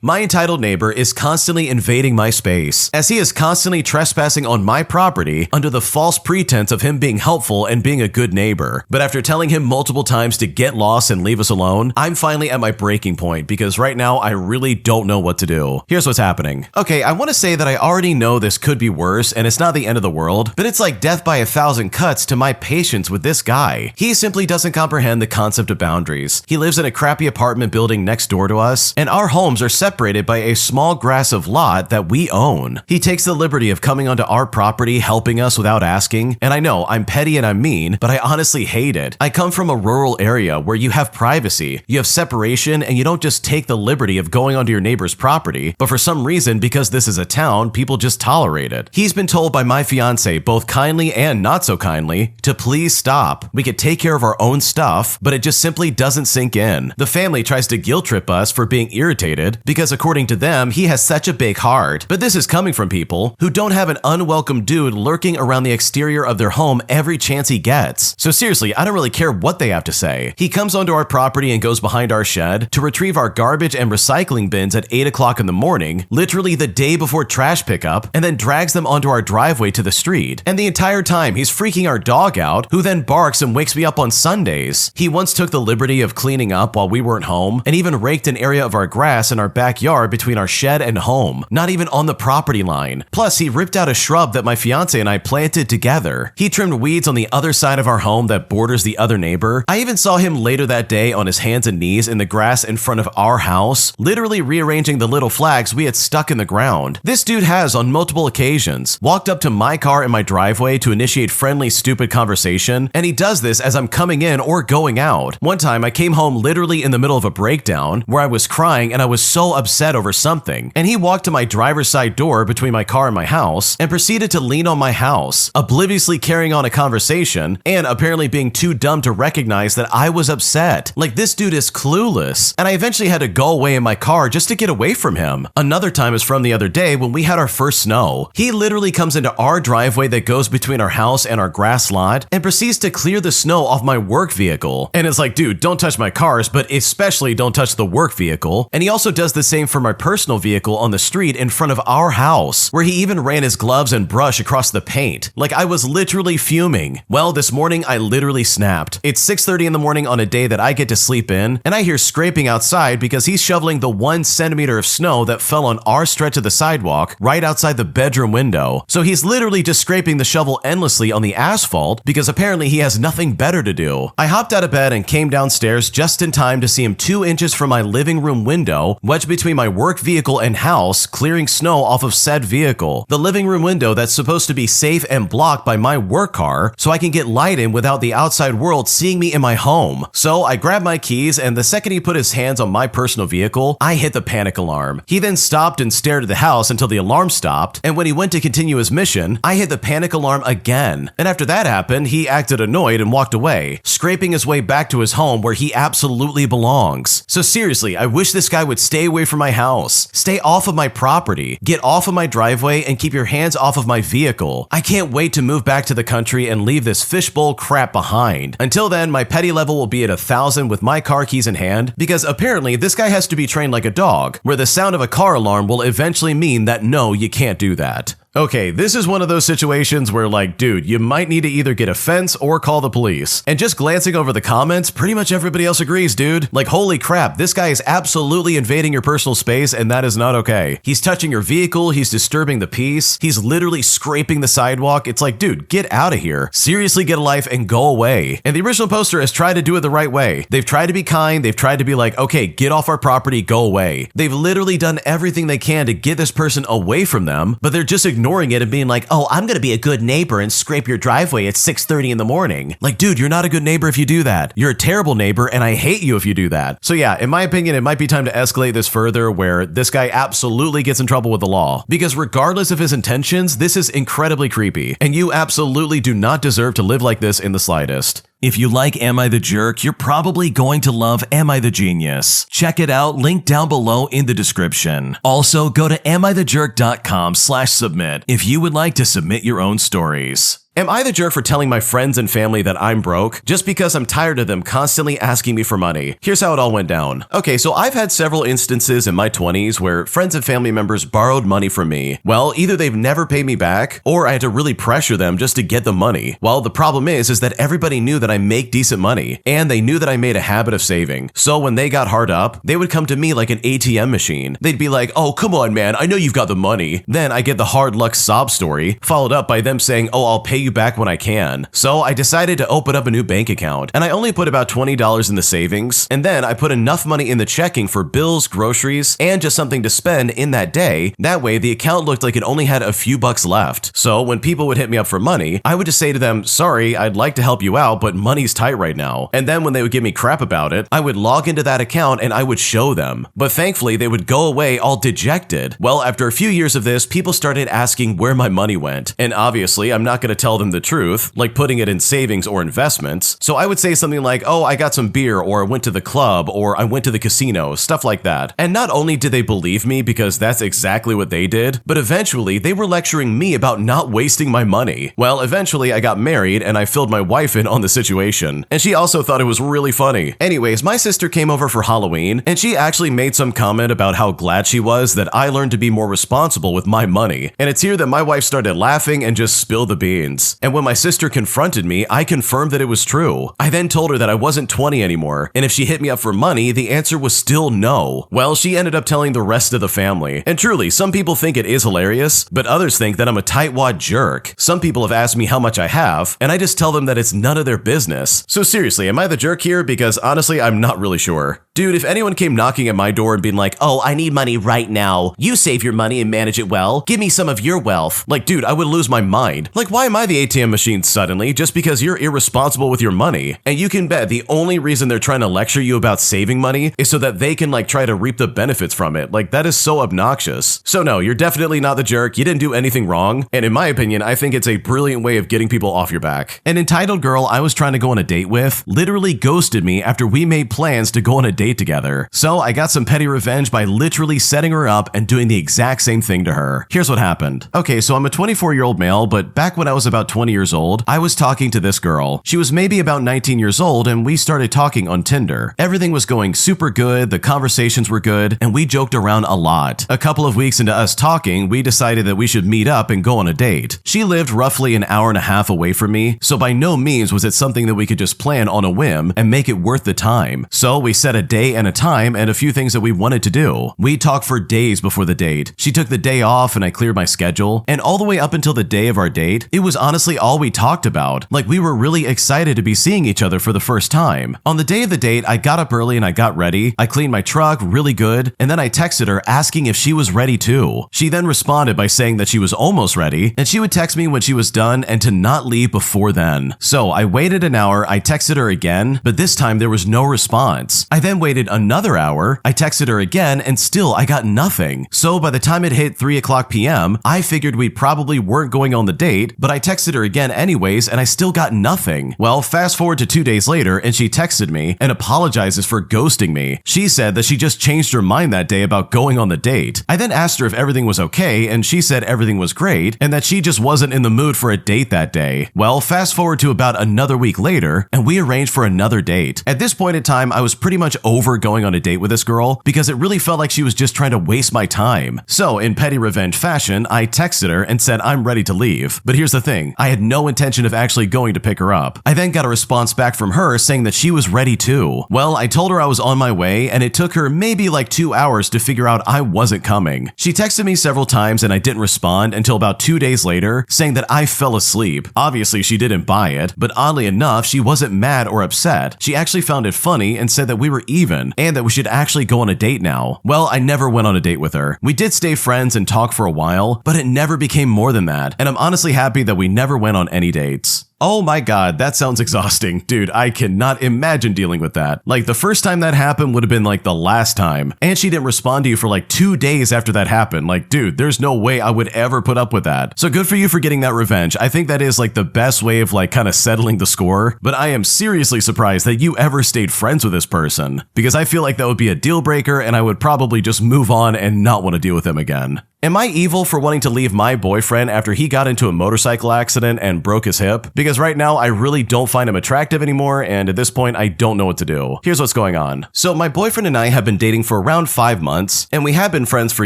My entitled neighbor is constantly invading my space, as he is constantly trespassing on my property under the false pretense of him being helpful and being a good neighbor. But after telling him multiple times to get lost and leave us alone, I'm finally at my breaking point because right now I really don't know what to do. Here's what's happening. Okay, I want to say that I already know this could be worse and it's not the end of the world, but it's like death by 1,000 cuts to my patience with this guy. He simply doesn't comprehend the concept of boundaries. He lives in a crappy apartment building next door to us, and our homes are separated by a small grass of lot that we own. He takes the liberty of coming onto our property, helping us without asking, and I know I'm petty and I'm mean, but I honestly hate it. I come from a rural area where you have privacy, you have separation, and you don't just take the liberty of going onto your neighbor's property, but for some reason, because this is a town, people just tolerate it. He's been told by my fiance, both kindly and not so kindly, to please stop. We could take care of our own stuff, but it just simply doesn't sink in. The family tries to guilt trip us for being irritated because according to them, he has such a big heart. But this is coming from people who don't have an unwelcome dude lurking around the exterior of their home every chance he gets. So seriously, I don't really care what they have to say. He comes onto our property and goes behind our shed to retrieve our garbage and recycling bins at 8 o'clock in the morning, literally the day before trash pickup, and then drags them onto our driveway to the street. And the entire time, he's freaking our dog out, who then barks and wakes me up on Sundays. He once took the liberty of cleaning up while we weren't home, and even raked an area of our grass in our backyard between our shed and home, not even on the property line. Plus, he ripped out a shrub that my fiance and I planted together. He trimmed weeds on the other side of our home that borders the other neighbor. I even saw him later that day on his hands and knees in the grass in front of our house, literally rearranging the little flags we had stuck in the ground. This dude has, on multiple occasions, walked up to my car in my driveway to initiate friendly, stupid conversation, and he does this as I'm coming in or going out. One time, I came home literally in the middle of a breakdown where I was crying and I was so upset over something, and he walked to my driver's side door between my car and my house and proceeded to lean on my house, obliviously carrying on a conversation and apparently being too dumb to recognize that I was upset. Like, this dude is clueless, and I eventually had to go away in my car just to get away from him. Another time is from the other day when we had our first snow. He literally comes into our driveway that goes between our house and our grass lot and proceeds to clear the snow off my work vehicle. And it's like, dude, don't touch my cars, but especially don't touch the work vehicle. And he also does the same for my personal vehicle on the street in front of our house, where he even ran his gloves and brush across the paint. Like, I was literally fuming. Well, this morning I literally snapped. It's 6:30 in the morning on a day that I get to sleep in, and I hear scraping outside because he's shoveling the 1 centimeter of snow that fell on our stretch of the sidewalk right outside the bedroom window. So he's literally just scraping the shovel endlessly on the asphalt because apparently he has nothing better to do. I hopped out of bed and came downstairs just in time to see him 2 inches from my living room window, wedged between my work vehicle and house, clearing snow off of said vehicle. The living room window that's supposed to be safe and blocked by my work car so I can get light in without the outside world seeing me in my home. So I grabbed my keys, and the second he put his hands on my personal vehicle, I hit the panic alarm. He then stopped and stared at the house until the alarm stopped, and when he went to continue his mission, I hit the panic alarm again. And after that happened, he acted annoyed and walked away, scraping his way back to his home where he absolutely belongs. So seriously, I wish this guy would stay away from my house. Stay off of my property. Get off of my driveway and keep your hands off of my vehicle. I can't wait to move back to the country and leave this fishbowl crap behind. Until then, my petty level will be at 1,000 with my car keys in hand, because apparently this guy has to be trained like a dog, where the sound of a car alarm will eventually mean that no, you can't do that. Okay, this is one of those situations where, like, dude, you might need to either get a fence or call the police. And just glancing over the comments, pretty much everybody else agrees, dude. Like, holy crap, this guy is absolutely invading your personal space, and that is not okay. He's touching your vehicle, he's disturbing the peace, he's literally scraping the sidewalk. It's like, dude, get out of here. Seriously, get a life and go away. And the original poster has tried to do it the right way. They've tried to be kind, they've tried to be like, okay, get off our property, go away. They've literally done everything they can to get this person away from them, but they're just ignoring it and being like, oh, I'm gonna be a good neighbor and scrape your driveway at 6:30 in the morning. Like, dude, you're not a good neighbor if you do that. You're a terrible neighbor, and I hate you if you do that. So yeah, in my opinion, it might be time to escalate this further, where this guy absolutely gets in trouble with the law. Because regardless of his intentions, this is incredibly creepy, and you absolutely do not deserve to live like this in the slightest. If you like Am I the Jerk, you're probably going to love Am I the Genius. Check it out, link down below in the description. Also, go to amithejerk.com/submit if you would like to submit your own stories. Am I the jerk for telling my friends and family that I'm broke just because I'm tired of them constantly asking me for money? Here's how it all went down. Okay, so I've had several instances in my 20s where friends and family members borrowed money from me. Well, either they've never paid me back or I had to really pressure them just to get the money. Well, the problem is that everybody knew that I make decent money and they knew that I made a habit of saving. So when they got hard up, they would come to me like an ATM machine. They'd be like, "Oh, come on, man. I know you've got the money." Then I get the hard luck sob story, followed up by them saying, "Oh, I'll pay you back when I can." So I decided to open up a new bank account, and I only put about $20 in the savings, and then I put enough money in the checking for bills, groceries, and just something to spend in that day. That way, the account looked like it only had a few bucks left. So when people would hit me up for money, I would just say to them, "Sorry, I'd like to help you out, but money's tight right now." And then when they would give me crap about it, I would log into that account and I would show them. But thankfully, they would go away all dejected. Well, after a few years of this, people started asking where my money went. And obviously, I'm not going to tell them the truth, like putting it in savings or investments. So I would say something like, "Oh, I got some beer," or "I went to the club," or "I went to the casino," stuff like that. And not only did they believe me because that's exactly what they did, but eventually they were lecturing me about not wasting my money. Well, eventually I got married and I filled my wife in on the situation. And she also thought it was really funny. Anyways, my sister came over for Halloween and she actually made some comment about how glad she was that I learned to be more responsible with my money. And it's here that my wife started laughing and just spilled the beans. And when my sister confronted me, I confirmed that it was true. I then told her that I wasn't 20 anymore, and if she hit me up for money, the answer was still no. Well, she ended up telling the rest of the family. And truly, some people think it is hilarious, but others think that I'm a tightwad jerk. Some people have asked me how much I have, and I just tell them that it's none of their business. So seriously, am I the jerk here? Because honestly, I'm not really sure. Dude, if anyone came knocking at my door and being like, "Oh, I need money right now. You save your money and manage it well. Give me some of your wealth." Like, dude, I would lose my mind. Like, why am I the ATM machine suddenly just because you're irresponsible with your money? And you can bet the only reason they're trying to lecture you about saving money is so that they can like try to reap the benefits from it. Like, that is so obnoxious. So no, you're definitely not the jerk. You didn't do anything wrong. And in my opinion, I think it's a brilliant way of getting people off your back. An entitled girl I was trying to go on a date with literally ghosted me after we made plans to go on a date together. So I got some petty revenge by literally setting her up and doing the exact same thing to her. Here's what happened. Okay, so I'm a 24-year-old male, but back when I was about 20 years old, I was talking to this girl. She was maybe about 19 years old and we started talking on Tinder. Everything was going super good, the conversations were good, and we joked around a lot. A couple of weeks into us talking, we decided that we should meet up and go on a date. She lived roughly an hour and a half away from me, so by no means was it something that we could just plan on a whim and make it worth the time. So we set a day and a time and a few things that we wanted to do. We talked for days before the date. She took the day off and I cleared my schedule, and all the way up until the day of our date, it was honestly all we talked about. Like, we were really excited to be seeing each other for the first time. On the day of the date, I got up early and I got ready. I cleaned my truck really good, and then I texted her asking if she was ready too. She then responded by saying that she was almost ready, and she would text me when she was done and to not leave before then. So I waited an hour, I texted her again, but this time there was no response. I then waited another hour, I texted her again, and still I got nothing. So by the time it hit 3:00 p.m., I figured we probably weren't going on the date, but I texted her again anyways, and I still got nothing. Well, fast forward to 2 days later, and she texted me and apologizes for ghosting me. She said that she just changed her mind that day about going on the date. I then asked her if everything was okay, and she said everything was great, and that she just wasn't in the mood for a date that day. Well, fast forward to about another week later, and we arranged for another date. At this point in time, I was pretty much over going on a date with this girl because it really felt like she was just trying to waste my time. So in petty revenge fashion, I texted her and said I'm ready to leave. But here's the thing, I had no intention of actually going to pick her up. I then got a response back from her saying that she was ready too. Well, I told her I was on my way, and it took her maybe like 2 hours to figure out I wasn't coming. She texted me several times and I didn't respond until about 2 days later, saying that I fell asleep. Obviously, she didn't buy it, but oddly enough, she wasn't mad or upset. She actually found it funny and said that we were even and that we should actually go on a date now. Well, I never went on a date with her. We did stay friends and talk for a while, but it never became more than that, and I'm honestly happy that we never went on any dates. Oh my god, that sounds exhausting. Dude, I cannot imagine dealing with that. Like, the first time that happened would have been like the last time. And she didn't respond to you for like 2 days after that happened. Like, dude, there's no way I would ever put up with that. So good for you for getting that revenge. I think that is like the best way of like kind of settling the score. But I am seriously surprised that you ever stayed friends with this person, because I feel like that would be a deal breaker and I would probably just move on and not want to deal with them again. Am I evil for wanting to leave my boyfriend after he got into a motorcycle accident and broke his hip? Because right now I really don't find him attractive anymore, and at this point I don't know what to do. Here's what's going on. So my boyfriend and I have been dating for around 5 months, and we have been friends for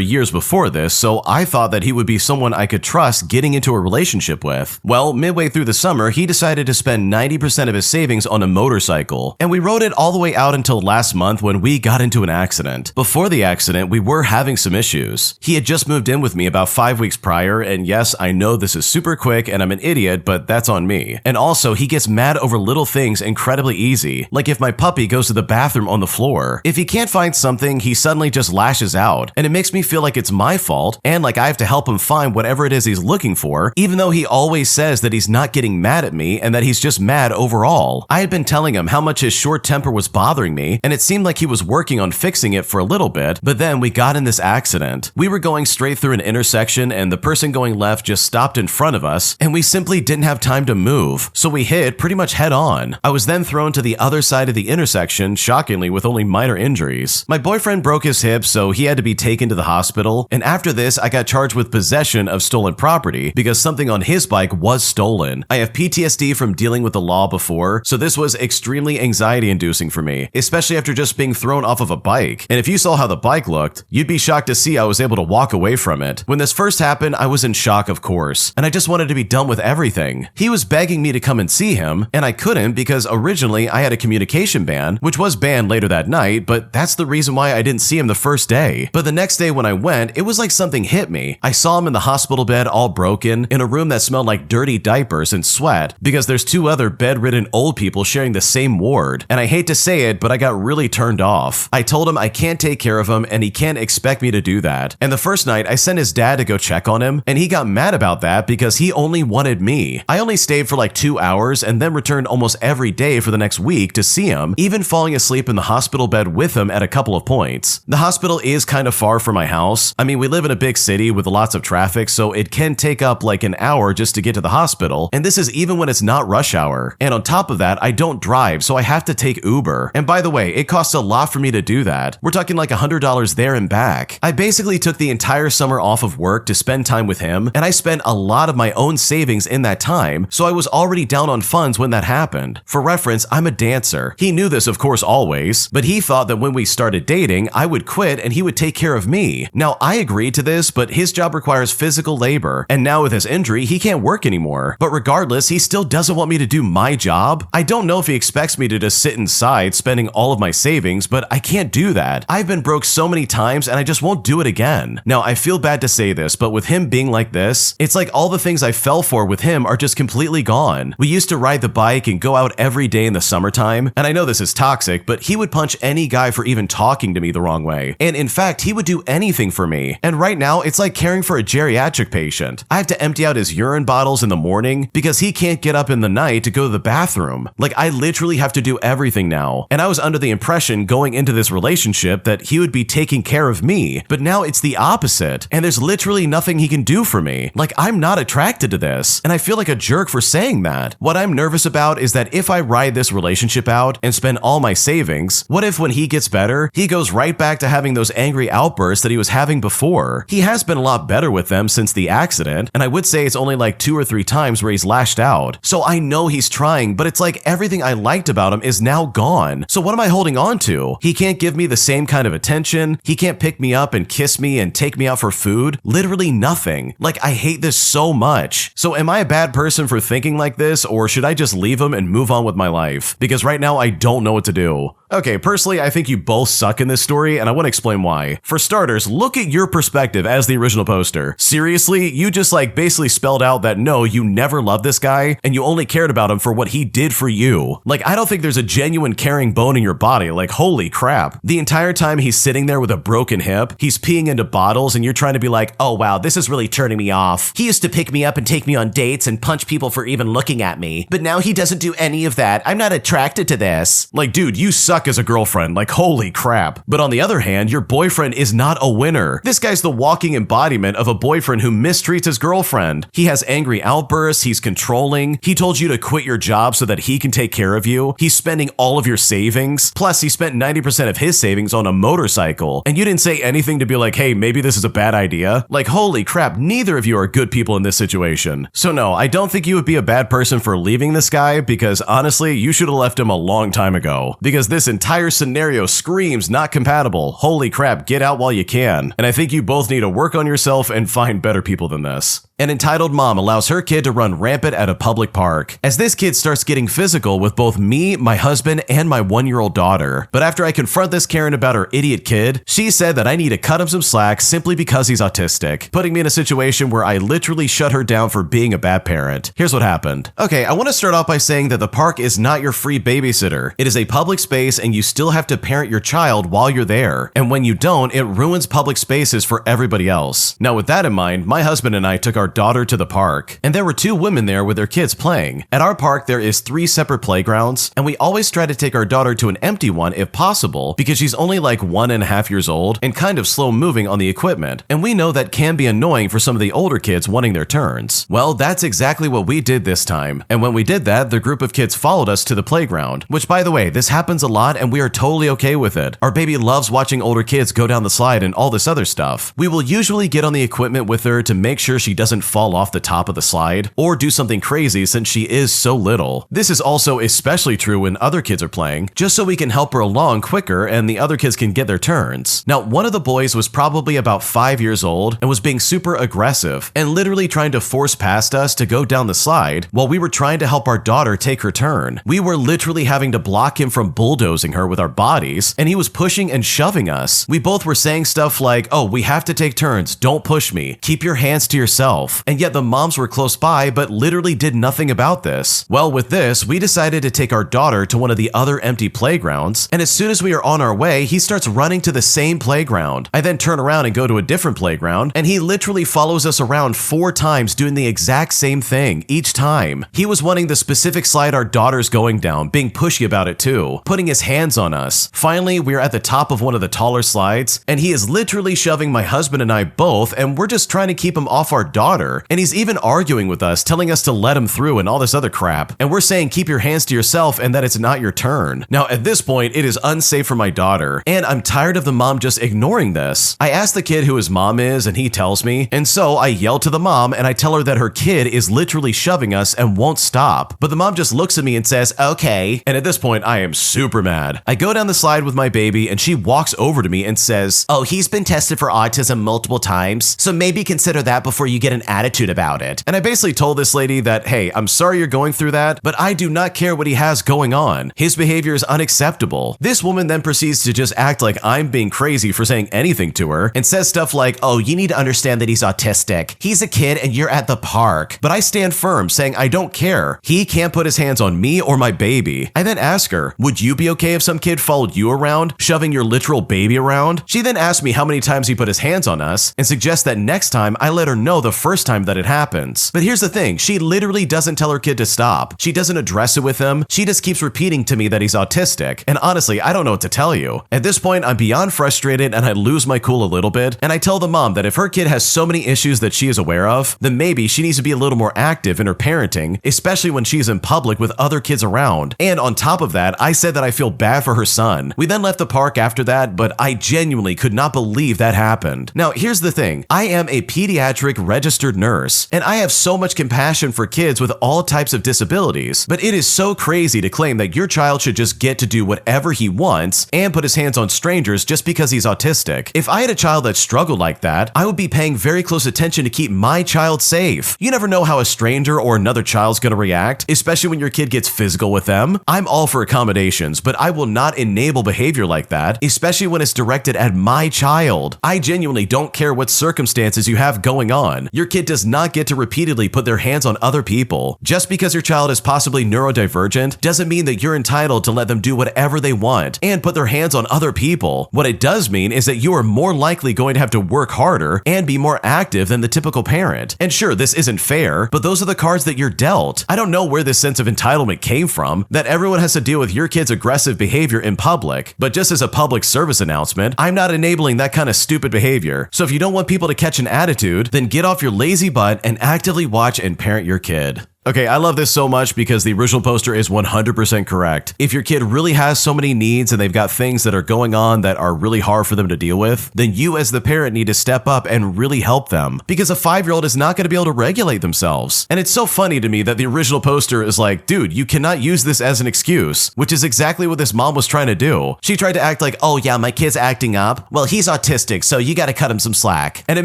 years before this, so I thought that he would be someone I could trust getting into a relationship with. Well, midway through the summer, he decided to spend 90% of his savings on a motorcycle, and we rode it all the way out until last month when we got into an accident. Before the accident, we were having some issues. He had just moved in with me about 5 weeks prior, and yes, I know this is super quick and I'm an idiot, but that's on me. And also, he gets mad over little things incredibly easy, like if my puppy goes to the bathroom on the floor. If he can't find something, he suddenly just lashes out, and it makes me feel like it's my fault and like I have to help him find whatever it is he's looking for, even though he always says that he's not getting mad at me and that he's just mad overall. I had been telling him how much his short temper was bothering me, and it seemed like he was working on fixing it for a little bit, but then we got in this accident. We were going straight through an intersection, and the person going left just stopped in front of us, and we simply didn't have time to move, so we hit pretty much head on. I was then thrown to the other side of the intersection, shockingly with only minor injuries. My boyfriend broke his hip, so he had to be taken to the hospital, and after this I got charged with possession of stolen property because something on his bike was stolen. I have PTSD from dealing with the law before, so this was extremely anxiety-inducing for me, especially after just being thrown off of a bike. And if you saw how the bike looked, you'd be shocked to see I was able to walk away from it. When this first happened, I was in shock, of course, and I just wanted to be done with everything. He was begging me to come and see him, and I couldn't because originally I had a communication ban, which was banned later that night, but that's the reason why I didn't see him the first day. But the next day when I went, it was like something hit me. I saw him in the hospital bed all broken, in a room that smelled like dirty diapers and sweat, because there's 2 other bedridden old people sharing the same ward, and I hate to say it, but I got really turned off. I told him I can't take care of him and he can't expect me to do that. And the first night, I sent his dad to go check on him, and he got mad about that because he only wanted me. I only stayed for like 2 hours and then returned almost every day for the next week to see him, even falling asleep in the hospital bed with him at a couple of points. The hospital is kind of far from my house. I mean, we live in a big city with lots of traffic, so it can take up like an hour just to get to the hospital, and this is even when it's not rush hour. And on top of that, I don't drive, so I have to take Uber. And by the way, it costs a lot for me to do that. We're talking like $100 there and back. I basically took the entire summer off of work to spend time with him, and I spent a lot of my own savings in that time, so I was already down on funds when that happened. For reference, I'm a dancer. He knew this, of course, always, but he thought that when we started dating, I would quit and he would take care of me. Now, I agreed to this, but his job requires physical labor, and now with his injury, he can't work anymore. But regardless, he still doesn't want me to do my job. I don't know if he expects me to just sit inside spending all of my savings, but I can't do that. I've been broke so many times and I just won't do it again. Now, I feel bad to say this, but with him being like this, it's like all the things I fell for with him are just completely gone. We used to ride the bike and go out every day in the summertime, and I know this is toxic, but he would punch any guy for even talking to me the wrong way. And in fact, he would do anything for me. And right now, it's like caring for a geriatric patient. I have to empty out his urine bottles in the morning because he can't get up in the night to go to the bathroom. Like, I literally have to do everything now. And I was under the impression going into this relationship that he would be taking care of me, but now it's the opposite, and there's literally nothing he can do for me. Like, I'm not attracted to this, and I feel like a jerk for saying that. What I'm nervous about is that if I ride this relationship out and spend all my savings, what if when he gets better, he goes right back to having those angry outbursts that he was having before? He has been a lot better with them since the accident, and I would say it's only like 2 or 3 times where he's lashed out. So I know he's trying, but it's like everything I liked about him is now gone. So what am I holding on to? He can't give me the same kind of attention. He can't pick me up and kiss me and take me out for food. Literally nothing. Like, I hate this so much. So am I a bad person for thinking like this, or should I just leave him and move on with my life? Because right now I don't know what to do. Okay, personally, I think you both suck in this story, and I want to explain why. For starters, look at your perspective as the original poster. Seriously, you just like basically spelled out that no, you never loved this guy, and you only cared about him for what he did for you. Like, I don't think there's a genuine caring bone in your body. Like, holy crap. The entire time he's sitting there with a broken hip, he's peeing into bottles, and you're trying to be like, oh wow, this is really turning me off. He used to pick me up and take me on dates and punch people for even looking at me, but now he doesn't do any of that. I'm not attracted to this. Like, dude, you suck suck as a girlfriend, like holy crap. But on the other hand, your boyfriend is not a winner. This guy's the walking embodiment of a boyfriend who mistreats his girlfriend. He has angry outbursts, he's controlling, he told you to quit your job so that he can take care of you, he's spending all of your savings, plus he spent 90% of his savings on a motorcycle, and you didn't say anything to be like, hey, maybe this is a bad idea? Like, holy crap, neither of you are good people in this situation. So no, I don't think you would be a bad person for leaving this guy, because honestly, you should have left him a long time ago. Because this entire scenario screams not compatible. Holy crap, get out while you can. And I think you both need to work on yourself and find better people than this. An entitled mom allows her kid to run rampant at a public park, as this kid starts getting physical with both me, my husband, and my 1-year-old daughter. But after I confront this Karen about her idiot kid, she said that I need to cut him some slack simply because he's autistic, putting me in a situation where I literally shut her down for being a bad parent. Here's what happened. Okay, I want to start off by saying that the park is not your free babysitter. It is a public space and you still have to parent your child while you're there. And when you don't, it ruins public spaces for everybody else. Now with that in mind, my husband and I took our daughter to the park, and there were 2 women there with their kids playing. At our park, there is 3 separate playgrounds, and we always try to take our daughter to an empty one if possible, because she's only like 1.5 years old and kind of slow moving on the equipment, and we know that can be annoying for some of the older kids wanting their turns. Well, that's exactly what we did this time, and when we did that, the group of kids followed us to the playground, which by the way, this happens a lot and we are totally okay with it. Our baby loves watching older kids go down the slide and all this other stuff. We will usually get on the equipment with her to make sure she doesn't fall off the top of the slide or do something crazy since she is so little. This is also especially true when other kids are playing, just so we can help her along quicker and the other kids can get their turns. Now, one of the boys was probably about 5 years old and was being super aggressive and literally trying to force past us to go down the slide while we were trying to help our daughter take her turn. We were literally having to block him from bulldozing her with our bodies, and he was pushing and shoving us. We both were saying stuff like, oh, we have to take turns, don't push me, keep your hands to yourself, and yet the moms were close by but literally did nothing about this. Well, with this, we decided to take our daughter to one of the other empty playgrounds, and as soon as we are on our way, he starts running to the same playground. I then turn around and go to a different playground, and he literally follows us around 4 times doing the exact same thing each time. He was wanting the specific slide our daughter's going down, being pushy about it too, putting his hands on us. Finally, we're at the top of one of the taller slides, and he is literally shoving my husband and I both, and we're just trying to keep him off our daughter, and he's even arguing with us, telling us to let him through and all this other crap, and we're saying keep your hands to yourself and that it's not your turn. Now at this point, it is unsafe for my daughter, and I'm tired of the mom just ignoring this. I ask the kid who his mom is, and he tells me, and so I yell to the mom and I tell her that her kid is literally shoving us and won't stop, but the mom just looks at me and says, okay, and at this point I am super mad. I go down the slide with my baby and she walks over to me and says, oh, he's been tested for autism multiple times, so maybe consider that before you get an attitude about it. And I basically told this lady that, hey, I'm sorry you're going through that, but I do not care what he has going on. His behavior is unacceptable. This woman then proceeds to just act like I'm being crazy for saying anything to her and says stuff like, oh, you need to understand that he's autistic. He's a kid and you're at the park. But I stand firm saying I don't care. He can't put his hands on me or my baby. I then ask her, would you be okay if some kid followed you around, shoving your literal baby around? She then asked me how many times he put his hands on us and suggests that next time I let her know the first time that it happens. But here's the thing, she literally doesn't tell her kid to stop. She doesn't address it with him. She just keeps repeating to me that he's autistic. And honestly, I don't know what to tell you. At this point, I'm beyond frustrated and I lose my cool a little bit. And I tell the mom that if her kid has so many issues that she is aware of, then maybe she needs to be a little more active in her parenting, especially when she's in public with other kids around. And on top of that, I said that I feel bad for her son. We then left the park after that, but I genuinely could not believe that happened. Now, here's the thing. I am a pediatric registered nurse, and I have so much compassion for kids with all types of disabilities, but it is so crazy to claim that your child should just get to do whatever he wants and put his hands on strangers just because he's autistic. If I had a child that struggled like that, I would be paying very close attention to keep my child safe. You never know how a stranger or another child's gonna react, especially when your kid gets physical with them. I'm all for accommodations, but I will not enable behavior like that, especially when it's directed at my child. I genuinely don't care what circumstances you have going on. Your kid does not get to repeatedly put their hands on other people. Just because your child is possibly neurodivergent doesn't mean that you're entitled to let them do whatever they want and put their hands on other people. What it does mean is that you are more likely going to have to work harder and be more active than the typical parent. And sure, this isn't fair, but those are the cards that you're dealt. I don't know where this sense of entitlement came from, that everyone has to deal with your kid's aggressive behavior in public, but just as a public service announcement, I'm not enabling that kind of stupid behavior. So if you don't want people to catch an attitude, then get off your lazy butt and actively watch and parent your kid. Okay, I love this so much because the original poster is 100% correct. If your kid really has so many needs and they've got things that are going on that are really hard for them to deal with, then you as the parent need to step up and really help them, because a 5-year-old is not going to be able to regulate themselves. And it's so funny to me that the original poster is like, dude, you cannot use this as an excuse, which is exactly what this mom was trying to do. She tried to act like, oh yeah, my kid's acting up. Well, he's autistic, so you got to cut him some slack. And it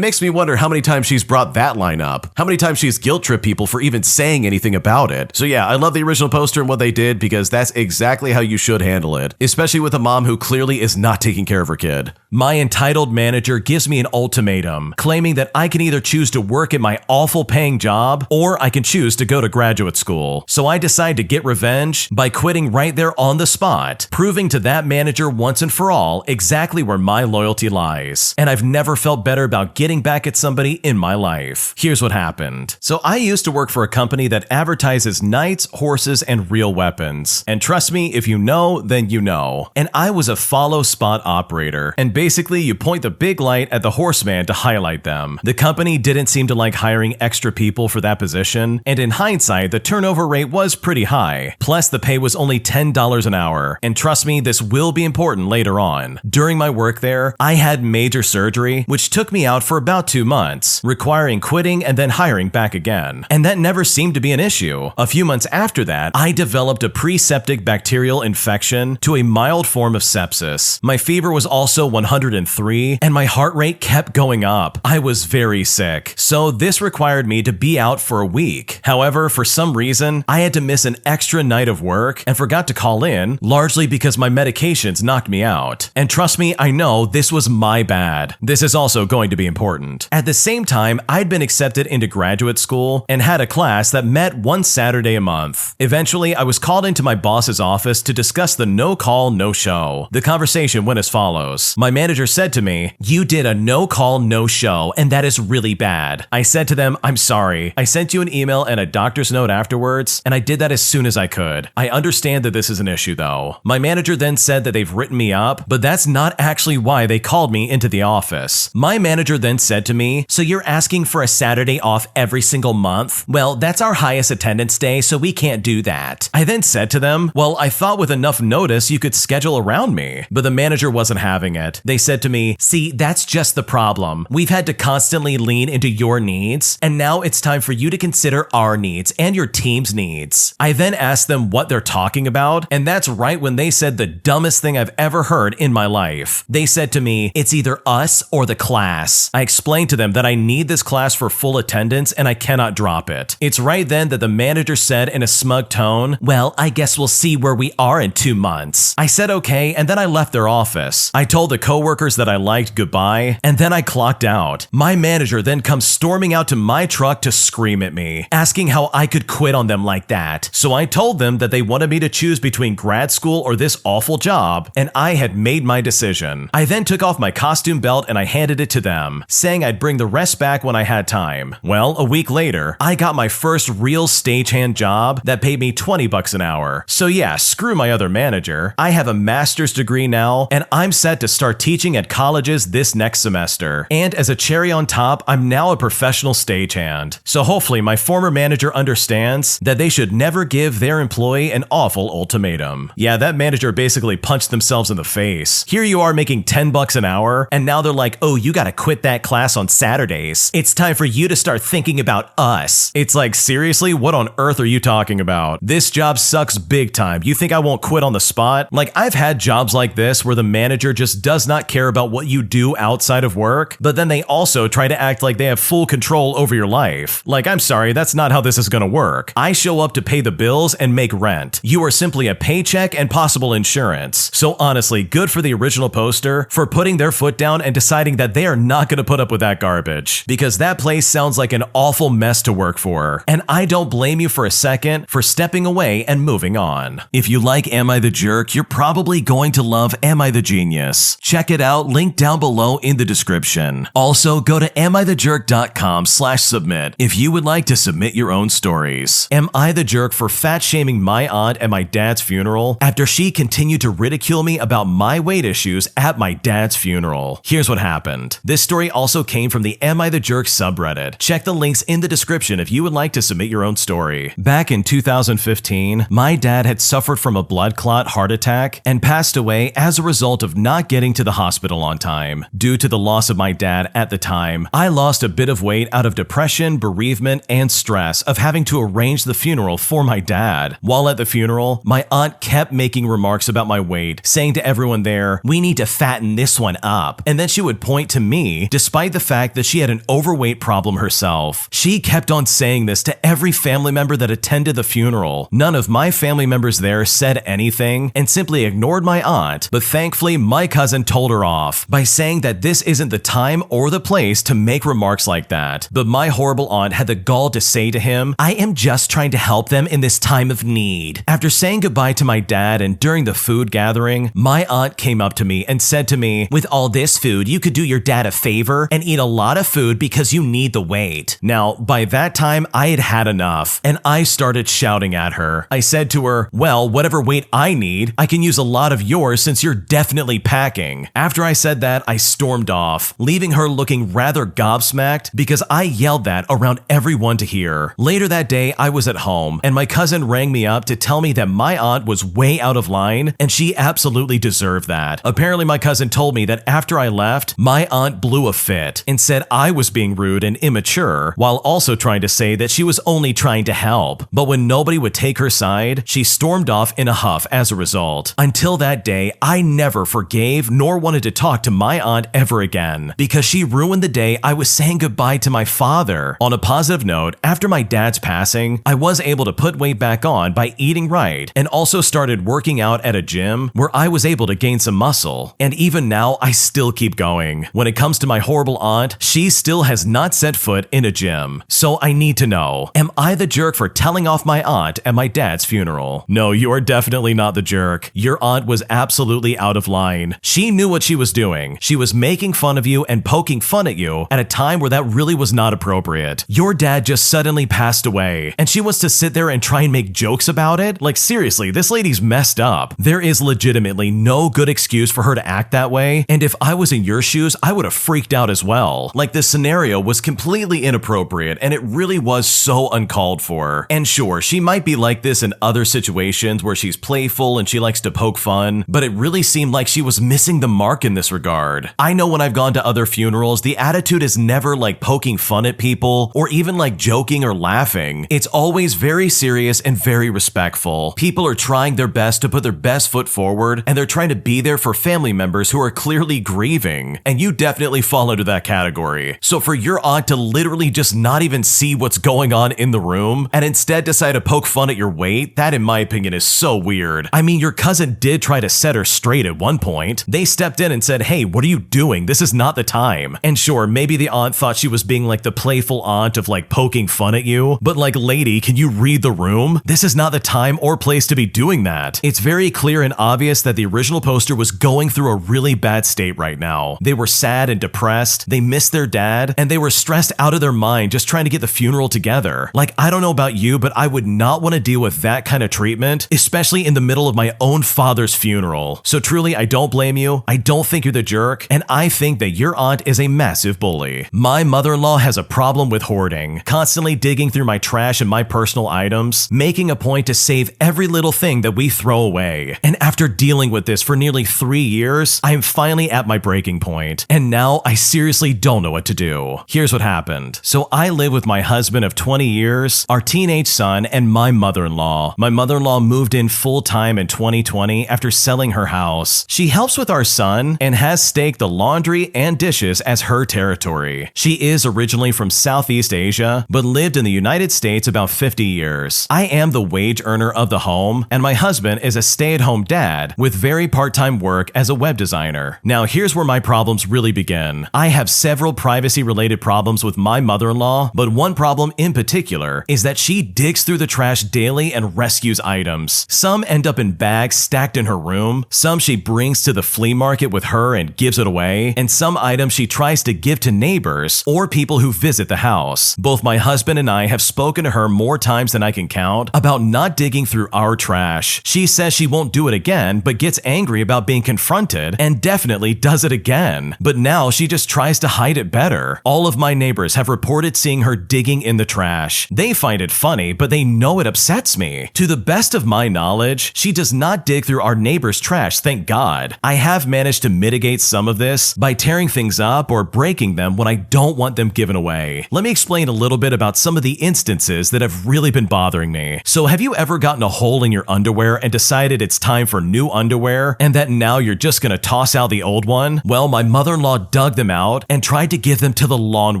makes me wonder how many times she's brought that line up, how many times she's guilt-tripped people for even saying anything about it. So yeah, I love the original poster and what they did, because that's exactly how you should handle it, especially with a mom who clearly is not taking care of her kid. My entitled manager gives me an ultimatum, claiming that I can either choose to work at my awful paying job, or I can choose to go to graduate school. So I decide to get revenge by quitting right there on the spot, proving to that manager once and for all exactly where my loyalty lies. And I've never felt better about getting back at somebody in my life. Here's what happened. So I used to work for a company that advertises knights, horses, and real weapons. And trust me, if you know, then you know. And I was a follow spot operator. And basically, you point the big light at the horseman to highlight them. The company didn't seem to like hiring extra people for that position. And in hindsight, the turnover rate was pretty high. Plus, the pay was only $10 an hour. And trust me, this will be important later on. During my work there, I had major surgery, which took me out for about 2 months, requiring quitting and then hiring back again. And that never seemed to be an issue. A few months after that, I developed a pre-septic bacterial infection to a mild form of sepsis. My fever was also 103, and my heart rate kept going up. I was very sick, so this required me to be out for a week. However, for some reason, I had to miss an extra night of work and forgot to call in, largely because my medications knocked me out. And trust me, I know this was my bad. This is also going to be important. At the same time, I'd been accepted into graduate school and had a class that met one Saturday a month. Eventually, I was called into my boss's office to discuss the no call, no show. The conversation went as follows. My manager said to me, "You did a no call, no show, and that is really bad." I said to them, "I'm sorry. I sent you an email and a doctor's note afterwards, and I did that as soon as I could. I understand that this is an issue though." My manager then said that they've written me up, but that's not actually why they called me into the office. My manager then said to me, "So you're asking for a Saturday off every single month? Well, that's our highest attendance day, so we can't do that." I then said to them, "Well, I thought with enough notice you could schedule around me." But the manager wasn't having it. They said to me, "See, that's just the problem. We've had to constantly lean into your needs, and now it's time for you to consider our needs and your team's needs." I then asked them what they're talking about, and that's right when they said the dumbest thing I've ever heard in my life. They said to me, "It's either us or the class." I explained to them that I need this class for full attendance and I cannot drop it. It's right then that the manager said in a smug tone, "Well, I guess we'll see where we are in 2 months." I said okay, and then I left their office. I told the coworkers that I liked goodbye, and then I clocked out. My manager then comes storming out to my truck to scream at me, asking how I could quit on them like that. So I told them that they wanted me to choose between grad school or this awful job, and I had made my decision. I then took off my costume belt and I handed it to them, saying I'd bring the rest back when I had time. Well, a week later, I got my first real stagehand job that paid me $20 an hour. So yeah, screw my other manager. I have a master's degree now, and I'm set to start teaching at colleges this next semester. And as a cherry on top, I'm now a professional stagehand. So hopefully my former manager understands that they should never give their employee an awful ultimatum. Yeah, that manager basically punched themselves in the face. Here you are making $10 an hour, and now they're like, "Oh, you gotta quit that class on Saturdays. It's time for you to start thinking about us." It's like, seriously? seriously, what on earth are you talking about? This job sucks big time. You think I won't quit on the spot? Like, I've had jobs like this where the manager just does not care about what you do outside of work, but then they also try to act like they have full control over your life. Like, I'm sorry, that's not how this is gonna work. I show up to pay the bills and make rent. You are simply a paycheck and possible insurance. So honestly, good for the original poster for putting their foot down and deciding that they are not gonna put up with that garbage, because that place sounds like an awful mess to work for. And I don't blame you for a second for stepping away and moving on. If you like Am I the Jerk, you're probably going to love Am I the Genius. Check it out, link down below in the description. Also, go to AmITheJerk.com/submit if you would like to submit your own stories. Am I the jerk for fat shaming my aunt at my dad's funeral after she continued to ridicule me about my weight issues at my dad's funeral? Here's what happened. This story also came from the Am I the Jerk subreddit. Check the links in the description if you would like to submit your own story. Back in 2015, my dad had suffered from a blood clot heart attack and passed away as a result of not getting to the hospital on time. Due to the loss of my dad at the time, I lost a bit of weight out of depression, bereavement, and stress of having to arrange the funeral for my dad. While at the funeral, my aunt kept making remarks about my weight, saying to everyone there, "We need to fatten this one up." And then she would point to me, despite the fact that she had an overweight problem herself. She kept on saying this to every family member that attended the funeral. None of my family members there said anything and simply ignored my aunt, but thankfully my cousin told her off by saying that this isn't the time or the place to make remarks like that. But my horrible aunt had the gall to say to him, "I am just trying to help them in this time of need." After saying goodbye to my dad and during the food gathering, my aunt came up to me and said to me, "With all this food, you could do your dad a favor and eat a lot of food because you need the weight." Now, by that time, I had had enough, and I started shouting at her. I said to her, "Well, whatever weight I need, I can use a lot of yours since you're definitely packing." After I said that, I stormed off, leaving her looking rather gobsmacked because I yelled that around everyone to hear. Later that day, I was at home, and my cousin rang me up to tell me that my aunt was way out of line, and she absolutely deserved that. Apparently, my cousin told me that after I left, my aunt blew a fit and said I was being rude and immature, while also trying to say that she was only trying to help. But when nobody would take her side, she stormed off in a huff as a result. Until that day, I never forgave nor wanted to talk to my aunt ever again, because she ruined the day I was saying goodbye to my father. On a positive note, after my dad's passing, I was able to put weight back on by eating right, and also started working out at a gym where I was able to gain some muscle. And even now, I still keep going. When it comes to my horrible aunt, she still has not set foot in a gym. So I need to know, am I the jerk for telling off my aunt at my dad's funeral? No, you are definitely not the jerk. Your aunt was absolutely out of line. She knew what she was doing. She was making fun of you and poking fun at you at a time where that really was not appropriate. Your dad just suddenly passed away, and she wants to sit there and try and make jokes about it? Like, seriously, this lady's messed up. There is legitimately no good excuse for her to act that way, and if I was in your shoes, I would have freaked out as well. Like, this scenario was completely inappropriate, and it really was so uncalled for. And sure, she might be like this in other situations where she's playful and she likes to poke fun, but it really seemed like she was missing the mark in this regard. I know when I've gone to other funerals, the attitude is never like poking fun at people or even like joking or laughing. It's always very serious and very respectful. People are trying their best to put their best foot forward, and they're trying to be there for family members who are clearly grieving, and you definitely fall into that category. So for your aunt to literally just not even see what's going on in the room and instead decide to poke fun at your weight, that in my opinion is so weird. I mean, your cousin did try to set her straight at one point. They stepped in and said, "Hey, what are you doing? This is not the time." And sure, maybe the aunt thought she was being like the playful aunt of like poking fun at you, but like, lady, can you read the room? This is not the time or place to be doing that. It's very clear and obvious that the original poster was going through a really bad state right now. They were sad and depressed, they missed their dad, and they were stressed out of their mind just trying to get the funeral together. Like, I don't know about you, but I would not want to deal with that kind of treatment, especially in the middle of my own father's funeral. So truly, I don't blame you, I don't think you're the jerk, and I think that your aunt is a massive bully. My mother-in-law has a problem with hoarding, constantly digging through my trash and my personal items, making a point to save every little thing that we throw away. And after dealing with this for nearly 3 years, I am finally at my breaking point, and now I seriously don't know what to do. Here's what happened. So I live with my husband of 20 years, our teenage son, and my mother-in-law. My mother-in-law moved in full-time in 2020 after selling her house. She helps with our son and has staked the laundry and dishes as her territory. She is originally from Southeast Asia, but lived in the United States about 50 years. I am the wage earner of the home, and my husband is a stay-at-home dad with very part-time work as a web designer. Now, here's where my problems really begin. I have several privacy-related problems with my mother-in-law, but one problem in particular is that she digs through the trash daily and rescues items. Some end up in bags stacked in her room, some she brings to the flea market with her and gives it away, and some items she tries to give to neighbors or people who visit the house. Both my husband and I have spoken to her more times than I can count about not digging through our trash. She says she won't do it again, but gets angry about being confronted and definitely does it again. But now she just tries to hide it better. All of my neighbors have reported seeing her digging in the trash. They find it funny, but they know it upsets me. To the best of my knowledge, she does not dig through our neighbor's trash, thank God. I have managed to mitigate some of this by tearing things up or breaking them when I don't want them given away. Let me explain a little bit about some of the instances that have really been bothering me. So have you ever gotten a hole in your underwear and decided it's time for new underwear and that now you're just gonna toss out the old one? Well, my mother-in-law dug them out and tried to give them to the lawn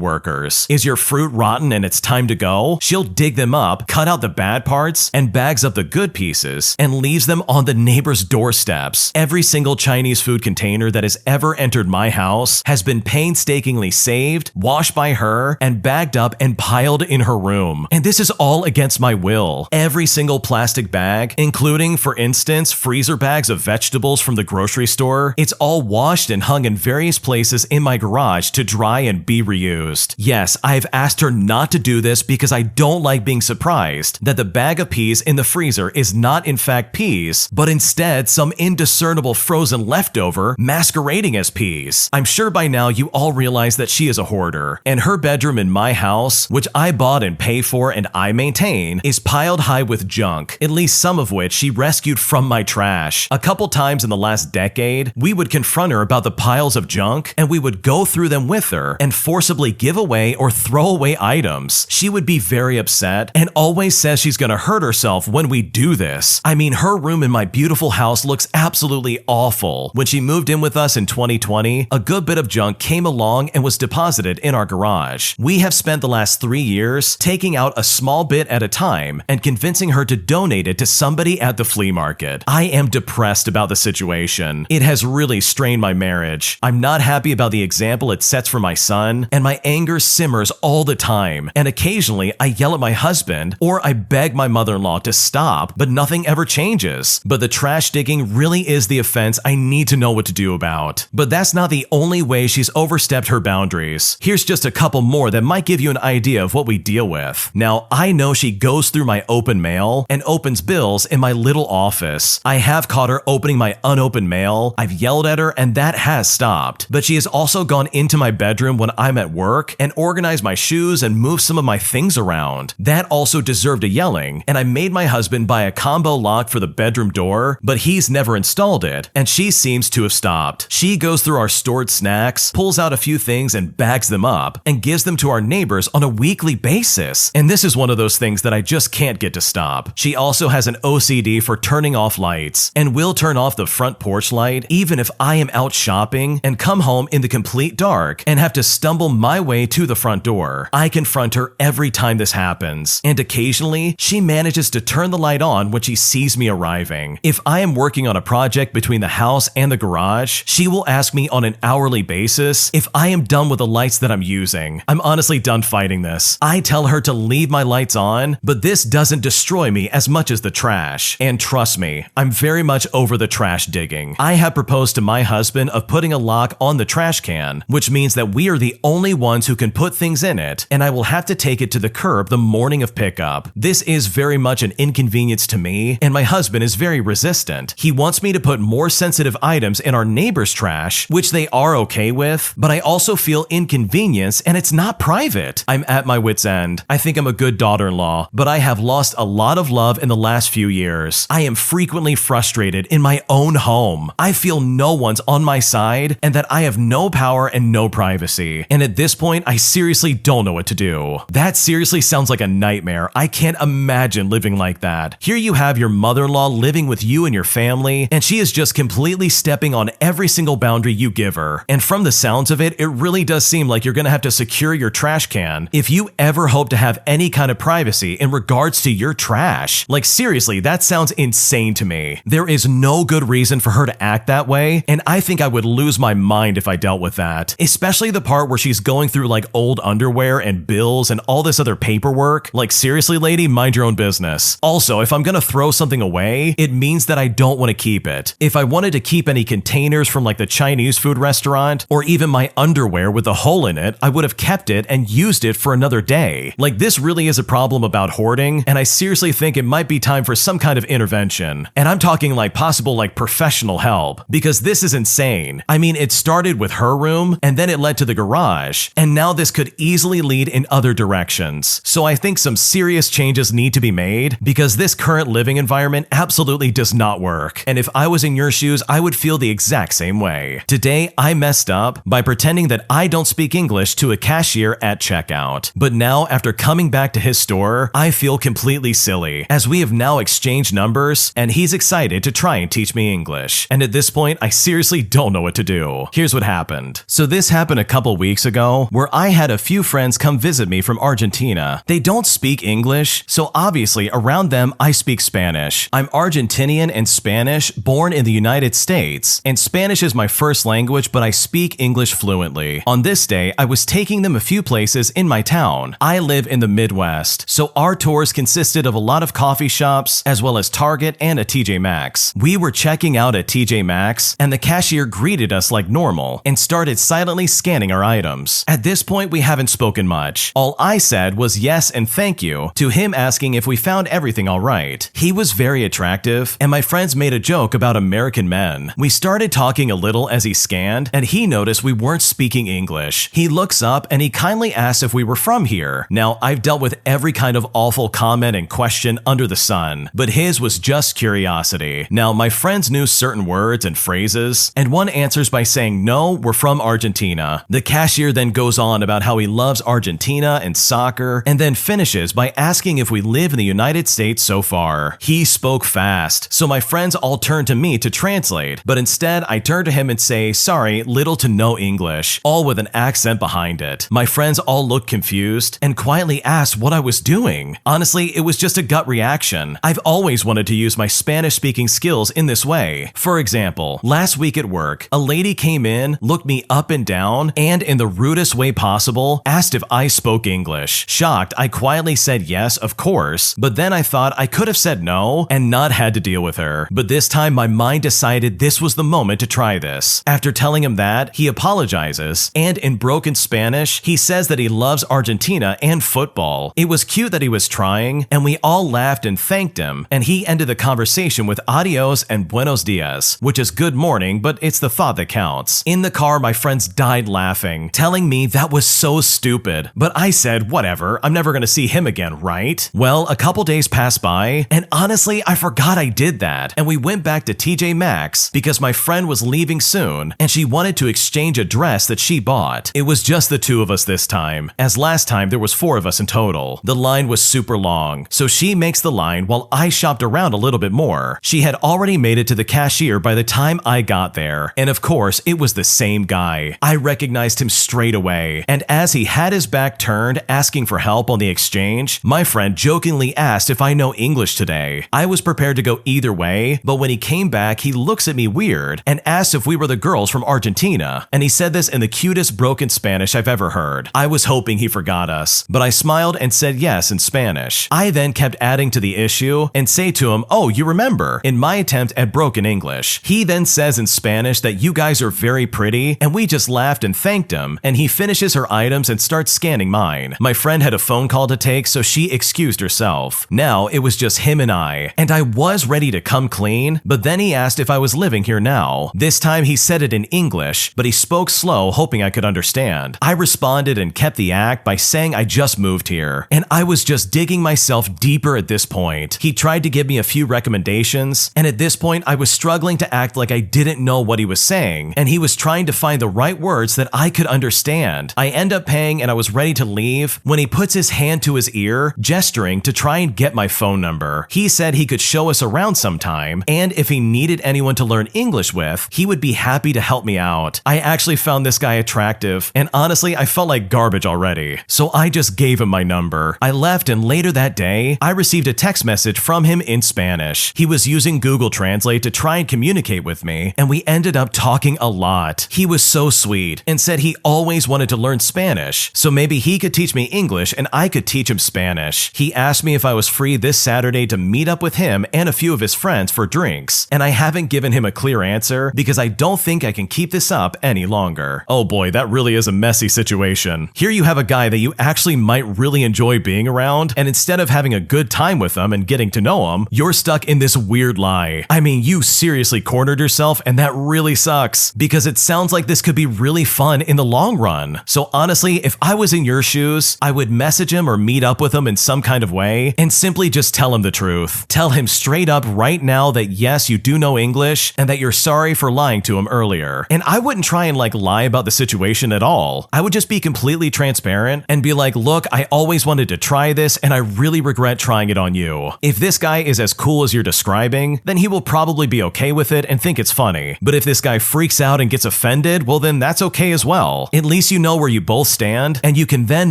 workers. Is your fruit rotten and it's time to go? She'll dig them up, cut out the bad parts, and bags up the good pieces and leaves them on the neighbor's doorsteps. Every single Chinese food container that has ever entered my house has been painstakingly saved, washed by her, and bagged up and piled in her room. And this is all against my will. Every single plastic bag, including, for instance, freezer bags of vegetables from the grocery store, it's all washed and hung in various places in my garage to dry and be reused. Yes, I've asked her not to do this because I don't like being surprised that the bag of peas in the freezer is not in fact peas, but instead some indiscernible frozen leftover masquerading as peas. I'm sure by now you all realize that she is a hoarder, and her bedroom in my house, which I bought and pay for and I maintain, is piled high with junk, at least some of which she rescued from my trash. A couple times in the last decade, we would confront her about the piles of junk, and we would go through them with her and forcibly give away or throw away items. She would be very upset and always says she's gonna hurt herself when we do this. I mean, her room in my beautiful house looks absolutely awful. When she moved in with us in 2020, a good bit of junk came along and was deposited in our garage. We have spent the last 3 years taking out a small bit at a time and convincing her to donate it to somebody at the flea market. I am depressed about the situation. It has really strained my marriage. I'm not happy about the example it sets for my son, and my anger simmers all the time. And occasionally I yell at my husband or I beg my mother-in-law to stop, but nothing ever changes. But the trash digging really is the offense I need to know what to do about. But that's not the only way she's overstepped her boundaries. Here's just a couple more that might give you an idea of what we deal with. Now, I know she goes through my open mail and opens bills in my little office. I have caught her opening my unopened mail. I've yelled at her and that has stopped. But she has also gone into my bedroom when I'm at work and organized my shoes and moved some of my things around. That also deserved a yelling, and I made my husband buy a combo lock for the bedroom door, but he's never installed it, and she seems to have stopped. She goes through our stored snacks, pulls out a few things and bags them up, and gives them to our neighbors on a weekly basis. And this is one of those things that I just can't get to stop. She also has an OCD for turning off lights, and will turn off the front porch light even if I am out shopping and come home in the complete dark and have to stumble my way to the front door. I confront her every time this happens, and occasionally she manages to turn the light on when she sees me arriving. If I am working on a project between the house and the garage, she will ask me on an hourly basis if I am done with the lights that I'm using. I'm honestly done fighting this. I tell her to leave my lights on, but this doesn't destroy me as much as the trash. And trust me, I'm very much over the trash digging. I have proposed to my husband of putting a lock on the trash can, which means that we are the only ones who can put things in it, and I will have to take it to the curb the morning of pickup. This is very much an inconvenience to me, and my husband is very resistant. He wants me to put more sensitive items in our neighbor's trash, which they are okay with, but I also feel inconvenience and it's not private. I'm at my wit's end. I think I'm a good daughter-in-law, but I have lost a lot of love in the last few years. I am frequently frustrated in my own home. I feel no one's on my side and that I have no power and no privacy. And at this point, I seriously don't know what to do. That seriously seriously sounds like a nightmare. I can't imagine living like that. Here you have your mother-in-law living with you and your family, and she is just completely stepping on every single boundary you give her. And from the sounds of it, it really does seem like you're gonna have to secure your trash can if you ever hope to have any kind of privacy in regards to your trash. Like seriously, that sounds insane to me. There is no good reason for her to act that way, and I think I would lose my mind if I dealt with that. Especially the part where she's going through like old underwear and bills and all this other paperwork. Like seriously, lady, mind your own business. Also, if I'm gonna throw something away, it means that I don't want to keep it. If I wanted to keep any containers from like the Chinese food restaurant, or even my underwear with a hole in it, I would have kept it and used it for another day. Like this really is a problem about hoarding, and I seriously think it might be time for some kind of intervention. And I'm talking like possible like professional help, because this is insane. I mean, it started with her room, and then it led to the garage, and now this could easily lead in other directions. So I think some serious changes need to be made, because this current living environment absolutely does not work. And if I was in your shoes, I would feel the exact same way. Today, I messed up by pretending that I don't speak English to a cashier at checkout. But now, after coming back to his store, I feel completely silly, as we have now exchanged numbers, and he's excited to try and teach me English. And at this point, I seriously don't know what to do. Here's what happened. So this happened a couple weeks ago, where I had a few friends come visit me from Argentina. They don't speak English, so obviously around them I speak Spanish. I'm Argentinian and Spanish, born in the United States, and Spanish is my first language, but I speak English fluently. On this day, I was taking them a few places in my town. I live in the Midwest, so our tours consisted of a lot of coffee shops, as well as Target and a TJ Maxx. We were checking out at TJ Maxx, and the cashier greeted us like normal and started silently scanning our items. At this point, we haven't spoken much. All I said was yes and thank you to him asking if we found everything all right. He was very attractive, and my friends made a joke about American men. We started talking a little as he scanned, and he noticed we weren't speaking English. He looks up and he kindly asked if we were from here. Now, I've dealt with every kind of awful comment and question under the sun, but his was just curiosity. Now, my friends knew certain words and phrases, and one answers by saying, no, we're from Argentina. The cashier then goes on about how he loves Argentina and soccer, and then finishes by asking if we live in the United States so far. He spoke fast, so my friends all turned to me to translate, but instead I turned to him and say, sorry, little to no English, all with an accent behind it. My friends all looked confused and quietly asked what I was doing. Honestly, it was just a gut reaction. I've always wanted to use my Spanish-speaking skills in this way. For example, last week at work, a lady came in, looked me up and down, and in the rudest way possible, asked if I spoke English. Shocked, I quietly said yes, of course, but then I thought I could have said no and not had to deal with her. But this time my mind decided this was the moment to try this. After telling him that, he apologizes, and in broken Spanish, he says that he loves Argentina and football. It was cute that he was trying, and we all laughed and thanked him, and he ended the conversation with adios and buenos dias, which is good morning, but it's the thought that counts. In the car, my friends died laughing, telling me that was so stupid, but I said, whatever, I'm never gonna see him again, right? Well, a couple days passed by, and honestly, I forgot I did that, and we went back to TJ Maxx because my friend was leaving soon, and she wanted to exchange a dress that she bought. It was just the two of us this time, as last time there was 4 of us in total. The line was super long, so she makes the line while I shopped around a little bit more. She had already made it to the cashier by the time I got there, and of course, it was the same guy. I recognized him straight away, and as he had his back turned asking for help on the exchange, my friend jokingly asked if I know English today. I was prepared to go either way, but when he came back, he looks at me weird and asked if we were the girls from Argentina, and he said this in the cutest broken Spanish I've ever heard. I was hoping he forgot us, but I smiled and said yes in Spanish. I then kept adding to the issue and say to him, oh, you remember, in my attempt at broken English. He then says in Spanish that you guys are very pretty, and we just laughed and thanked him, and he finishes her items and starts scanning mine. My friend had a phone call to take, so she excused herself. Now it was just him and I was ready to come clean, but then he asked if I was living here now. This time he said it in English, but he spoke slow, hoping I could understand. I responded and kept the act by saying I just moved here, and I was just digging myself deeper at this point. He tried to give me a few recommendations, and at this point I was struggling to act like I didn't know what he was saying, and he was trying to find the right words that I could understand. I end up paying and I was ready to leave when he puts his hand to his ear, gesturing to try and get my phone number. He said he could show us around sometime, and if he needed anyone to learn English with, he would be happy to help me out. I actually found this guy attractive, and honestly, I felt like garbage already. So I just gave him my number. I left, and later that day, I received a text message from him in Spanish. He was using Google Translate to try and communicate with me, and we ended up talking a lot. He was so sweet and said he always wanted to learn Spanish, so maybe he could teach me English and I could teach him Spanish. He asked me if I was free this Saturday to meet up with him and a few of his friends for drinks, and I haven't given him a clear answer because I don't think I can keep this up any longer. Oh boy, that really is a messy situation. Here you have a guy that you actually might really enjoy being around, and instead of having a good time with him and getting to know him, you're stuck in this weird lie. I mean, you seriously cornered yourself, and that really sucks because it sounds like this could be really fun in the long run. So honestly, if I was in your shoes, I would message him or meet up with him in some kind of way and simply just tell him the truth. Tell him straight up right now that yes, you do know English and that you're sorry for lying to him earlier. And I wouldn't try and lie about the situation at all. I would just be completely transparent and be like, look, I always wanted to try this and I really regret trying it on you. If this guy is as cool as you're describing, then he will probably be okay with it and think it's funny. But if this guy freaks out and gets offended, well then that's okay as well. At least you know where you both stand and you can then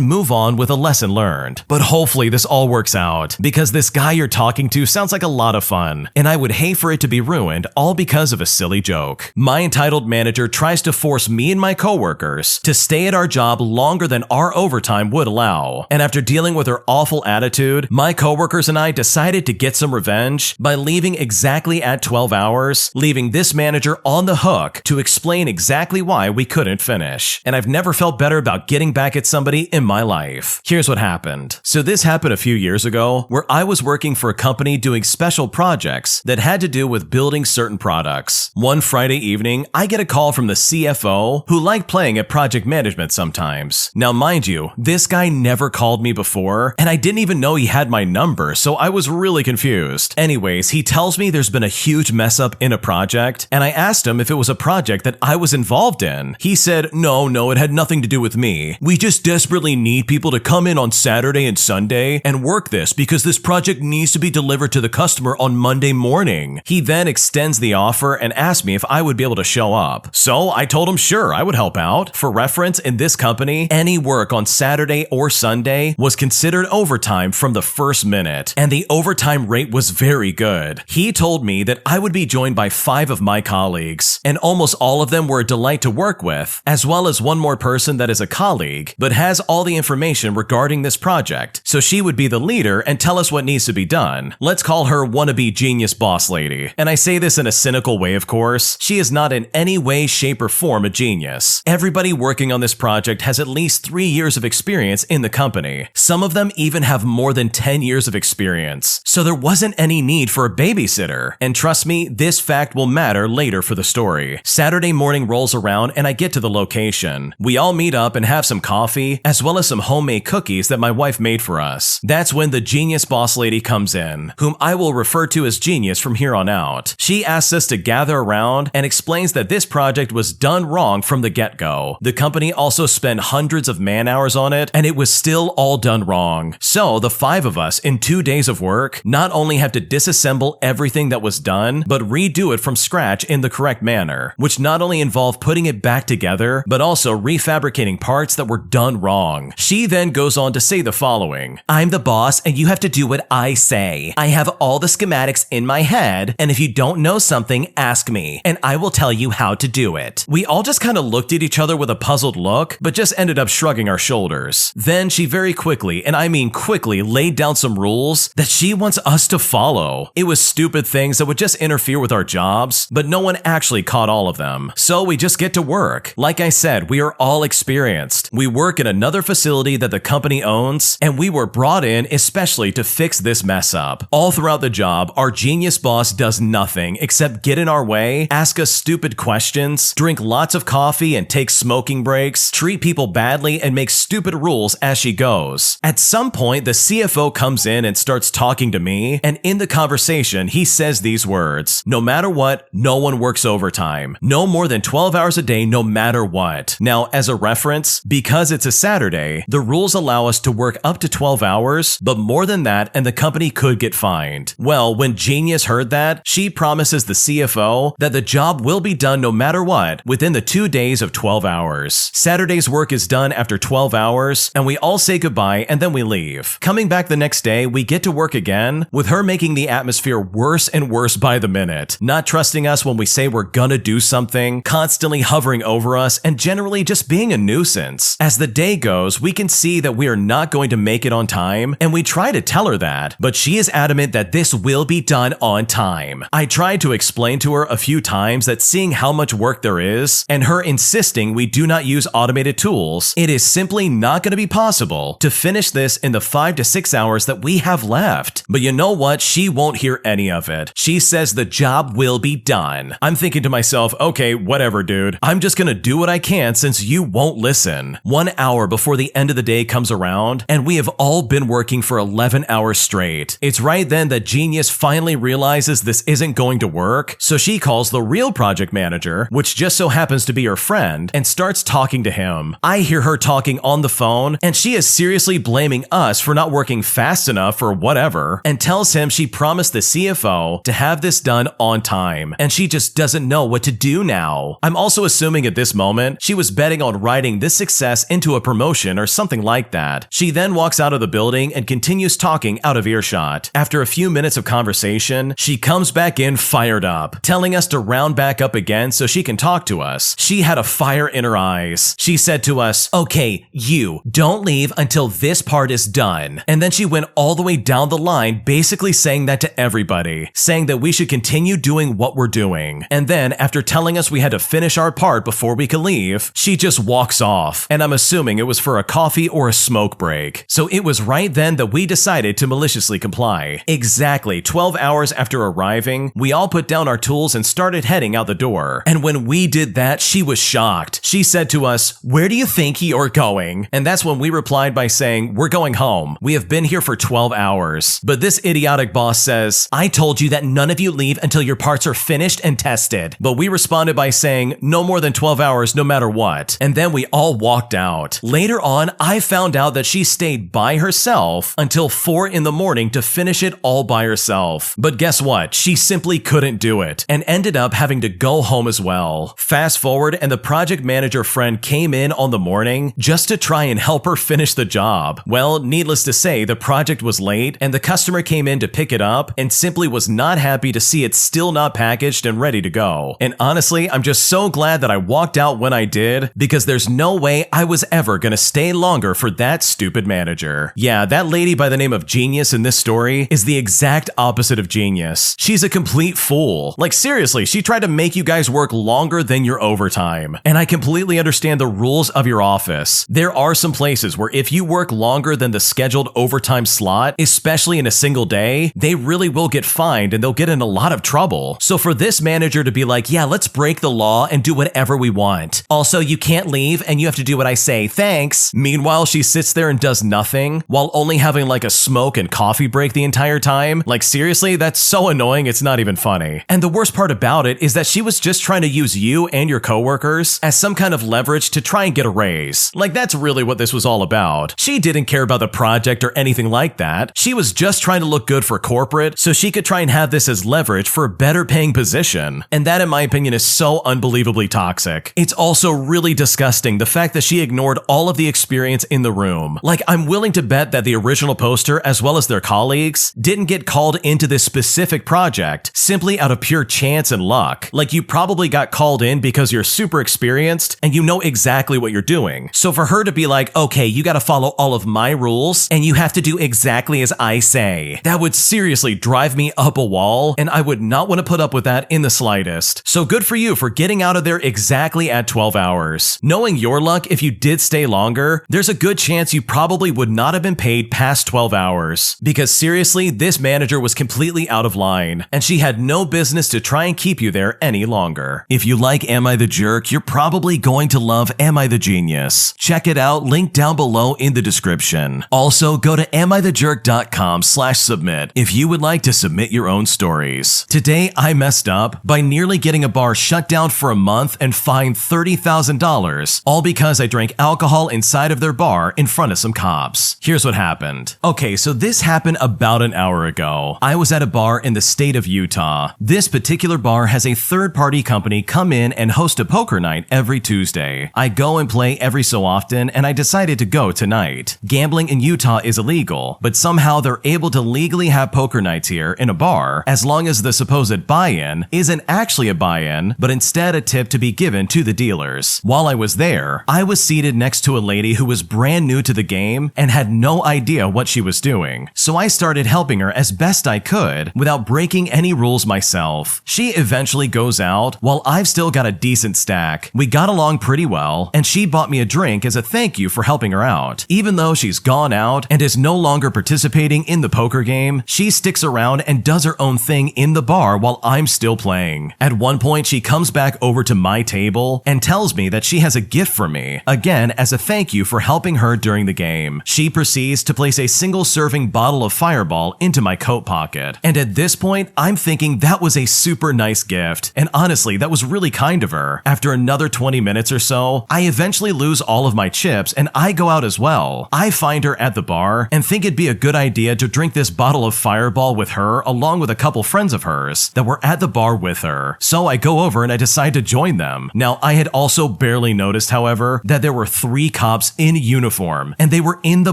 move on with a lesson learned. But hopefully this all works out because this guy you're talking to sounds like a lot of fun and I would hate for it to be ruined all because of a silly joke. My entitled manager tries to force me and my coworkers to stay at our job longer than our overtime would allow. And after dealing with her awful attitude, my coworkers and I decided to get some revenge by leaving exactly at 12 hours, leaving this manager on the hook to explain exactly why we couldn't finish. And I've never felt better about getting back at somebody in my life. Here's what happened. So this happened a few years ago where I was working for a company doing special projects that had to do with building certain products. One Friday evening, I get a call from the CFO who liked playing at project management sometimes. Now mind you, this guy never called me before and I didn't even know he had my number, so I was really confused. Anyways, he tells me there's been a huge mess up in a project and I asked him if it was a project that I was involved in. He said, no, it had nothing to do with me. We just desperately need people to come in on Saturday and Sunday and work this because this project needs to be delivered to the customer on Monday morning. He then extends the offer and asked me if I would be able to show up. So I told him sure, I would help out. For reference, in this company, any work on Saturday or Sunday was considered overtime from the first minute, and the overtime rate was very good. He told me that I would be joined by 5 of my colleagues, and almost all of them were a delight to work with, as well as one more person that is a colleague, but has all the information regarding this project, so she would be the leader and tell us what needs to be done. Let's call her wannabe genius boss lady. And I say this in a cynical way, of course. She is not in any way, shape, or form a genius. Everybody working on this project has at least 3 years of experience in the company. Some of them even have more than 10 years of experience. So there wasn't any need for a babysitter. And trust me, this fact will matter later for the story. Saturday morning rolls around and I get to the location. We all meet up and have some coffee, as well as some homemade cookies that my wife made for us. That's when the genius boss lady comes in, whom I will refer to as Genius from here on out. She asks us to gather around and explains that this project was done wrong from the get-go. The company also spent hundreds of man-hours on it, and it was still all done wrong. So the 5 of us in 2 days of work not only have to disassemble everything that was done, but redo it from scratch in the correct manner, which not only involved putting it back together, but also refabricating parts that were done wrong. She then goes on to say the following: I'm the boss and you have to do what I say. I have all the schematics in my head, and if you don't know something, ask me, and I will tell you how to do it. We all just kind of looked at each other with a puzzled look, but just ended up shrugging our shoulders. Then she very quickly, and I mean quickly, laid down some rules that she wants us to follow. It was stupid things that would just interfere with our jobs, but no one actually caught all of them. So we just get to work. Like I said, we are all experienced. We work in another facility that the company owns, and we were brought in especially to fix this mess up. All throughout the job, our genius boss does nothing except get in our way, ask us stupid questions, drink lots of coffee and take smoking breaks, treat people badly, and make stupid rules as she goes. At some point, the CFO comes in and starts talking to me, and in the conversation, he says these words: no matter what, no one works overtime. No more than 12 hours a day, no matter what. Now, as a reference, because it's a Saturday, the rules rules allow us to work up to 12 hours, but more than that and the company could get fined. Well, when Genius heard that, she promises the CFO that the job will be done no matter what within the 2 days of 12 hours. Saturday's work is done after 12 hours, and we all say goodbye and then we leave. Coming back the next day, we get to work again, with her making the atmosphere worse and worse by the minute, not trusting us when we say we're gonna do something, constantly hovering over us, and generally just being a nuisance. As the day goes, we can see that we are not going to make it on time, and we try to tell her that, but she is adamant that this will be done on time. I tried to explain to her a few times that seeing how much work there is, and her insisting we do not use automated tools, it is simply not going to be possible to finish this in the 5 to 6 hours that we have left. But you know what? She won't hear any of it. She says the job will be done. I'm thinking to myself, okay, whatever, dude. I'm just gonna do what I can since you won't listen. 1 hour before the end of the day comes around, and we have all been working for 11 hours straight. It's right then that Genius finally realizes this isn't going to work, so she calls the real project manager, which just so happens to be her friend, and starts talking to him. I hear her talking on the phone, and she is seriously blaming us for not working fast enough or whatever, and tells him she promised the CFO to have this done on time, and she just doesn't know what to do now. I'm also assuming at this moment, she was betting on riding this success into a promotion or something like that. She then walks out of the building and continues talking out of earshot. After a few minutes of conversation, she comes back in fired up, telling us to round back up again so she can talk to us. She had a fire in her eyes. She said to us, okay, you, don't leave until this part is done. And then she went all the way down the line, basically saying that to everybody, saying that we should continue doing what we're doing. And then, after telling us we had to finish our part before we could leave, she just walks off. And I'm assuming it was for a coffee or a smoke break. So it was right then that we decided to maliciously comply. Exactly 12 hours after arriving, we all put down our tools and started heading out the door. And when we did that, she was shocked. She said to us, "Where do you think you're going?" And that's when we replied by saying, "We're going home. We have been here for 12 hours. But this idiotic boss says, "I told you that none of you leave until your parts are finished and tested." But we responded by saying, "No more than 12 hours no matter what." And then we all walked out. Later on, I found out that she stayed by herself until 4 in the morning to finish it all by herself. But guess what? She simply couldn't do it and ended up having to go home as well. Fast forward, and the project manager friend came in on the morning just to try and help her finish the job. Well, needless to say, the project was late and the customer came in to pick it up and simply was not happy to see it still not packaged and ready to go. And honestly, I'm just so glad that I walked out when I did, because there's no way I was ever gonna stay longer for that stupid manager. Yeah, that lady by the name of Genius in this story is the exact opposite of genius. She's a complete fool. Like seriously, she tried to make you guys work longer than your overtime. And I completely understand the rules of your office. There are some places where if you work longer than the scheduled overtime slot, especially in a single day, they really will get fined and they'll get in a lot of trouble. So for this manager to be like, yeah, let's break the law and do whatever we want. Also, you can't leave and you have to do what I say, thanks. Meanwhile, she sits there and does nothing while only having like a smoke and coffee break the entire time. Like seriously, that's so annoying, it's not even funny. And the worst part about it is that she was just trying to use you and your coworkers as some kind of leverage to try and get a raise. Like that's really what this was all about. She didn't care about the project or anything like that. She was just trying to look good for corporate so she could try and have this as leverage for a better paying position. And that, in my opinion, is so unbelievably toxic. It's also really disgusting the fact that she ignored all of the experience in the room. Like, I'm willing to bet that the original poster, as well as their colleagues, didn't get called into this specific project simply out of pure chance and luck. Like, you probably got called in because you're super experienced and you know exactly what you're doing. So for her to be like, okay, you gotta follow all of my rules and you have to do exactly as I say, that would seriously drive me up a wall, and I would not want to put up with that in the slightest. So good for you for getting out of there exactly at 12 hours. Knowing your luck, if you did stay longer, there's a good chance you probably would not have been paid past 12 hours. Because seriously, this manager was completely out of line, and she had no business to try and keep you there any longer. If you like Am I the Jerk, you're probably going to love Am I the Genius. Check it out, link down below in the description. Also, go to AmITheJerk.com/submit if you would like to submit your own stories. Today, I messed up by nearly getting a bar shut down for a month and fined $30,000, all because I drank alcohol inside of their bar bar in front of some cops. Here's what happened. Okay, so this happened about an hour ago. I was at a bar in the state of Utah. This particular bar has a third-party company come in and host a poker night every Tuesday. I go and play every so often, and I decided to go tonight. Gambling in Utah is illegal, but somehow they're able to legally have poker nights here in a bar as long as the supposed buy-in isn't actually a buy-in, but instead a tip to be given to the dealers. While I was there, I was seated next to a lady who was brand new to the game and had no idea what she was doing. So I started helping her as best I could without breaking any rules myself. She eventually goes out while I've still got a decent stack. We got along pretty well, and she bought me a drink as a thank you for helping her out. Even though she's gone out and is no longer participating in the poker game, she sticks around and does her own thing in the bar while I'm still playing. At one point, she comes back over to my table and tells me that she has a gift for me, again as a thank you for helping her during the game. She proceeds to place a single-serving bottle of Fireball into my coat pocket, and at this point, I'm thinking that was a super nice gift, and honestly, that was really kind of her. After another 20 minutes or so, I eventually lose all of my chips and I go out as well. I find her at the bar and think it'd be a good idea to drink this bottle of Fireball with her along with a couple friends of hers that were at the bar with her. So I go over and I decide to join them. Now, I had also barely noticed, however, that there were 3 cops in uniform and they were in the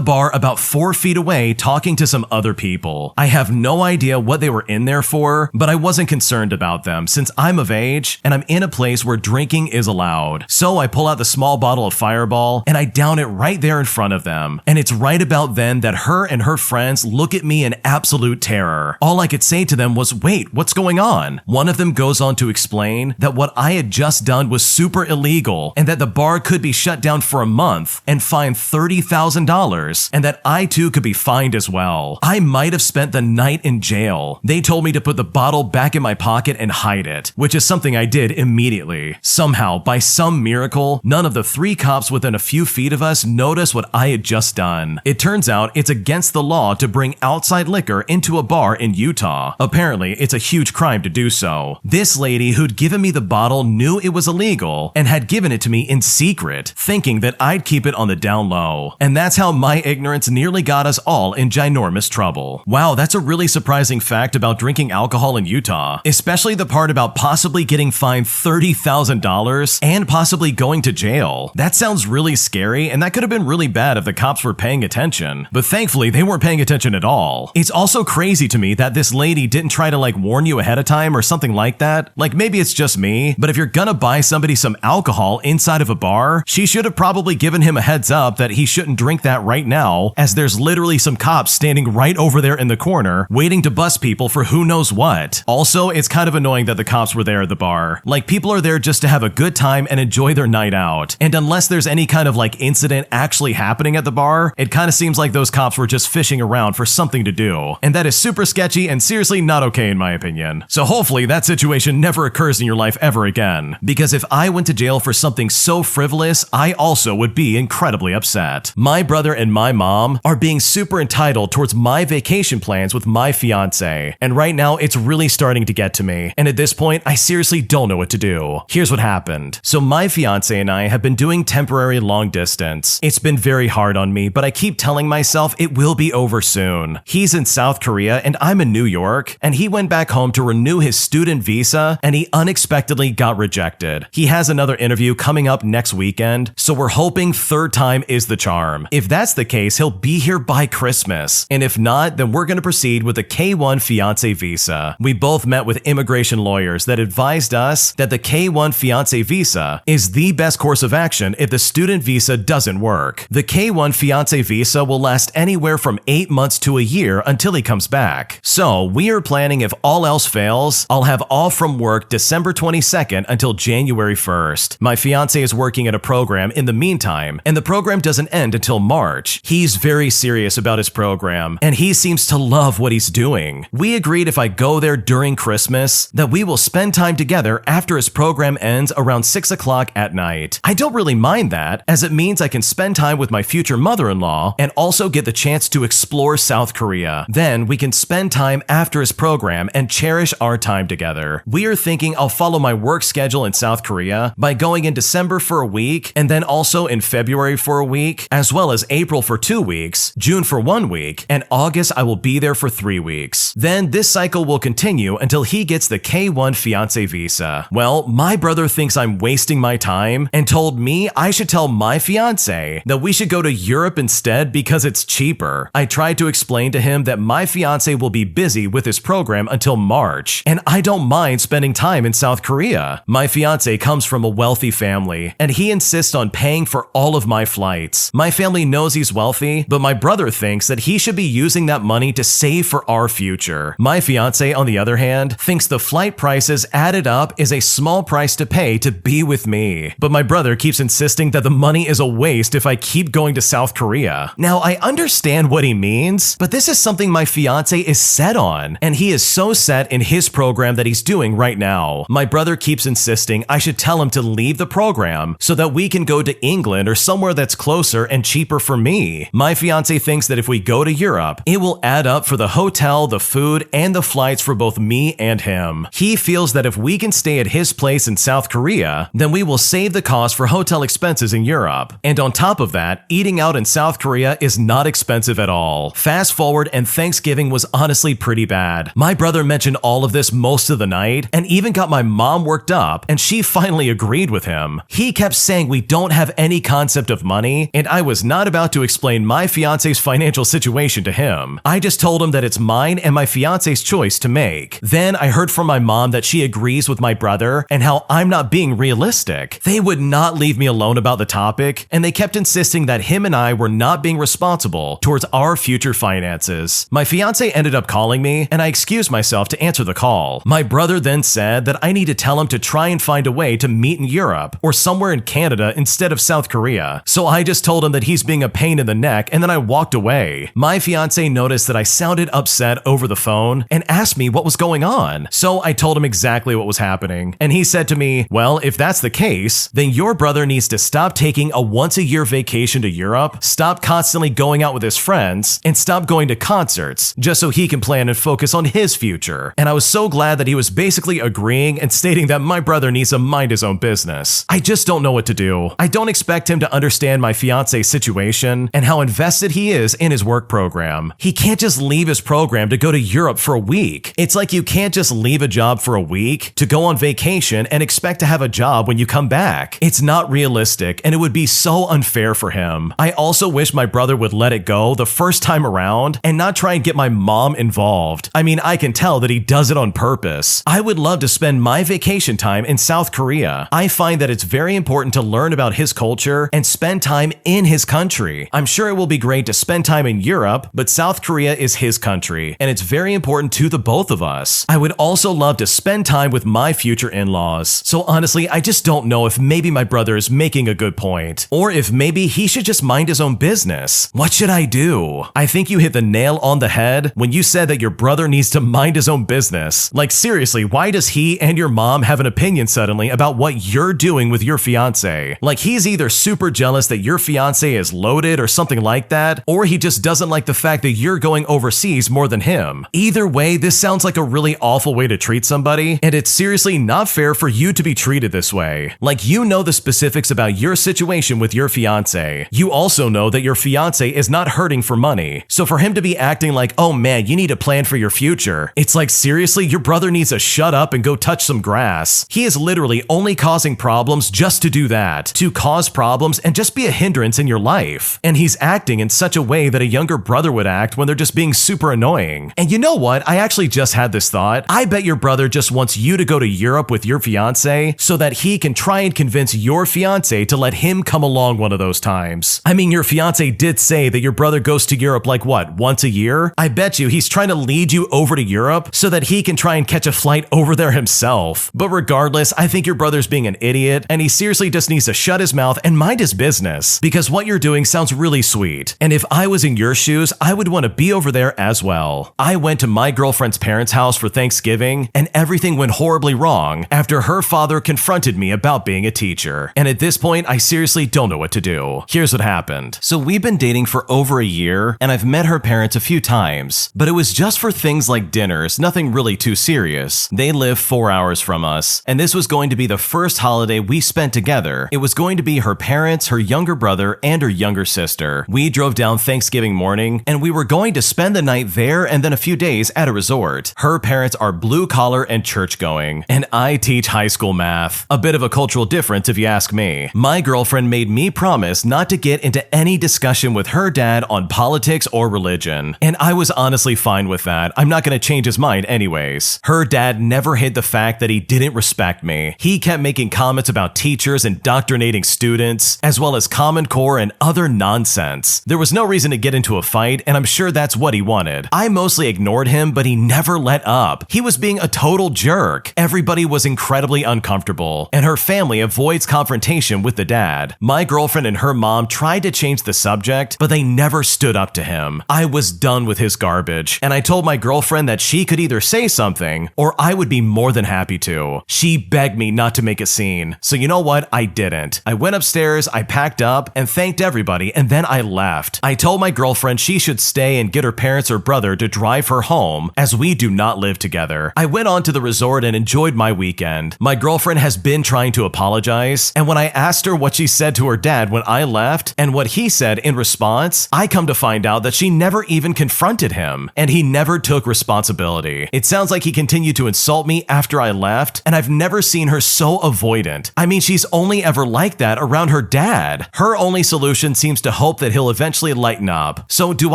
bar about 4 feet away talking to some other people. I have no idea what they were in there for, but I wasn't concerned about them since I'm of age and I'm in a place where drinking is allowed. So I pull out the small bottle of Fireball and I down it right there in front of them. And it's right about then that her and her friends look at me in absolute terror. All I could say to them was, "Wait, what's going on?" One of them goes on to explain that what I had just done was super illegal and that the bar could be shut down for a month and fined $30,000 and that I too could be fined as well. I might have spent the night in jail. They told me to put the bottle back in my pocket and hide it, which is something I did immediately. Somehow, by some miracle, none of the 3 cops within a few feet of us noticed what I had just done. It turns out it's against the law to bring outside liquor into a bar in Utah. Apparently, it's a huge crime to do so. This lady who'd given me the bottle knew it was illegal and had given it to me in secret, thinking that I'd keep it on the down low. And that's how my ignorance nearly got us all in ginormous trouble. Wow, that's a really surprising fact about drinking alcohol in Utah, especially the part about possibly getting fined $30,000 and possibly going to jail. That sounds really scary, and that could have been really bad if the cops were paying attention, but thankfully they weren't paying attention at all. It's also crazy to me that this lady didn't try to warn you ahead of time or something like that. Maybe it's just me, but if you're gonna buy somebody some alcohol inside of a bar, she should have probably given him a heads up that he shouldn't drink that right now, as there's literally some cops standing right over there in the corner waiting to bust people for who knows what. Also, it's kind of annoying that the cops were there at the bar. People are there just to have a good time and enjoy their night out, and unless there's any kind of incident actually happening at the bar, it kind of seems like those cops were just fishing around for something to do, and that is super sketchy and seriously not okay in my opinion. So hopefully that situation never occurs in your life ever again, because if I went to jail for something so frivolous, I also would be incredibly upset. My brother and my mom are being super entitled towards my vacation plans with my fiance, and right now it's really starting to get to me, and at this point I seriously don't know what to do. Here's what happened. So my fiance and I have been doing temporary long distance. It's been very hard on me, but I keep telling myself it will be over soon. He's in South Korea and I'm in New York, and he went back home to renew his student visa and he unexpectedly got rejected. He has another interview coming up next weekend, so we're hoping third time is the charm. If that's the case, he'll be here by Christmas, and if not, then we're going to proceed with a K1 fiance visa. We both met with immigration lawyers that advised us that the K1 fiance visa is the best course of action if the student visa doesn't work. The K1 fiance visa will last anywhere from 8 months to a year until he comes back. So we are planning, if all else fails, I'll have off from work December 22nd until January 1st. My fiance is working at a program in the meantime, and the program doesn't end until March. He's very serious about his program, and he seems to love what he's doing. We agreed if I go there during Christmas, that we will spend time together after his program ends around 6 o'clock at night. I don't really mind that, as it means I can spend time with my future mother-in-law and also get the chance to explore South Korea. Then we can spend time after his program and cherish our time together. We are thinking I'll follow my work schedule in South Korea by going in December for a week and then also in February for a week, as well as April for 2 weeks, June for 1 week, and August I will be there for 3 weeks. Then this cycle will continue until he gets the K1 fiancé visa. Well, my brother thinks I'm wasting my time and told me I should tell my fiancé that we should go to Europe instead because it's cheaper. I tried to explain to him that my fiancé will be busy with his program until March, and I don't mind spending time in South Korea. My fiancé comes from a wealthy family, and he insists on paying for all of my flights. My family knows he's wealthy, but my brother thinks that he should be using that money to save for our future. My fiancé, on the other hand, thinks the flight prices added up is a small price to pay to be with me. But my brother keeps insisting that the money is a waste if I keep going to South Korea. Now, I understand what he means, but this is something my fiancé is set on, and he is so set in his program that he's doing right now. My brother keeps insisting I should tell him to leave the program so that we can go to England or somewhere that's closer and cheaper for me. My fiancé thinks that if we go to Europe, it will add up for the hotel, the food, and the flights for both me and him. He feels that if we can stay at his place in South Korea, then we will save the cost for hotel expenses in Europe. And on top of that, eating out in South Korea is not expensive at all. Fast forward, and Thanksgiving was honestly pretty bad. My brother mentioned all of this most of the night and even got my mom worked up, and she finally agreed with him. He kept saying we don't have any concept of money, and I was not about to explain my fiancé's financial situation to him. I just told him that it's mine and my fiancé's choice to make. Then I heard from my mom that she agrees with my brother and how I'm not being realistic. They would not leave me alone about the topic, and they kept insisting that him and I were not being responsible towards our future finances. My fiancé ended up calling me, and I excused myself to answer the call. My brother then said that I need to tell him to try and find a way to meet in Europe or somewhere in Canada instead of South Korea. So I just told him that he's being a pain in the neck, and then I walked away. My fiancé noticed that I sounded upset over the phone and asked me what was going on. So I told him exactly what was happening, and he said to me, well, if that's the case, then your brother needs to stop taking a once-a-year vacation to Europe, stop constantly going out with his friends, and stop going to concerts just so he can plan and focus on his future. And I was so glad that he was basically agreeing and stating that my brother needs to mind his own business. I just don't know what to do. I don't expect him to understand my fiance's situation and how invested he is in his work program. He can't just leave his program to go to Europe for a week. It's like you can't just leave a job for a week to go on vacation and expect to have a job when you come back. It's not realistic, and it would be so unfair for him. I also wish my brother would let it go the first time around and not try and get my mom involved. I mean, I can tell that he does it on purpose. I would love to spend my vacation time in South Korea. I find that it's very important to learn about his culture and spend time in his country. I'm sure it will be great to spend time in Europe, but South Korea is his country, and it's very important to the both of us. I would also love to spend time with my future in-laws. So honestly, I just don't know if maybe my brother is making a good point, or if maybe he should just mind his own business. What should I do? I think you hit the nail on the head when you said that your brother needs to mind his own business. Like seriously, why does he and your mom have an opinion suddenly about what you're doing with your fiance? Like he's either super jealous that your fiance is loaded or something like that, or he just doesn't like the fact that you're going overseas more than him. Either way, this sounds like a really awful way to treat somebody, and it's seriously not fair for you to be treated this way. Like you know the specifics about your situation with your fiance. You also know that your fiance is not hurting for money. So for him to be acting like, oh man, you need a plan for your future, it's like seriously, your brother needs to shut up and go touch some grass. He is literally only causing problems just to do that, to cause problems and just be a hindrance in your life. And he's acting in such a way that a younger brother would act when they're just being super annoying. And you know what? I actually just had this thought. I bet your brother just wants you to go to Europe with your fiance so that he can try and convince your fiance to let him come along one of those times. I mean, your fiance did say that your brother goes to Europe like what, once a year? I bet you he's trying to lead you over to Europe so that he can try and catch a flight over there himself. But regardless, I think your brother's being an idiot, and he seriously just needs to shut his mouth and mind his business, because what you're doing sounds really sweet. And if I was in your shoes, I would want to be over there as well. I went to my girlfriend's parents' house for Thanksgiving, and everything went horribly wrong after her father confronted me about being a teacher. And at this point, I seriously don't know what to do. Here's what happened. So we've been dating for over a year, and I've met her parents a few times, but it was just for things like dinners, nothing really too serious. They live 4 hours from us, and this was going to be the first holiday we spent together. It was going to be her parents, her younger brother, brother and her younger sister. We drove down Thanksgiving morning, and we were going to spend the night there and then a few days at a resort. Her parents are blue-collar and church-going, and I teach high school math. A bit of a cultural difference if you ask me. My girlfriend made me promise not to get into any discussion with her dad on politics or religion, and I was honestly fine with that. I'm not going to change his mind anyways. Her dad never hid the fact that he didn't respect me. He kept making comments about teachers indoctrinating students, as well as Common Core and other nonsense. There was no reason to get into a fight, and I'm sure that's what he wanted. I mostly ignored him, but he never let up. He was being a total jerk. Everybody was incredibly uncomfortable, and her family avoids confrontation with the dad. My girlfriend and her mom tried to change the subject, but they never stood up to him. I was done with his garbage, and I told my girlfriend that she could either say something, or I would be more than happy to. She begged me not to make a scene, so you know what? I didn't. I went upstairs, I packed up, and thanked everybody, and then I left. I told my girlfriend she should stay and get her parents or brother to drive her home, as we do not live together. I went on to the resort and enjoyed my weekend. My girlfriend has been trying to apologize, and when I asked her what she said to her dad when I left, and what he said in response, I come to find out that she never even confronted him, and he never took responsibility. It sounds like he continued to insult me after I left, and I've never seen her so avoidant. I mean, she's only ever like that around her dad. Her only solution seems to hope that he'll eventually lighten up. So do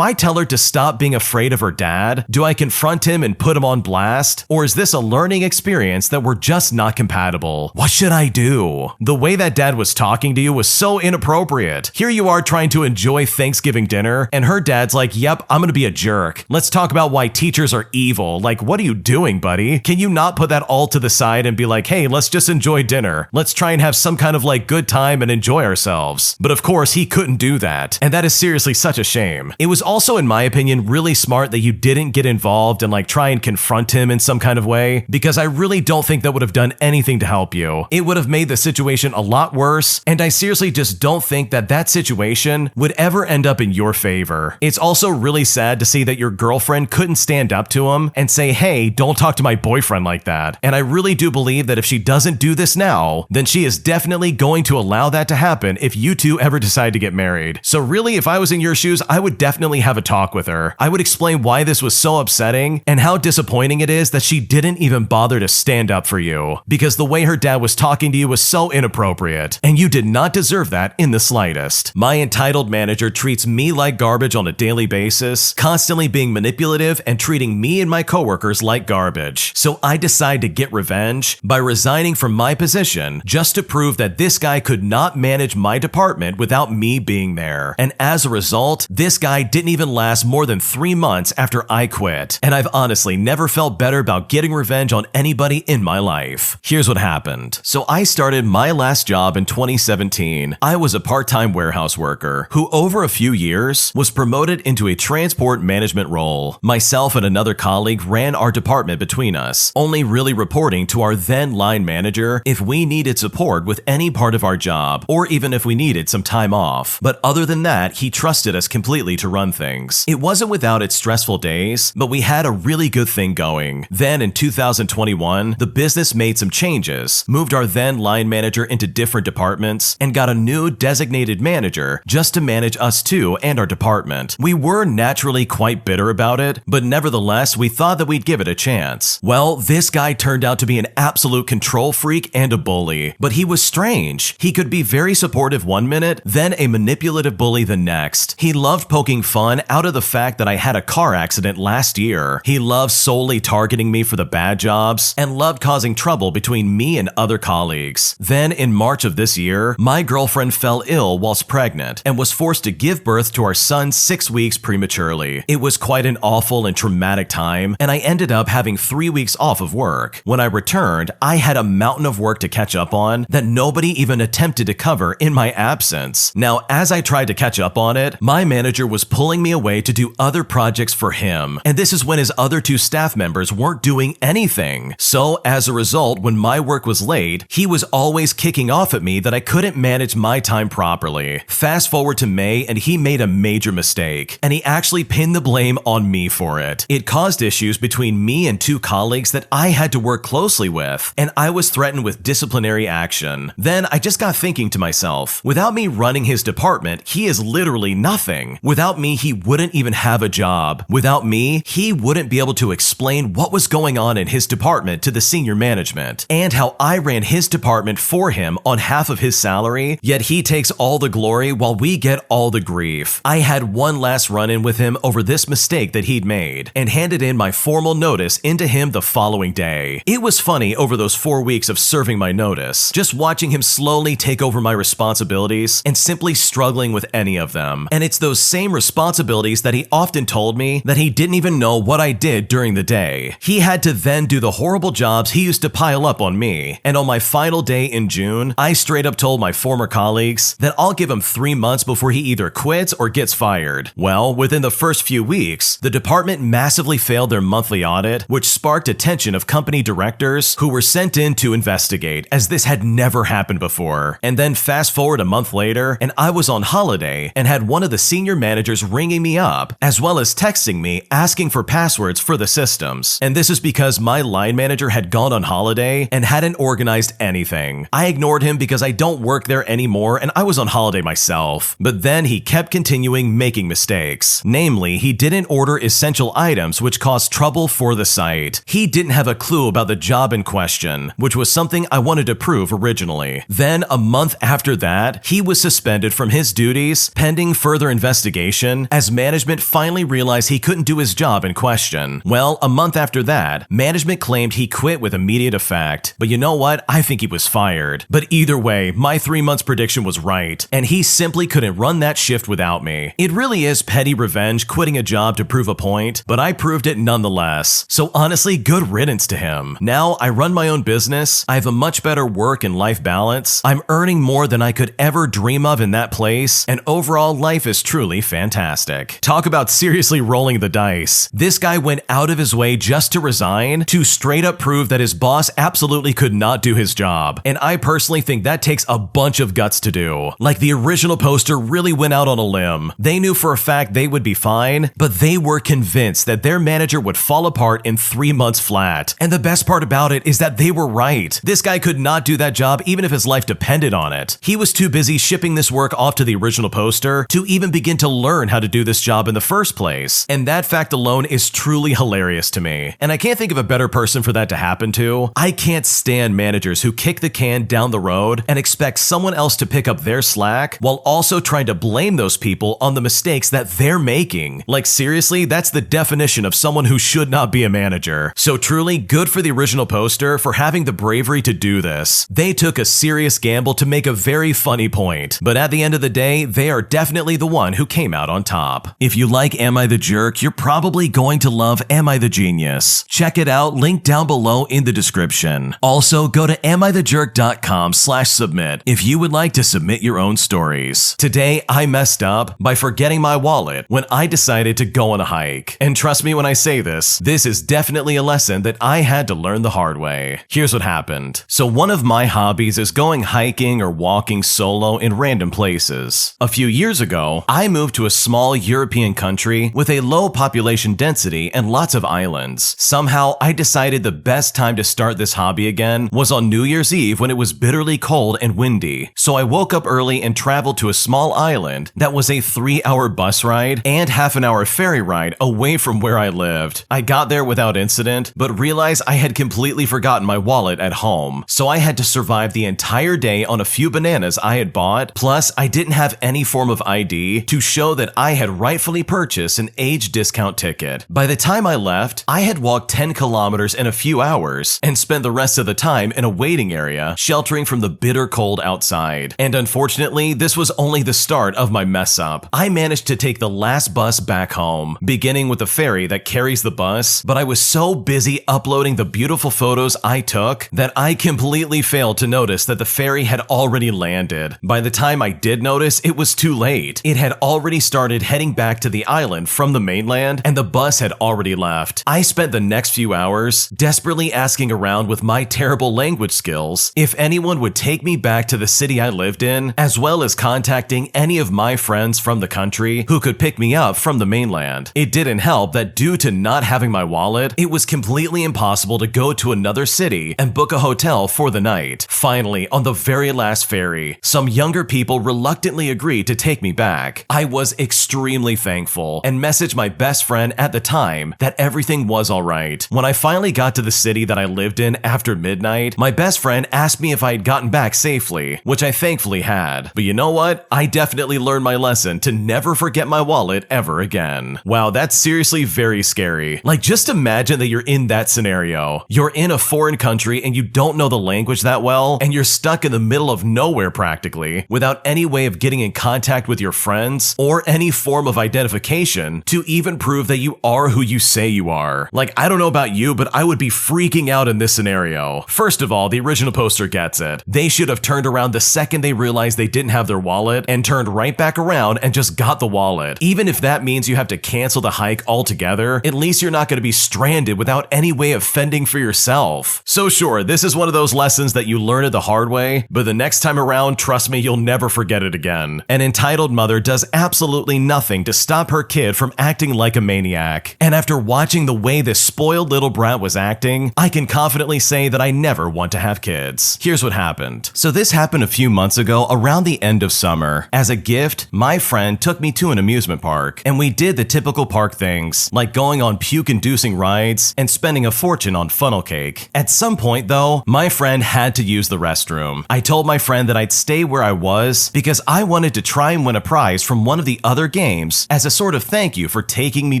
I tell her to stop being afraid of her dad? Do I confront him and put him on blast? Or is this a learning experience that we're just not compatible? What should I do? The way that dad was talking to you was so inappropriate. Here you are trying to enjoy Thanksgiving dinner, and her dad's like, yep, I'm gonna be a jerk. Let's talk about why teachers are evil. Like, what are you doing, buddy? Can you not put that all to the side and be like, hey, let's just enjoy dinner. Let's try and have some kind of like good time and enjoy ourselves. But of course, he couldn't do that. And that is seriously such a shame. It was also, in my opinion, really smart that you didn't get involved and like try and confront him in some kind of way, because I really don't think that would have done anything to help you. It would have made the situation a lot worse, and I seriously just don't think that that situation would ever end up in your favor. It's also really sad to see that your girlfriend couldn't stand up to him and say, hey, don't talk to my boyfriend like that. And I really do believe that if she doesn't do this now, then she is definitely going to allow that to happen if you two ever decide to get married. So really, if I was in your shoes, I would definitely have a talk with her. I would explain why this was so upsetting and how disappointing it is that she didn't even bother to stand up for you, because the way her dad was talking to you was so inappropriate, and you did not deserve that in the slightest. My entitled manager treats me like garbage on a daily basis, constantly being manipulative and treating me and my coworkers like garbage. So I decide to get revenge by resigning from my position just to prove that this guy could not manage my department without me being there. And as a result, this guy didn't even last more than 3 months after I quit. And I've honestly never felt better about getting revenge on anybody in my life. Here's what happened. So I started my last job in 2017. I was a part-time warehouse worker who over a few years was promoted into a transport management role. Myself and another colleague ran our department between us, only really reporting to our then line manager if we needed support with any part of our job, or even if we needed some time off. But other than that, he trusted us completely to run things. It wasn't without its stressful days, but we had a really good thing going. Then in 2021, the business made some changes, moved our then line manager into different departments, and got a new designated manager just to manage us too and our department. We were naturally quite bitter about it, but nevertheless, we thought that we'd give it a chance. Well, this guy turned out to be an absolute control freak and a bully, but he was strange. He could be very supportive one minute, then a manipulative bully the next. He loved poking fun out of the fact that I had a car accident last year. He loved solely targeting me for the bad jobs and loved causing trouble between me and other colleagues. Then in March of this year, my girlfriend fell ill whilst pregnant and was forced to give birth to our son 6 weeks prematurely. It was quite an awful and traumatic time, and I ended up having 3 weeks off of work. When I returned, I had a mountain of work to catch up on that nobody even attempted to cover in my absence. Now, as I tried to catch up on it, my manager was pulling me away to do other projects for him, and this is when his other 2 staff members weren't doing anything. So as a result, when my work was late, he was always kicking off at me that I couldn't manage my time properly. Fast forward to May, and he made a major mistake, and he actually pinned the blame on me for it. It caused issues between me and 2 colleagues that I had to work closely with, and I was threatened with disciplinary action. Then I just got thinking to myself, without me me running his department, he is literally nothing. Without me, he wouldn't even have a job. Without me, he wouldn't be able to explain what was going on in his department to the senior management, and how I ran his department for him on half of his salary, yet he takes all the glory while we get all the grief. I had one last run-in with him over this mistake that he'd made, and handed in my formal notice into him the following day. It was funny over those 4 weeks of serving my notice, just watching him slowly take over my responsibilities and simply struggling with any of them. And it's those same responsibilities that he often told me that he didn't even know what I did during the day. He had to then do the horrible jobs he used to pile up on me. And on my final day in June, I straight up told my former colleagues that I'll give him 3 months before he either quits or gets fired. Well, within the first few weeks, the department massively failed their monthly audit, which sparked attention of company directors who were sent in to investigate, as this had never happened before. And then fast forward a month later, and I was on holiday and had one of the senior managers ringing me up, as well as texting me asking for passwords for the systems. And this is because my line manager had gone on holiday and hadn't organized anything. I ignored him because I don't work there anymore and I was on holiday myself. But then he kept continuing making mistakes. Namely, he didn't order essential items which caused trouble for the site. He didn't have a clue about the job in question, which was something I wanted to prove originally. Then, a month after that, he was suspended from his duties pending further investigation, as management finally realized he couldn't do his job in question. Well, a month after that, management claimed he quit with immediate effect. But you know what? I think he was fired. But either way, my 3 months prediction was right, and he simply couldn't run that shift without me. It really is petty revenge quitting a job to prove a point, but I proved it nonetheless. So honestly, good riddance to him. Now I run my own business, I have a much better work and life balance, I'm earning more than I could ever dream of in that place, and overall life is truly fantastic. Talk about seriously rolling the dice. This guy went out of his way just to resign, to straight up prove that his boss absolutely could not do his job. And I personally think that takes a bunch of guts to do. Like, the original poster really went out on a limb. They knew for a fact they would be fine, but they were convinced that their manager would fall apart in 3 months flat. And the best part about it is that they were right. This guy could not do that job even if his life depended on it. He was too busy shipping this work off to the original poster to even begin to learn how to do this job in the first place. And that fact alone is truly hilarious to me. And I can't think of a better person for that to happen to. I can't stand managers who kick the can down the road and expect someone else to pick up their slack while also trying to blame those people on the mistakes that they're making. Like, seriously, that's the definition of someone who should not be a manager. So truly, good for the original poster for having the bravery to do this. They took a serious gamble to make a very funny point, but at the end of the day, they are definitely the one who came out on top. If you like Am I the Jerk, you're probably going to love Am I the Genius. Check it out, link down below in the description. Also, go to AmITheJerk.com/submit if you would like to submit your own stories. Today, I messed up by forgetting my wallet when I decided to go on a hike. And trust me when I say this is definitely a lesson that I had to learn the hard way. Here's what happened. So one of my hobbies is going hiking or walking solo in random places. A few years ago, I moved to a small European country with a low population density and lots of islands. Somehow, I decided the best time to start this hobby again was on New Year's Eve when it was bitterly cold and windy. So I woke up early and traveled to a small island that was a 3-hour bus ride and half-an-hour ferry ride away from where I lived. I got there without incident, but realized I had completely forgotten my wallet at home. So I had to survive the entire day on a few bananas I had bought, plus I didn't have any form of ID to show that I had rightfully purchased an age discount ticket. By the time I left, I had walked 10 kilometers in a few hours and spent the rest of the time in a waiting area, sheltering from the bitter cold outside. And unfortunately, this was only the start of my mess up. I managed to take the last bus back home, beginning with the ferry that carries the bus, but I was so busy uploading the beautiful photos I took that I completely failed to notice that the ferry had already landed. By the time I did notice, it was too late. It had already started heading back to the island from the mainland, and the bus had already left. I spent the next few hours desperately asking around with my terrible language skills if anyone would take me back to the city I lived in, as well as contacting any of my friends from the country who could pick me up from the mainland. It didn't help that due to not having my wallet, it was completely impossible to go to another city and book a hotel for the night. Finally, on the very last ferry, some young younger people reluctantly agreed to take me back. I was extremely thankful and messaged my best friend at the time that everything was alright. When I finally got to the city that I lived in after midnight, my best friend asked me if I had gotten back safely, which I thankfully had. But you know what? I definitely learned my lesson to never forget my wallet ever again. Wow, that's seriously very scary. Like, just imagine that you're in that scenario. You're in a foreign country and you don't know the language that well, and you're stuck in the middle of nowhere practically, without any way of getting in contact with your friends or any form of identification to even prove that you are who you say you are. Like, I don't know about you, but I would be freaking out in this scenario. First of all, the original poster gets it. They should have turned around the second they realized they didn't have their wallet and turned right back around and just got the wallet. Even if that means you have to cancel the hike altogether, at least you're not going to be stranded without any way of fending for yourself. So sure, this is one of those lessons that you learn it the hard way, but the next time around, trust me, you'll never forget it again. An entitled mother does absolutely nothing to stop her kid from acting like a maniac. And after watching the way this spoiled little brat was acting, I can confidently say that I never want to have kids. Here's what happened. So this happened a few months ago around the end of summer. As a gift, my friend took me to an amusement park, and we did the typical park things, like going on puke-inducing rides and spending a fortune on funnel cake. At some point though, my friend had to use the restroom. I told my friend that I'd stay where I was because I wanted to try and win a prize from one of the other games as a sort of thank you for taking me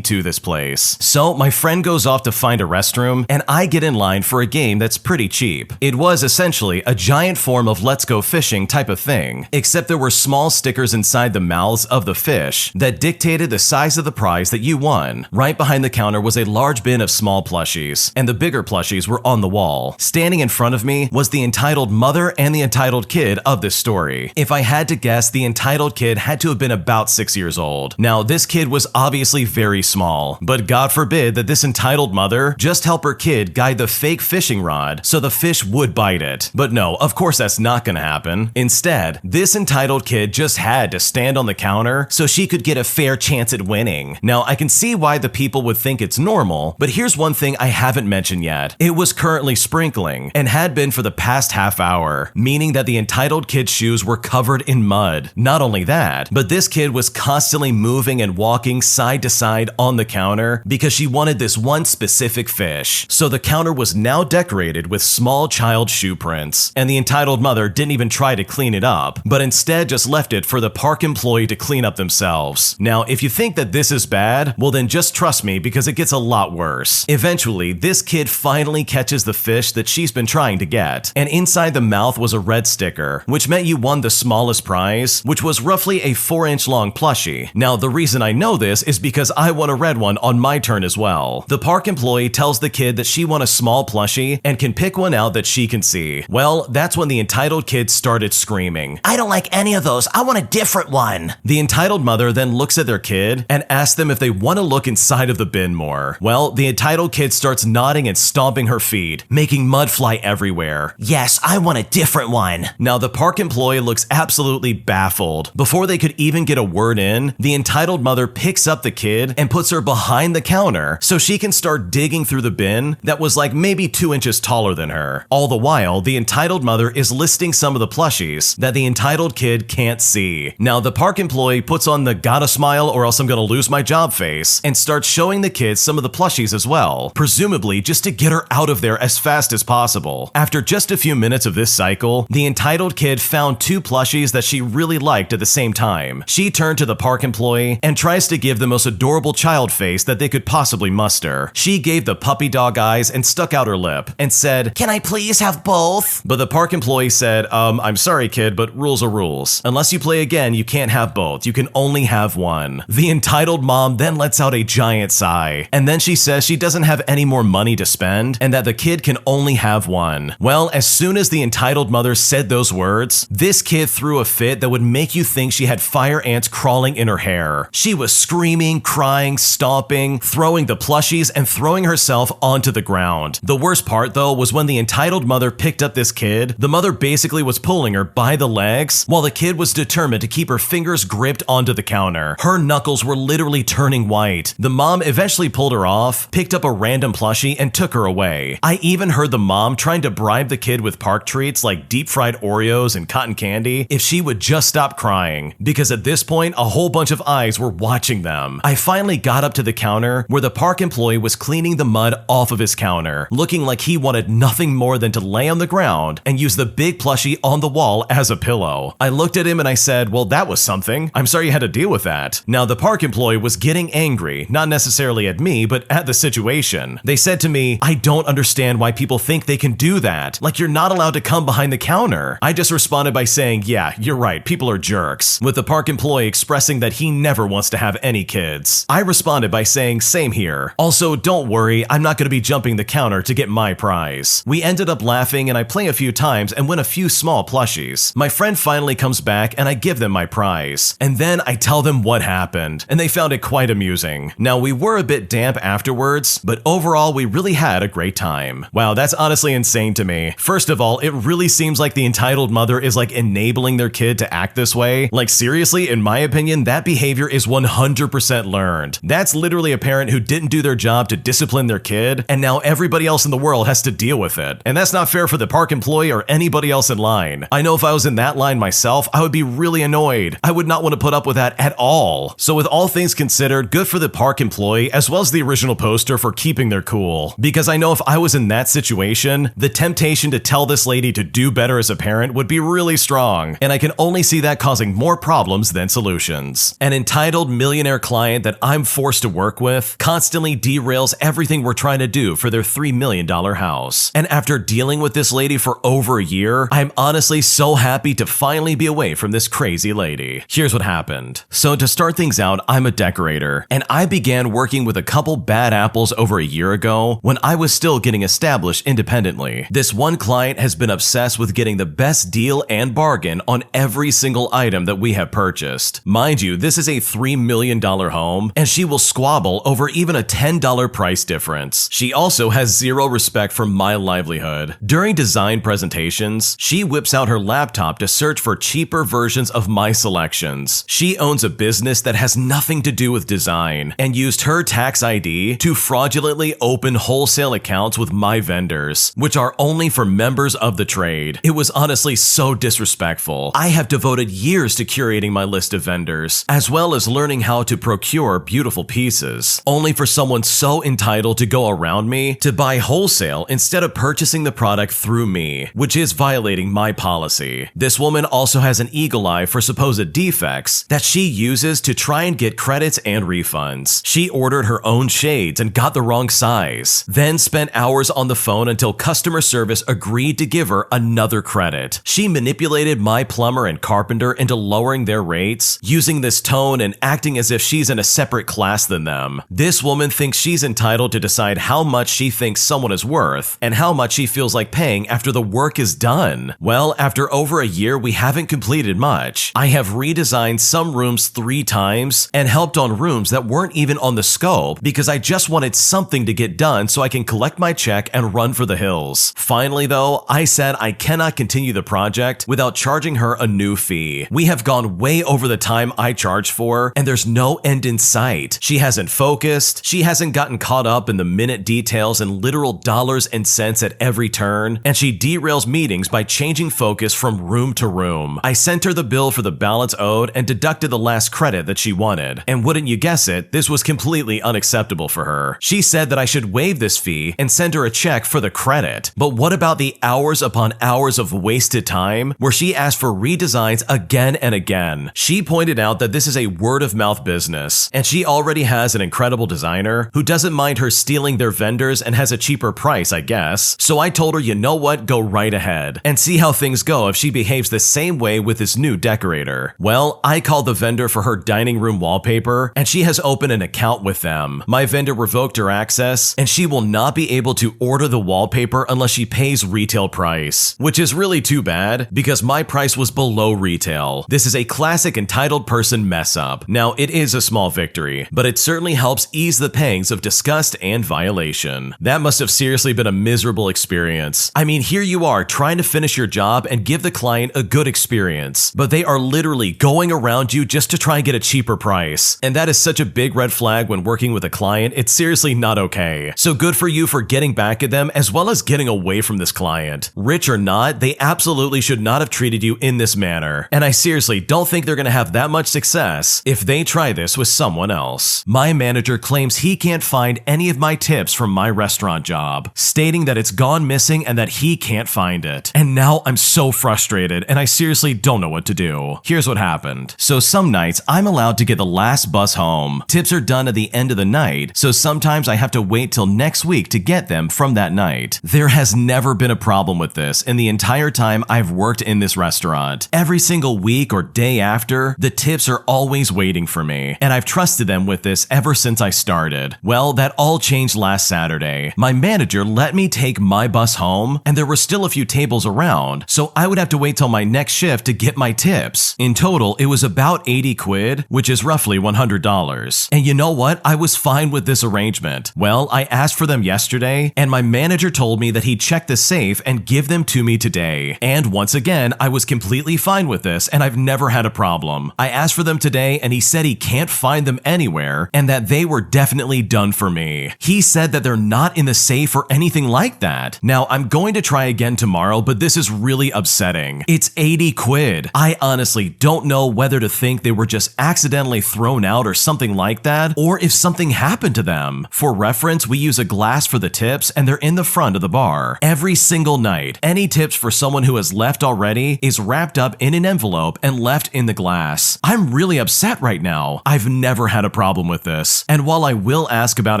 to this place. So my friend goes off to find a restroom, and I get in line for a game that's pretty cheap. It was essentially a giant form of let's go fishing type of thing, except there were small stickers inside the mouths of the fish that dictated the size of the prize that you won. Right behind the counter was a large bin of small plushies, and the bigger plushies were on the wall. Standing in front of me was the entitled mother and the entitled kid of this story. If I had to guess, the entitled kid had to have been about 6 years old. Now, this kid was obviously very small, but God forbid that this entitled mother just help her kid guide the fake fishing rod so the fish would bite it. But no, of course that's not gonna happen. Instead, this entitled kid just had to stand on the counter so she could get a fair chance at winning. Now, I can see why the people would think it's normal, but here's one thing I haven't mentioned yet. It was currently sprinkling and had been for the past half hour, meaning that the entitled kid's shoes were covered in mud. Not only that, but this kid was constantly moving and walking side to side on the counter because she wanted this one specific fish. So the counter was now decorated with small child shoe prints, and the entitled mother didn't even try to clean it up, but instead just left it for the park employee to clean up themselves. Now, if you think that this is bad, well then just trust me because it gets a lot worse. Eventually, this kid finally catches the fish that she's been trying to get, and inside the mouth was a red sticker, which meant you won the smallest prize, which was roughly a 4-inch long plushie. Now, the reason I know this is because I won a red one on my turn as well. The park employee tells the kid that she won a small plushie and can pick one out that she can see. Well, that's when the entitled kid started screaming, "I don't like any of those, I want a different one." The entitled mother then looks at their kid and asks them if they want to look inside of the bin more. Well, the entitled kid starts nodding and stomping her feet, making mud fly everywhere. "Yes, I want a different one." Now, the park employee looks absolutely baffled. Before they could even get a word in, the entitled mother picks up the kid and puts her behind the counter so she can start digging through the bin that was like maybe 2 inches taller than her. All the while, the entitled mother is listing some of the plushies that the entitled kid can't see. Now, the park employee puts on the gotta smile or else I'm gonna lose my job face and starts showing the kids some of the plushies as well, presumably just to get her out of there as fast as possible. After just a few minutes of this cycle, the entitled kid found 2 plushies that she really liked at the same time. She turned to the park employee and tries to give the most adorable child face that they could possibly muster. She gave the puppy dog eyes and stuck out her lip and said, "Can I please have both?" But the park employee said, I'm sorry kid, but rules are rules. Unless you play again, you can't have both. You can only have one." The entitled mom then lets out a giant sigh, and then she says she doesn't have any more money to spend and that the kid can only have one. Well, as soon as the entitled mother said those words, this kid threw a fit that would make you think she had fire ants crawling in her hair. She was screaming, crying, stomping, throwing the plushies, and throwing herself onto the ground. The worst part though was when the entitled mother picked up this kid, the mother basically was pulling her by the legs while the kid was determined to keep her fingers gripped onto the counter. Her knuckles were literally turning white. The mom eventually pulled her off, picked up a random plushie, and took her away. I even heard the mom trying to bribe the kid with park treats like deep fried Oreos and cotton candy candy if she would just stop crying, because at this point, a whole bunch of eyes were watching them. I finally got up to the counter where the park employee was cleaning the mud off of his counter, looking like he wanted nothing more than to lay on the ground and use the big plushie on the wall as a pillow. I looked at him and I said, well, that was something. I'm sorry you had to deal with that. Now, the park employee was getting angry, not necessarily at me, but at the situation. They said to me, I don't understand why people think they can do that. Like, you're not allowed to come behind the counter. I just responded by saying, yeah, you're right, people are jerks, with the park employee expressing that he never wants to have any kids. I responded by saying, same here. Also, don't worry, I'm not going to be jumping the counter to get my prize. We ended up laughing and I play a few times and win a few small plushies. My friend finally comes back and I give them my prize. And then I tell them what happened, and they found it quite amusing. Now, we were a bit damp afterwards, but overall we really had a great time. Wow, that's honestly insane to me. First of all, it really seems like the entitled mother is like enabling their kid to act this way. Like, seriously, in my opinion, that behavior is 100% learned. That's literally a parent who didn't do their job to discipline their kid, and now everybody else in the world has to deal with it. And that's not fair for the park employee or anybody else in line. I know if I was in that line myself, I would be really annoyed. I would not want to put up with that at all. So with all things considered, good for the park employee as well as the original poster for keeping their cool. Because I know if I was in that situation, the temptation to tell this lady to do better as a parent would be really strong, and I can only see that causing more problems than solutions. An entitled millionaire client that I'm forced to work with constantly derails everything we're trying to do for their $3 million house. And after dealing with this lady for over a year, I'm honestly so happy to finally be away from this crazy lady. Here's what happened. So to start things out, I'm a decorator, and I began working with a couple bad apples over a year ago when I was still getting established independently. This one client has been obsessed with getting the best deal and bargain on every single item that we have purchased. Mind you, this is a $3 million home, and she will squabble over even a $10 price difference. She also has zero respect for my livelihood. During design presentations, she whips out her laptop to search for cheaper versions of my selections. She owns a business that has nothing to do with design and used her tax ID to fraudulently open wholesale accounts with my vendors, which are only for members of the trade. It was honestly so disrespectful. I have devoted years to curating my list of vendors, as well as learning how to procure beautiful pieces, only for someone so entitled to go around me to buy wholesale instead of purchasing the product through me, which is violating my policy. This woman also has an eagle eye for supposed defects that she uses to try and get credits and refunds. She ordered her own shades and got the wrong size, then spent hours on the phone until customer service agreed to give her another credit. She manipulated my plumber and carpenter into lowering their rates, using this tone and acting as if she's in a separate class than them. This woman thinks she's entitled to decide how much she thinks someone is worth and how much she feels like paying after the work is done. Well, after over a year, we haven't completed much. I have redesigned some rooms 3 times and helped on rooms that weren't even on the scope because I just wanted something to get done so I can collect my check and run for the hills. Finally though, I said I cannot continue the project without charging her a new fee. We have gone way over the time I charged for, and there's no end in sight. She hasn't focused, she hasn't gotten caught up in the minute details and literal dollars and cents at every turn, and she derails meetings by changing focus from room to room. I sent her the bill for the balance owed and deducted the last credit that she wanted, and wouldn't you guess it, this was completely unacceptable for her. She said that I should waive this fee and send her a check for the credit. But what about the hours upon hours of wasted time where she asked for redesigns again and again? She pointed out that this is a word-of-mouth business, and she already has an incredible designer who doesn't mind her stealing their vendors and has a cheaper price, I guess. So I told her, you know what, go right ahead and see how things go if she behaves the same way with this new decorator. Well, I called the vendor for her dining room wallpaper, and she has opened an account with them. My vendor revoked her access, and she will not be able to order the wallpaper unless she pays retail price, which is really too bad because my price was below retail. This is a classic entitled person mess up. Now, it is a small victory, but it certainly helps ease the pangs of disgust and violation. That must have seriously been a miserable experience. I mean, here you are trying to finish your job and give the client a good experience, but they are literally going around you just to try and get a cheaper price. And that is such a big red flag when working with a client. It's seriously not okay. So good for you for getting back at them as well as getting away from this client. Rich or not, they absolutely should not have treated treated you in this manner, and I seriously don't think they're gonna have that much success if they try this with someone else. My manager claims he can't find any of my tips from my restaurant job, stating that it's gone missing and that he can't find it. And now I'm so frustrated and I seriously don't know what to do. Here's what happened. So some nights I'm allowed to get the last bus home. Tips are done at the end of the night, so sometimes I have to wait till next week to get them from that night. There has never been a problem with this in the entire time I've worked in this restaurant. Every single week or day after, the tips are always waiting for me, and I've trusted them with this ever since I started. Well, that all changed last Saturday. My manager let me take my bus home, and there were still a few tables around, so I would have to wait till my next shift to get my tips. In total, it was about 80 quid, which is roughly $100. And you know what? I was fine with this arrangement. Well, I asked for them yesterday, and my manager told me that he'd check the safe and give them to me today. And once again, I was completely fine with this, and I've never had a problem. I asked for them today, and he said he can't find them anywhere, and that they were definitely done for me. He said that they're not in the safe or anything like that. Now, I'm going to try again tomorrow, but this is really upsetting. It's 80 quid. I honestly don't know whether to think they were just accidentally thrown out or something like that, or if something happened to them. For reference, we use a glass for the tips, and they're in the front of the bar. Every single night, any tips for someone who has left already is wrapped up in an envelope and left in the glass. I'm really upset right now. I've never had a problem with this, and while I will ask about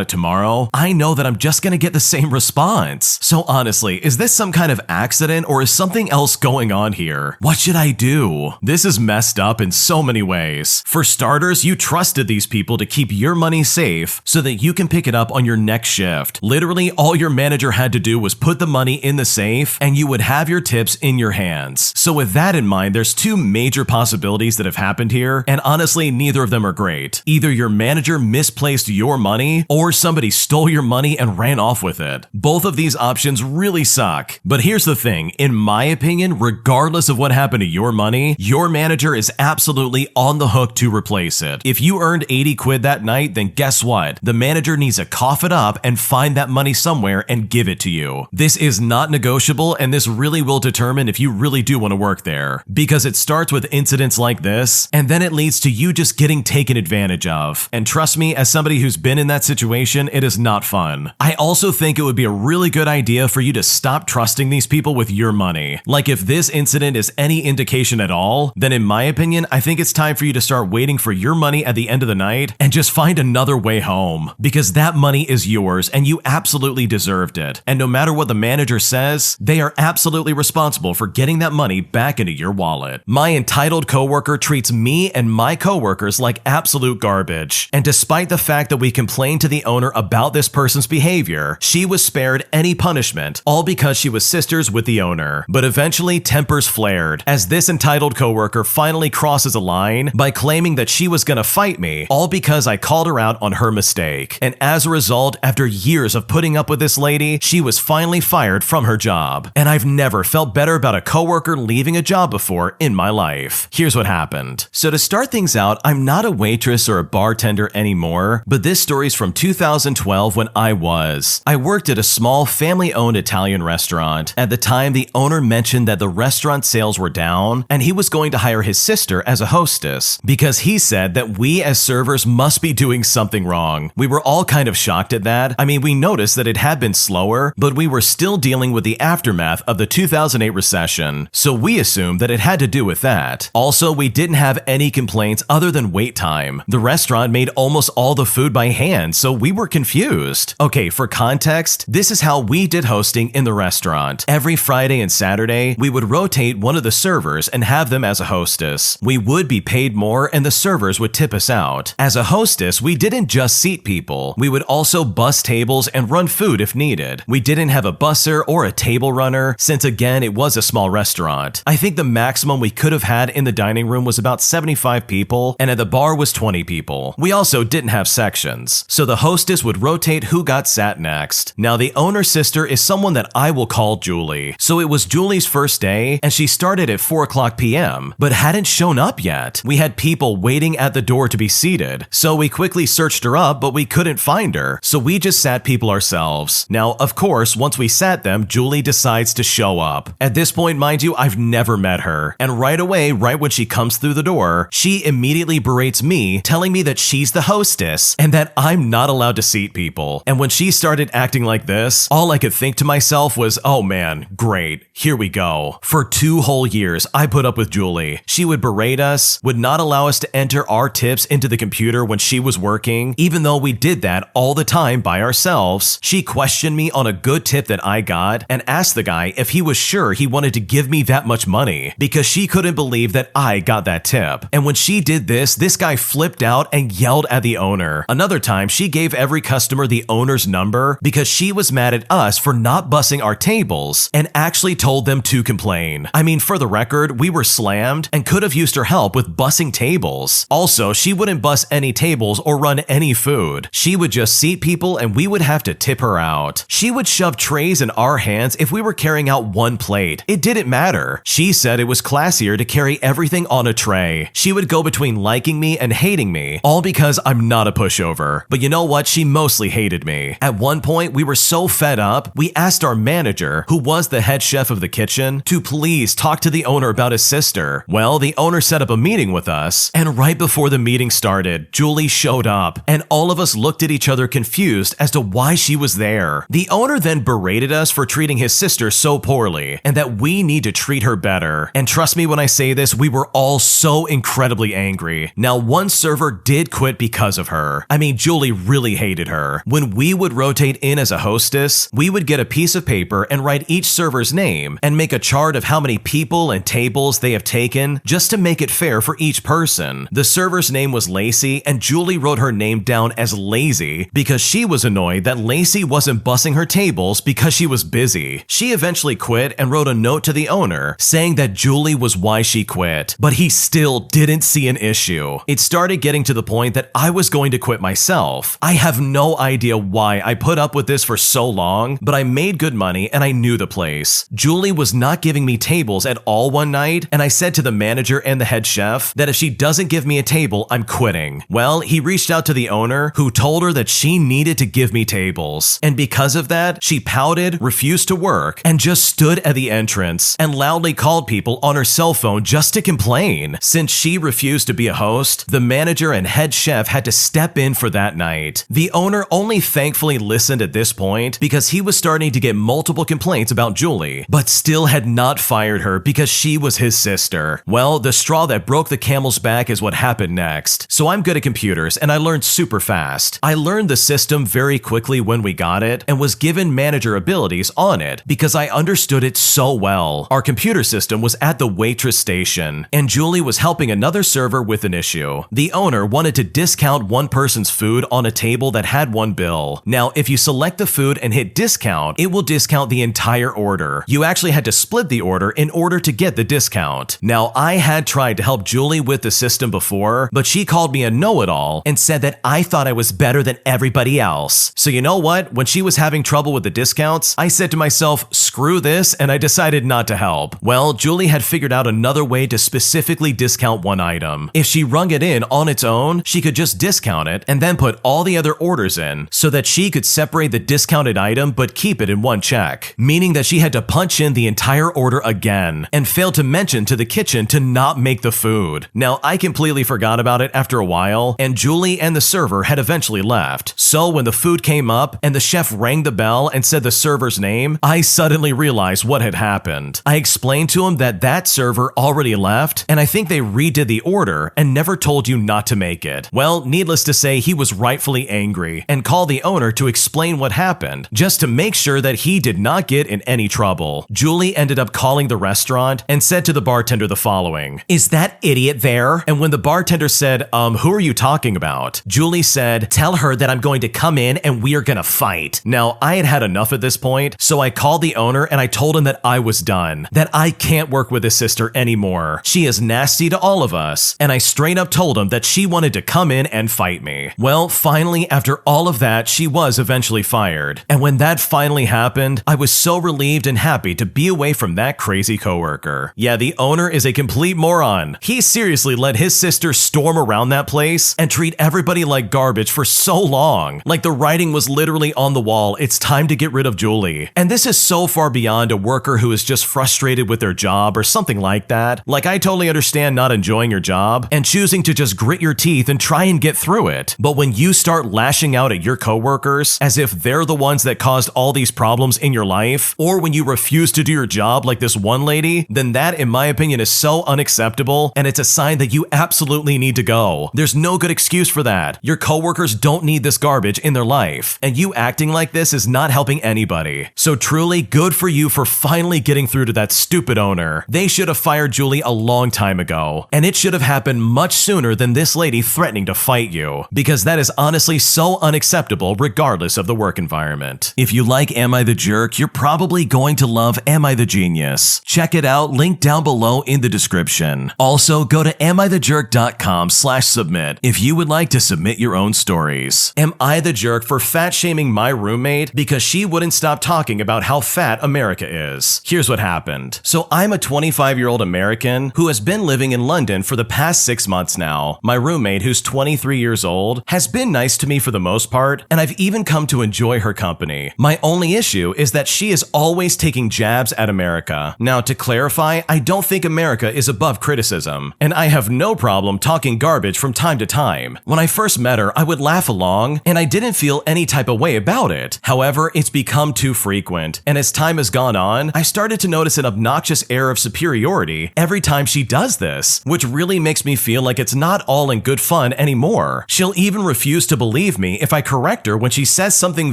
it tomorrow, I know that I'm just gonna get the same response. So honestly, is this some kind of accident or is something else going on here? What should I do? This is messed up in so many ways. For starters, you trusted these people to keep your money safe so that you can pick it up on your next shift. Literally, all your manager had to do was put the money in the safe and you would have your tips in your hands. So with that in mind, there's two major possibilities that have happened here, and honestly, neither of them are great. Either your manager misplaced your money or somebody stole your money and ran off with it. Both of these options really suck. But here's the thing, in my opinion, regardless of what happened to your money, your manager is absolutely on the hook to replace it. If you earned 80 quid that night, then guess what? The manager needs to cough it up and find that money somewhere and give it to you. This is not negotiable, and this really will determine if you really do want to work there. Because it starts with incidents like this, and then it leads to you just getting taken advantage of. And trust me, as somebody who's been in that situation, it is not fun. I also think it would be a really good idea for you to stop trusting these people with your money. Like, if this incident is any indication at all, then in my opinion, I think it's time for you to start waiting for your money at the end of the night and just find another way home. Because that money is yours and you absolutely deserved it. And no matter what the manager says, they are absolutely responsible for getting that money back into your wallet. My entitled coworker treats me and my coworkers like absolute garbage. And despite the fact that we complained to the owner about this person's behavior, she was spared any punishment, all because she was sisters with the owner. But eventually, tempers flared, as this entitled coworker finally crosses a line by claiming that she was gonna fight me, all because I called her out on her mistake. And as a result, after years of putting up with this lady, she was finally fired from her job. And I've never felt better about a coworker leaving a job before in my life. Here's what happened. So to start things out, I'm not a waitress or a bartender anymore, but this story's from 2012 when I was. I worked at a small family-owned Italian restaurant. At the time, the owner mentioned that the restaurant sales were down, and he was going to hire his sister as a hostess, because he said that we as servers must be doing something wrong. We were all kind of shocked at that. I mean, we noticed that it had been slower, but we were still dealing with the aftermath of the 2008 recession, so we assumed that it had to do with that. Also, we didn't have any complaints other than wait time. The restaurant made almost all the food by hand, so we were confused. Okay, for context, this is how we did hosting in the restaurant. Every Friday and Saturday, we would rotate one of the servers and have them as a hostess. We would be paid more and the servers would tip us out. As a hostess, we didn't just seat people. We would also bus tables and run food if needed. We didn't have a busser or a table runner, since again, it was a small restaurant. I think the maximum we could have had in the dining room was about 75 people, and at the bar was 20 people. We also didn't have sections, so the hostess would rotate who got sat next. Now, the owner's sister is someone that I will call Julie. So it was Julie's first day, and she started at 4:00 p.m., but hadn't shown up yet. We had people waiting at the door to be seated, so we quickly searched her up, but we couldn't find her, so we just sat people ourselves. Now, of course, once we sat them, Julie decides to show up. At this point, mind you, I've I've never met her. And right away, right when she comes through the door, she immediately berates me, telling me that she's the hostess and that I'm not allowed to seat people. And when she started acting like this, all I could think to myself was, oh man, great, here we go. For 2 whole years, I put up with Julie. She would berate us, would not allow us to enter our tips into the computer when she was working, even though we did that all the time by ourselves. She questioned me on a good tip that I got and asked the guy if he was sure he wanted to give me that much money because she couldn't believe that I got that tip. And when she did this guy flipped out and yelled at the owner. Another time, she gave every customer the owner's number because she was mad at us for not bussing our tables and actually told them to complain. I mean, for the record, we were slammed and could have used her help with bussing tables. Also, she wouldn't bus any tables or run any food. She would just seat people and we would have to tip her out. She would shove trays in our hands if we were carrying out 1 plate. It didn't matter. She said it was classier to carry everything on a tray. She would go between liking me and hating me, all because I'm not a pushover. But you know what? She mostly hated me. At one point, we were so fed up, we asked our manager, who was the head chef of the kitchen, to please talk to the owner about his sister. Well, the owner set up a meeting with us, and right before the meeting started, Julie showed up, and all of us looked at each other confused as to why she was there. The owner then berated us for treating his sister so poorly, and that we need to treat her better. And trust me when I say this, we were all so incredibly angry. Now, one server did quit because of her. I mean, Julie really hated her. When we would rotate in as a hostess, we would get a piece of paper and write each server's name and make a chart of how many people and tables they have taken just to make it fair for each person. The server's name was Lacey, and Julie wrote her name down as Lazy because she was annoyed that Lacey wasn't bussing her tables because she was busy. She eventually quit and wrote a note to the owner saying that Julie was why she quit, but he still didn't see an issue. It started getting to the point that I was going to quit myself. I have no idea why I put up with this for so long, but I made good money and I knew the place. Julie was not giving me tables at all one night, and I said to the manager and the head chef that if she doesn't give me a table, I'm quitting. Well, he reached out to the owner, who told her that she needed to give me tables. And because of that, she pouted, refused to work, and just stood at the entrance and loudly called people on her cell phone just to complain. Since she refused to be a host, the manager and head chef had to step in for that night. The owner only thankfully listened at this point because he was starting to get multiple complaints about Julie, but still had not fired her because she was his sister. Well, the straw that broke the camel's back is what happened next. So I'm good at computers and I learned super fast. I learned the system very quickly when we got it and was given manager abilities on it because I understood it so well. Our computer system was at the waitress station, and Julie was helping another server with an issue. The owner wanted to discount one person's food on a table that had 1 bill. Now, if you select the food and hit discount, it will discount the entire order. You actually had to split the order in order to get the discount. Now, I had tried to help Julie with the system before, but she called me a know-it-all and said that I thought I was better than everybody else. So you know what? When she was having trouble with the discounts, I said to myself, screw this, and I decided not to help. Well, Julie had figured out another way to specifically discount one item. If she rung it in on its own, she could just discount it and then put all the other orders in so that she could separate the discounted item but keep it in one check, meaning that she had to punch in the entire order again and failed to mention to the kitchen to not make the food. Now, I completely forgot about it after a while, and Julie and the server had eventually left. So when the food came up and the chef rang the bell and said the server's name, I suddenly realized what had happened. I explained to him that that server already left, and I think they redid the order and never told you not to make it. Well, needless to say, he was rightfully angry and called the owner to explain what happened, just to make sure that he did not get in any trouble. Julie ended up calling the restaurant and said to the bartender the following, "Is that idiot there?" And when the bartender said, who are you talking about?" Julie said, "Tell her that I'm going to come in and we are gonna fight." Now, I had had enough at this point, so I called the owner and I told him that I was done, that I can't work with his sister anymore. She is nasty to all of us, and I straight up told him that she wanted to come in and fight me. Well, finally, after all of that, she was eventually fired. And when that finally happened, I was so relieved and happy to be away from that crazy coworker. Yeah, the owner is a complete moron. He seriously let his sister storm around that place and treat everybody like garbage for so long. Like the writing was literally on the wall, it's time to get rid of Julie. And this is so far beyond a worker who is just frustrated frustrated with their job or something like that. Like, I totally understand not enjoying your job and choosing to just grit your teeth and try and get through it. But when you start lashing out at your coworkers as if they're the ones that caused all these problems in your life, or when you refuse to do your job like this one lady, then that, in my opinion, is so unacceptable, and it's a sign that you absolutely need to go. There's no good excuse for that. Your coworkers don't need this garbage in their life, and you acting like this is not helping anybody. So truly, good for you for finally getting through to that stupid owner. They should have fired Julie a long time ago, and it should have happened much sooner than this lady threatening to fight you, because that is honestly so unacceptable regardless of the work environment. If you like Am I the Jerk, you're probably going to love Am I the Genius. Check it out, link down below in the description. Also, go to AmITheJerk.com/submit if you would like to submit your own stories. Am I the jerk for fat shaming my roommate because she wouldn't stop talking about how fat America is? Here's what happened. So I'm a 25-year-old American who has been living in London for the past 6 months now. My roommate, who's 23 years old, has been nice to me for the most part, and I've even come to enjoy her company. My only issue is that she is always taking jabs at America. Now, to clarify, I don't think America is above criticism, and I have no problem talking garbage from time to time. When I first met her, I would laugh along, and I didn't feel any type of way about it. However, it's become too frequent, and as time has gone on, I started to notice an obnoxious air of superiority every time she does this, which really makes me feel like it's not all in good fun anymore. She'll even refuse to believe me if I correct her when she says something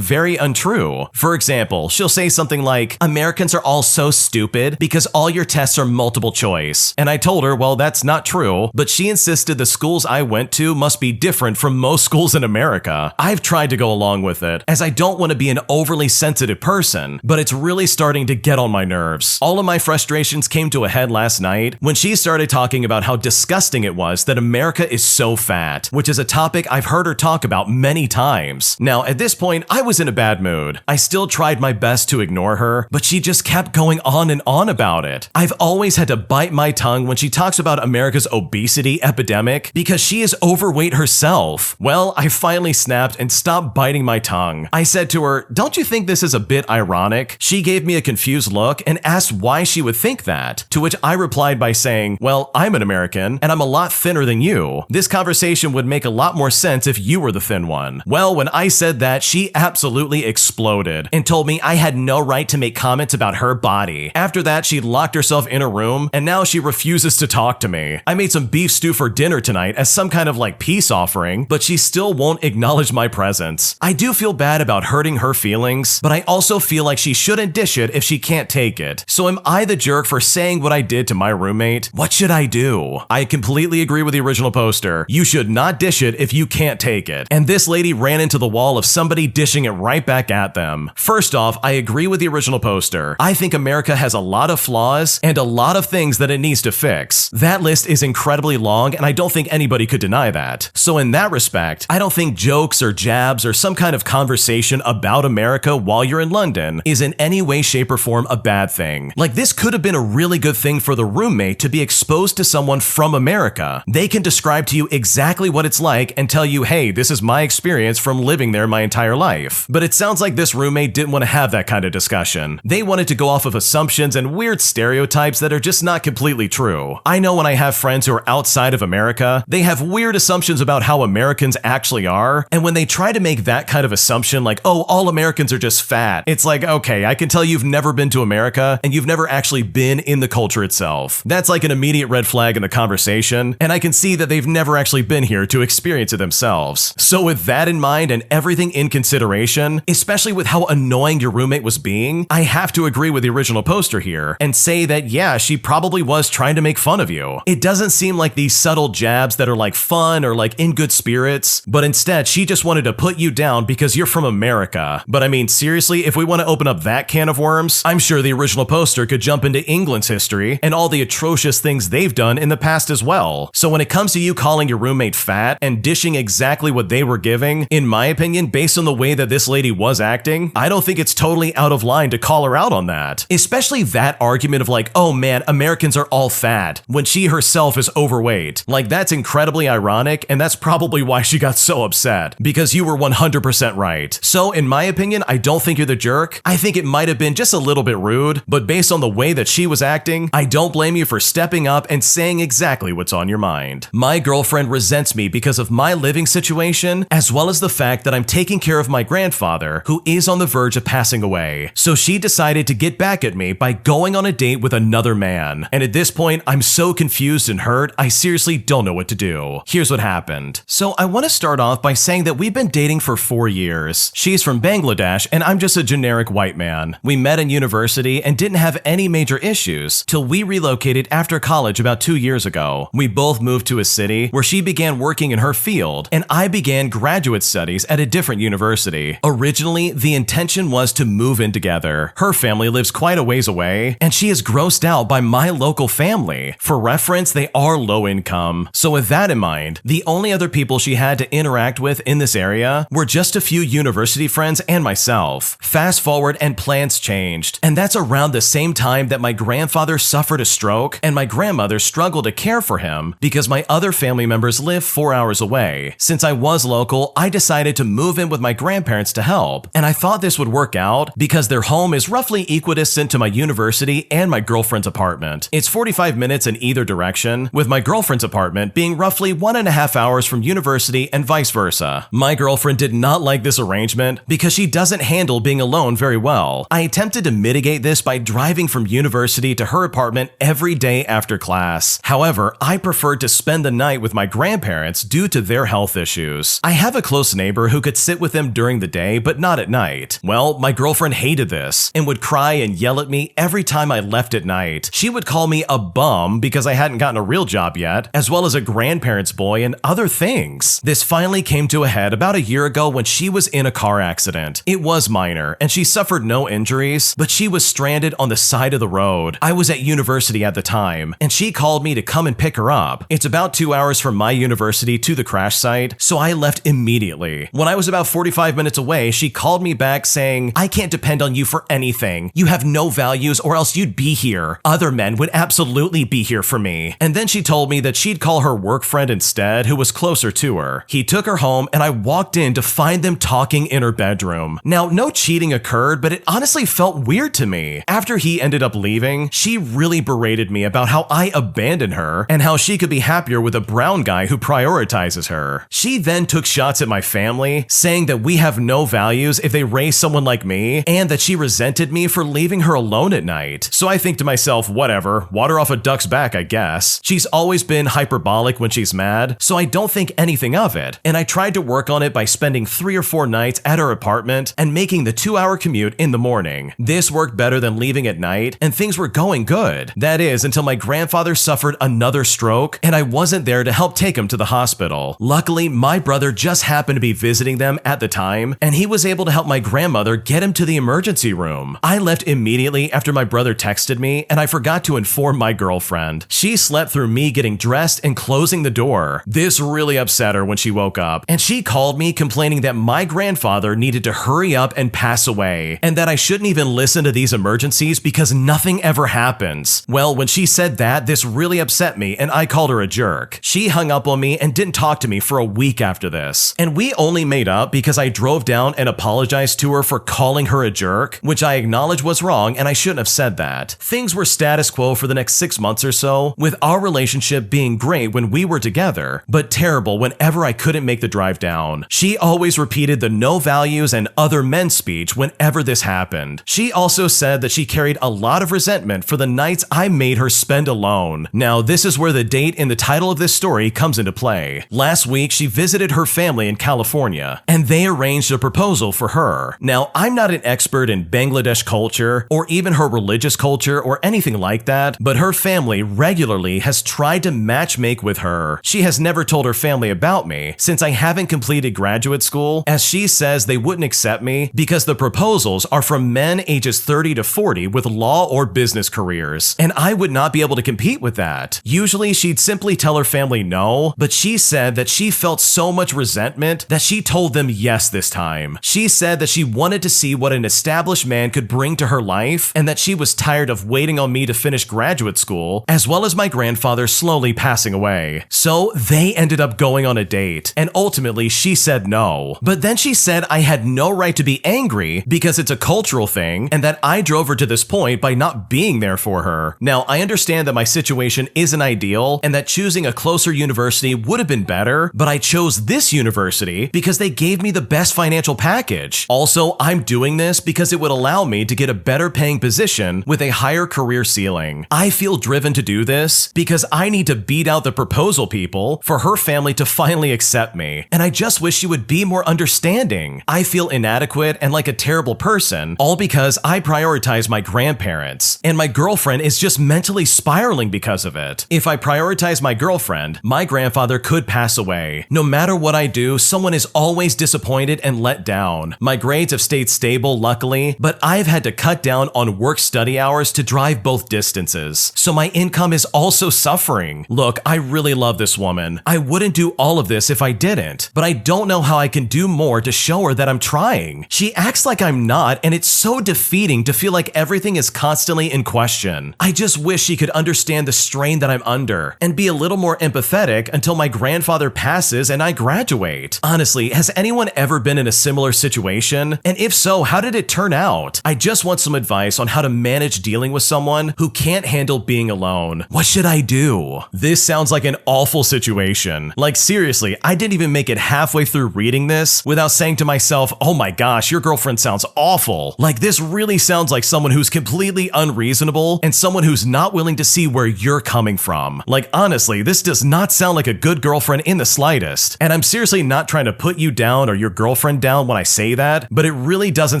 very untrue. For example, she'll say something like, "Americans are all so stupid because all your tests are multiple choice." And I told her, well, that's not true, but she insisted the schools I went to must be different from most schools in America. I've tried to go along with it, as I don't want to be an overly sensitive person, but it's really starting to get on my nerves. All of my frustrations came to a head last night when she started talking about how disgusting it was that America is so fat, which is a topic I've heard her talk about many times. Now, at this point, I was in a bad mood. I still tried my best to ignore her, but she just kept going on and on about it. I've always had to bite my tongue when she talks about America's obesity epidemic because she is overweight herself. Well, I finally snapped and stopped biting my tongue. I said to her, "Don't you think this is a bit ironic?" She gave me a confused look and asked why she would think that, to which I replied by saying, "Well, I'm an American, and I'm a lot thinner than you. This conversation would make a lot more sense if you were the thin one." Well, when I said that, she absolutely exploded and told me I had no right to make comments about her body. After that, she locked herself in a room, and now she refuses to talk to me. I made some beef stew for dinner tonight as some kind of like peace offering, but she still won't acknowledge my presence. I do feel bad about hurting her feelings, but I also feel like she shouldn't dish it if she can't take it. So am I the jerk for saying what I did to my roommate? What should I do? I completely agree with the original poster. You should not dish it if you can't take it. And this lady ran into the wall of somebody dishing it right back at them. First off, I agree with the original poster. I think America has a lot of flaws and a lot of things that it needs to fix. That list is incredibly long, and I don't think anybody could deny that. So in that respect, I don't think jokes or jabs or some kind of conversation about America while you're in London is in any way, shape, or form a bad thing. Like, this could have been a really good thing for the roommate to be exposed to someone from America. They can describe to you exactly what it's like and tell you, hey, this is my experience from living there my entire life. But it sounds like this roommate didn't want to have that kind of discussion. They wanted to go off of assumptions and weird stereotypes that are just not completely true. I know when I have friends who are outside of America, they have weird assumptions about how Americans actually are, and when they try to make that kind of assumption like, oh, all Americans are just fat, it's like, okay, I can tell you've never been to America and you've never actually been in the culture itself. That's like an immediate red flag in the conversation, and I can see that they've never actually been here to experience it themselves. So with that in mind and everything in consideration, especially with how annoying your roommate was being, I have to agree with the original poster here and say that yeah, she probably was trying to make fun of you. It doesn't seem like these subtle jabs that are like fun or like in good spirits, but instead she just wanted to put you down because you're from America. But I mean, seriously, if we want to open up that can of worms, I'm sure the original poster could jump into England's history and all the atrocious things they've done in the past as well. So when it comes to you calling your roommate fat and dishing exactly what they were giving, in my opinion, based on the way that this lady was acting, I don't think it's totally out of line to call her out on that. Especially that argument of like, oh man, Americans are all fat, when she herself is overweight. Like, that's incredibly ironic, and that's probably why she got so upset, because you were 100% right. So in my opinion, I don't think you're the jerk. I think it might have been just a little bit rude, but based on the way that she was acting, I don't blame you for stepping up and saying exactly what's on your mind. My girlfriend resents me because of my living situation, as well as the fact that I'm taking care of my grandfather, who is on the verge of passing away. So she decided to get back at me by going on a date with another man. And at this point, I'm so confused and hurt, I seriously don't know what to do. Here's what happened. So I want to start off by saying that we've been dating for 4 years. She's from Bangladesh and I'm just a generic white man. We met in university and didn't have any major issues till we relocated after college about 2 years ago. We both moved to a city where she began working in her field and I began graduate studies at a different university. Originally, the intention was to move in together. Her family lives quite a ways away and she is grossed out by my local family. For reference, they are low income. So with that in mind, the only other people she had to interact with in this area were just a few university friends and myself. Fast forward and plans changed. And that's around the same time that my grandfather suffered a stroke and my grandmother struggled to care for him because my other family members live 4 hours away. Since I was local, I decided to move in with my grandparents to help. And I thought this would work out because their home is roughly equidistant to my university and my girlfriend's apartment. It's 45 minutes in either direction, with my girlfriend's apartment being roughly 1.5 hours from university and vice versa. My girlfriend did not like this arrangement because she doesn't handle being alone very well. I attempted to mitigate this by driving from university to her apartment every day after class. However, I preferred to spend the night with my grandparents due to their health issues. I have a close neighbor who could sit with them during the day, but not at night. Well, my girlfriend hated this and would cry and yell at me every time I left at night. She would call me a bum because I hadn't gotten a real job yet, as well as a grandparent's boy and other things. This finally came to a head about a year ago when she was in a car accident. It was minor, and she suffered no injuries, but she was stranded on the side of the road. I was at university at the time, and she called me to come and pick her up. It's about 2 hours from my university to the crash site, so I left immediately. When I was about 45 minutes away, she called me back saying, "I can't depend on you for anything. You have no values or else you'd be here. Other men would absolutely be here for me." And then she told me that she'd call her work friend instead, who was closer to her. He took her home and I walked in to find them talking in her bedroom. Now, no cheating occurred, but it honestly felt weird to me. After he ended up leaving, she really berated me about how I abandoned her and how she could be happier with a brown guy who prioritizes her. She then took shots at my family, saying that we have no values if they raise someone like me, and that she resented me for leaving her alone at night. So I think to myself, whatever, water off a duck's back, I guess. She's always been hyperbolic when she's mad, so I don't think anything of it, and I tried to work on it by spending 3 or 4 nights at her apartment and making the 2-hour commute in the morning. This worked better than leaving at night, and things were going good. That is, until my grandfather suffered another stroke, and I wasn't there to help take him to the hospital. Luckily, my brother just happened to be visiting them at the time, and he was able to help my grandmother get him to the emergency room. I left immediately after my brother texted me, and I forgot to inform my girlfriend. She slept through me getting dressed and closing the door. This really upset her when she woke up, and she called me complaining that my grandfather needed to hurry up and pass away, and that I shouldn't even listen to these emergencies because nothing ever happens. Well, when she said that, this really upset me, and I called her a jerk. She hung up on me and didn't talk to me for a week after this. And we only made up because I drove down and apologized to her for calling her a jerk, which I acknowledge was wrong and I shouldn't have said that. Things were status quo for the next 6 months or so, with our relationship being great when we were together, but terrible whenever I couldn't make the drive down. She always repeated the no values and other men speech whenever this happened. She also said that she carried a lot of resentment for the nights I made her spend alone. Now, this is where the date in the title of this story comes into play. Last week, she visited her family in California, and they arranged a proposal for her. Now, I'm not an expert in Bangladesh culture, or even her religious culture, or anything like that, but her family regularly has tried to matchmake with her. She has never told her family about me, since I haven't completed graduate school, as she says they wouldn't accept me because the proposals are from men ages 30 to 40 with law or business careers, and I would not be able to compete with that. Usually, she'd simply tell her family no, but she said that she felt so much resentment that she told them yes this time. She said that she wanted to see what an established man could bring to her life, and that she was tired of waiting on me to finish graduate school, as well as my grandfather slowly passing away. So they ended up going on a date, and ultimately she said no. But then she said I had no right to be angry because it's a cultural thing, and that I drove her to this point by not being there for her. Now, I understand that my situation isn't ideal and that choosing a closer university would have been better, but I chose this university because they gave me the best financial package. Also, I'm doing this because it would allow me to get a better paying position with a higher career ceiling. I feel driven to do this because I need to beat out the proposal people for her family to finally accept me, and I just wish she would be more understanding. I feel inadequate and like a terrible person, all because I prioritize my grandparents, and my girlfriend is just mentally spiraling because of it. If I prioritize my girlfriend, my grandfather could pass away. No matter what I do, someone is always disappointed and let down. My grades have stayed stable, luckily, but I've had to cut down on work-study hours to drive both distances, so my income is also suffering. Look, I really love this woman. I wouldn't do all of this if I didn't, but I don't know how I can do more to show her that I'm trying. She acts like I'm not, and it's so defeating to feel like everything is constantly in question. I just wish she could understand the strain that I'm under and be a little more empathetic until my grandfather passes and I graduate. Honestly, has anyone ever been in a similar situation? And if so, how did it turn out? I just want some advice on how to manage dealing with someone who can't handle being alone. What should I do? This sounds like an awful situation. Like seriously, I didn't even make it halfway through reading this without saying to myself, oh my gosh, your girlfriend sounds awful. Like this really sounds like someone who's completely unreasonable and someone who's not willing to see where you're coming from. Like honestly, this does not sound like a good girlfriend in the slightest. And I'm seriously not trying to put you down or your girlfriend down when I say that, but it really doesn't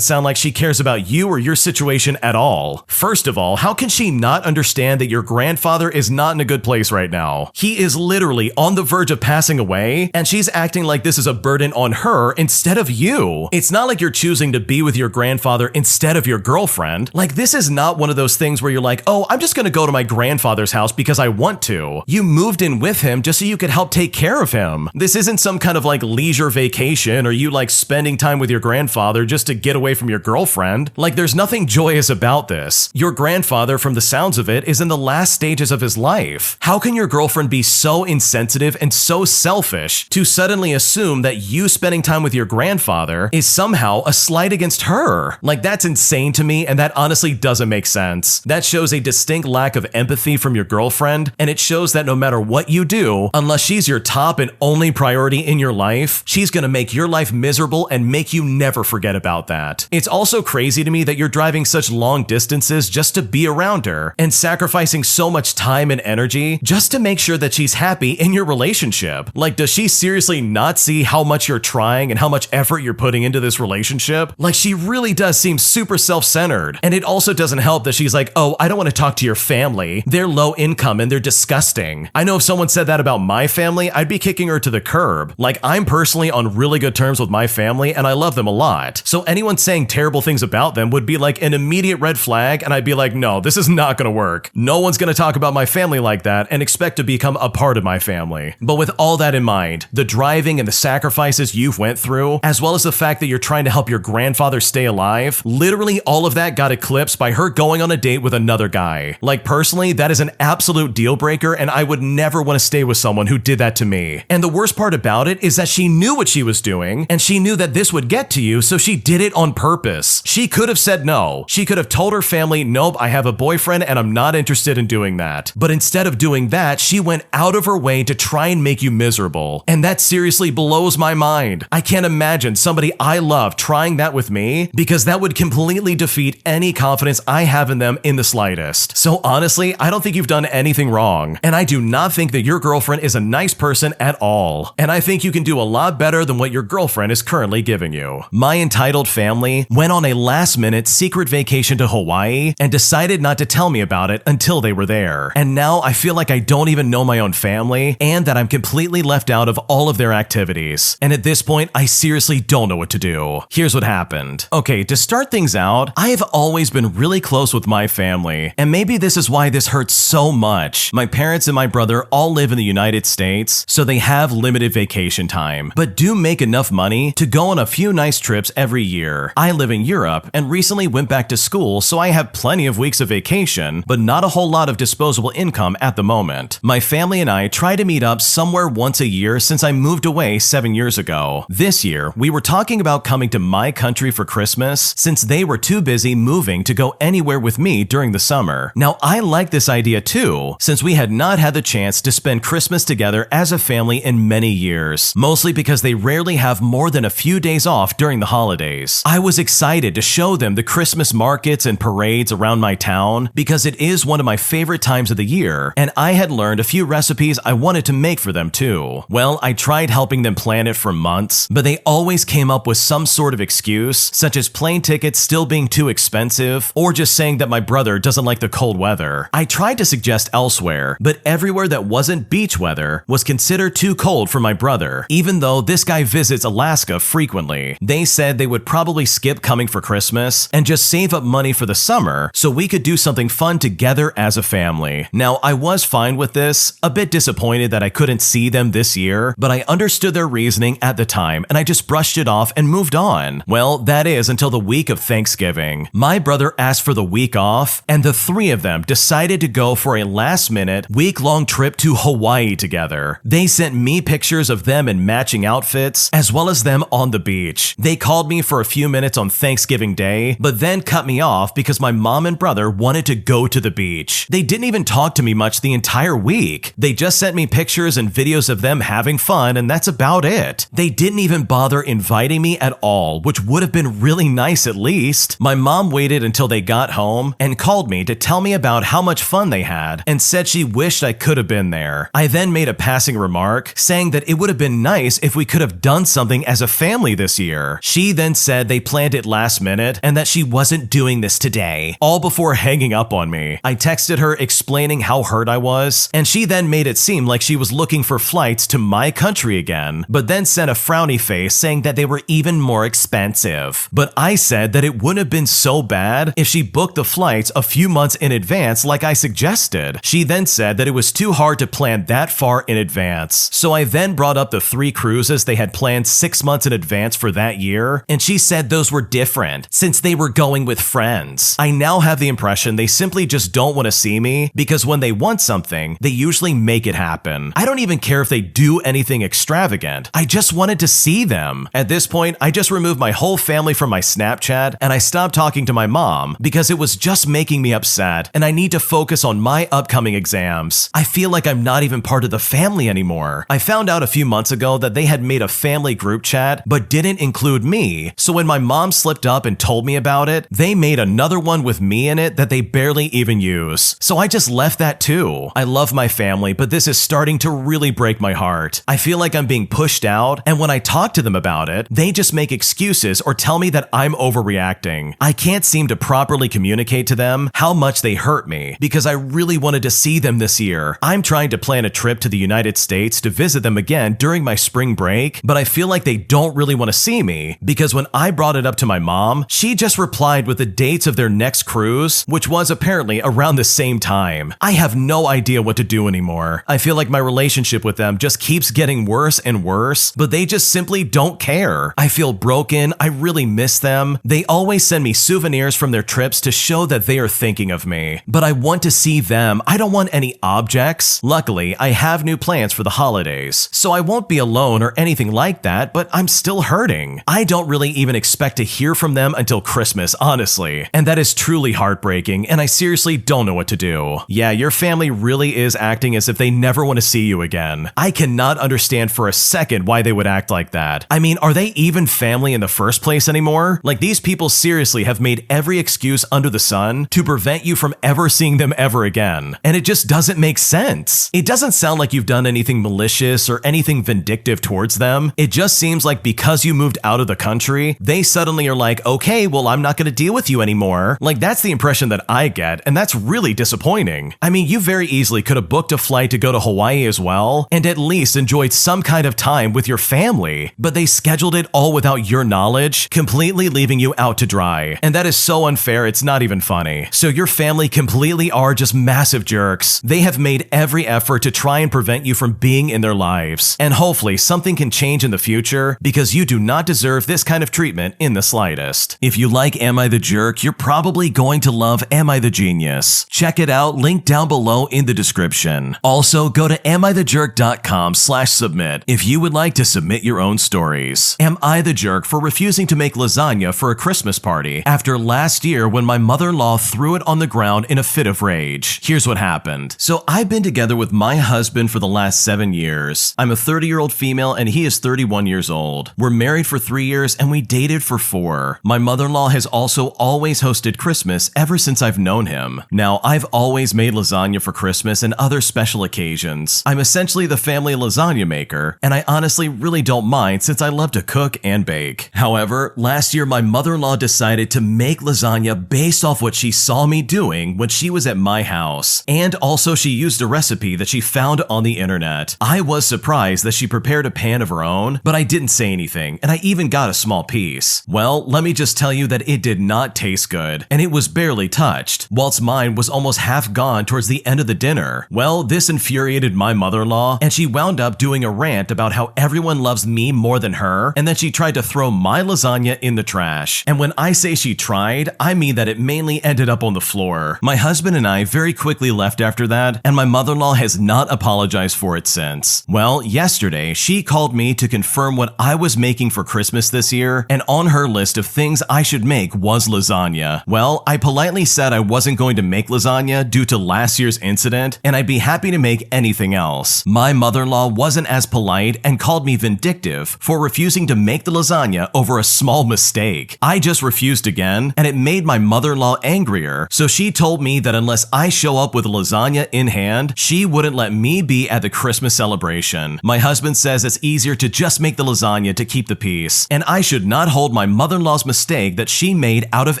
sound like she cares about you or your situation at all. First of all, how can she not understand that your grandfather is not in a good place right now? He is literally on the verge of passing away, and she's acting like this is a burden on her instead of you. It's not like you're choosing to be with your grandfather instead of your girlfriend. Like this is not one of those things where you're like, oh, I'm just gonna go to my grandfather's house because I want to. You moved in with him just so you could help take care of him. This isn't some kind of like leisure vacation or you like spending time with your grandfather just to get away from your girlfriend. Like there's nothing joyous about this. Your grandfather, from the sounds of it, is in the last stages of his life. How can your girlfriend be so insensitive and so selfish to suddenly assume that you spending time with your grandfather is somehow a slight against her? Like that's insane to me, and that honestly doesn't make sense. That shows a distinct lack of empathy from your girlfriend, and it shows that no matter what you do, unless she's your top and only priority in your life, she's gonna make your life miserable and make you never forget about that. It's also crazy to me that you're driving such long distances just to be around her and sacrificing so much time and energy just to make sure that she's happy in your relationship. Like, does she seriously not see how much you're trying and how much effort you're putting into this relationship? Like, she really does seem super self-centered. And it also doesn't help that she's like, oh, I don't want to talk to your family. They're low income and they're disgusting. I know if someone said that about my family, I'd be kicking her to the curb. Like, I'm personally on really good terms with my family and I love them a lot. So anyone saying terrible things about them would be like an immediate red flag, and I'd be like, no, this is not gonna work. No one's gonna talk about my family like that and expect to become a part of my family. But with all that in mind, the driving and the sacrifices you've went through, as well as the fact that you're trying to help your grandfather stay alive, literally all of that got eclipsed by her going on a date with another guy. Like personally, that is an absolute deal breaker, and I would never want to stay with someone who did that to me. And the worst part about it is that she knew what she was doing, and she knew that this would get to you, so she did it on purpose. She could have said no. She could have told her family, nope, I have a boyfriend and I'm not interested in doing that. But instead of doing that, she went out of her way to try and make you miserable. And that seriously blows my mind. I can't imagine somebody I love trying that with me, because that would completely defeat any confidence I have in them in the slightest. So honestly, I don't think you've done anything wrong. And I do not think that your girlfriend is a nice person at all. And I think you can do a lot better than what your girlfriend is currently giving you. My entitled family went on a last-minute secret vacation to Hawaii and decided not to tell me about it until they were there. And now I feel like I don't even know my own family and that I'm completely left out of all of their activities. And at this point, I seriously don't know what to do. Here's what happened. Okay, to start things out, I have always been really close with my family, and maybe this is why this hurts so much. My parents and my brother all live in the United States, so they have limited vacation time, but do make enough money to go on a few nice trips every year. I live in Europe and recently went back to school, so I have plenty of weeks of vacation, but not a whole lot of disposable income at the moment. My family and I try to meet up somewhere once a year since I moved away 7 years ago. This year, we were talking about coming to my country for Christmas since they were too busy moving to go anywhere with me during the summer. Now, I like this idea too, since we had not had the chance to spend Christmas together as a family in many years, mostly because they rarely have more than a few days off during the holidays. I was excited to show them the Christmas markets and parades around my town because it is one of my favorite times of the year, and I had learned a few recipes I wanted to make for them too. Well, I tried helping them plan it for months, but they always came up with some sort of excuse, such as plane tickets still being too expensive, or just saying that my brother doesn't like the cold weather. I tried to suggest elsewhere, but everywhere that wasn't beach weather was considered too cold for my brother, even though this guy visits Alaska frequently. They said they would probably skip coming for Christmas and just save up money for the summer so we could do something fun together as a family. Now, I was fine with this, a bit disappointed that I couldn't see them this year, but I understood their reasoning at the time and I just brushed it off and moved on. Well, that is until the week of Thanksgiving. My brother asked for the week off, and the three of them decided to go for a last-minute, week-long trip to Hawaii together. They sent me pictures of them in matching outfits, as well as them on the beach. They called me for a few minutes on Thanksgiving Day, but then cut me off because my mom and brother wanted to go to the beach. They didn't even talk to me much the entire week. They just sent me pictures and videos of them having fun, and that's about it. They didn't even bother inviting me at all, which would have been really nice at least. My mom waited until they got home and called me to tell me about how much fun they had and said she wished I could have been there. I then made a passing remark saying that it would have been nice if we could have done something as a family this year. She then said they planned it last minute and that she wasn't doing this today, all before hanging up on me. I texted her explaining how hurt I was, and she then made it seem like she was looking for flights to my country again, but then sent a frowny face saying that they were even more expensive. But I said that it wouldn't have been so bad if she booked the flights a few months in advance like I suggested. She then said that it was too hard to plan that far in advance. So I then brought up the 3 cruises they had planned 6 months in advance for that year, and she said those were different since they were going with friends. I now have the impression they simply just don't want to see me because when they want something, they usually make it happen. I don't even care if they do anything extravagant. I just wanted to see them. At this point, I just removed my whole family from my Snapchat and I stopped talking to my mom because it was just making me upset and I need to focus on my upcoming exams. I feel like I'm not even part of the family anymore. I found out a few months ago that they had made a family group chat but didn't include me, so when my mom slipped up and told me about it, they made another one with me in it that they barely even use. So I just left that too. I love my family, but this is starting to really break my heart. I feel like I'm being pushed out, and when I talk to them about it, they just make excuses or tell me that I'm overreacting. I can't seem to properly communicate to them how much they hurt me because I really wanted to see them this year. I'm trying to plan a trip to the United States to visit them again during my spring break, but I feel like they don't really want to see me because when I brought it up to my mom, she just replied with the dates of their next cruise, which was apparently around the same time. I have no idea what to do anymore. I feel like my relationship with them just keeps getting worse and worse, but they just simply don't care. I feel broken. I really miss them. They always send me souvenirs from their trips to show that they are thinking of me, but I want to see them. I don't want any objects. Luckily, I have new plans for the holidays, so I won't be alone or anything like that, but I'm still hurting. I don't really even expect to hear from them until Christmas, honestly, and that is truly heartbreaking, and I seriously don't know what to do. Yeah, your family really is acting as if they never want to see you again. I cannot understand for a second why they would act like that. I mean, are they even family in the first place anymore? Like, these people seriously have made every excuse under the sun to prevent you from ever seeing them ever again, and it just doesn't make sense. It doesn't sound like you've done anything malicious or anything vindictive towards them. It just seems like because you moved out of the country, they suddenly are like, okay, well, I'm not going to deal with you anymore. Like, that's the impression that I get, and that's really disappointing. I mean, you very easily could have booked a flight to go to Hawaii as well, and at least enjoyed some kind of time with your family, but they scheduled it all without your knowledge, completely leaving you out to dry. And that is so unfair, it's not even funny. So your family completely are just massive jerks. They have made every effort to try and prevent you from being in their lives, and hopefully something can change in the future because you do not deserve this kind of treatment in the slightest. If you like Am I the Jerk, you're probably going to love Am I the Genius. Check it out, link down below in the description. Also, go to amithejerk.com/submit if you would like to submit your own stories. Am I the jerk for refusing to make lasagna for a Christmas party after last year when when my mother-in-law threw it on the ground in a fit of rage. Here's what happened. So I've been together with my husband for the last 7 years. I'm a 30-year-old female and he is 31 years old. We're married for 3 years and we dated for 4. My mother-in-law has also always hosted Christmas ever since I've known him. Now, I've always made lasagna for Christmas and other special occasions. I'm essentially the family lasagna maker, and I honestly really don't mind since I love to cook and bake. However, last year my mother-in-law decided to make lasagna based off what she saw me doing when she was at my house, and also she used a recipe that she found on the internet. I was surprised that she prepared a pan of her own, but I didn't say anything, and I even got a small piece. Well, let me just tell you that it did not taste good, and it was barely touched, whilst mine was almost half gone towards the end of the dinner. Well, this infuriated my mother-in-law, and she wound up doing a rant about how everyone loves me more than her, and then she tried to throw my lasagna in the trash. And when I say she tried, I mean that it mainly ended up on the floor. My husband and I very quickly left after that, and my mother-in-law has not apologized for it since. Well, yesterday, she called me to confirm what I was making for Christmas this year, and on her list of things I should make was lasagna. Well, I politely said I wasn't going to make lasagna due to last year's incident, and I'd be happy to make anything else. My mother-in-law wasn't as polite and called me vindictive for refusing to make the lasagna over a small mistake. I just refused again, and it made my mother-in-law angrier, so she told me that unless I show up with lasagna in hand, she wouldn't let me be at the Christmas celebration. My husband says it's easier to just make the lasagna to keep the peace, and I should not hold my mother-in-law's mistake that she made out of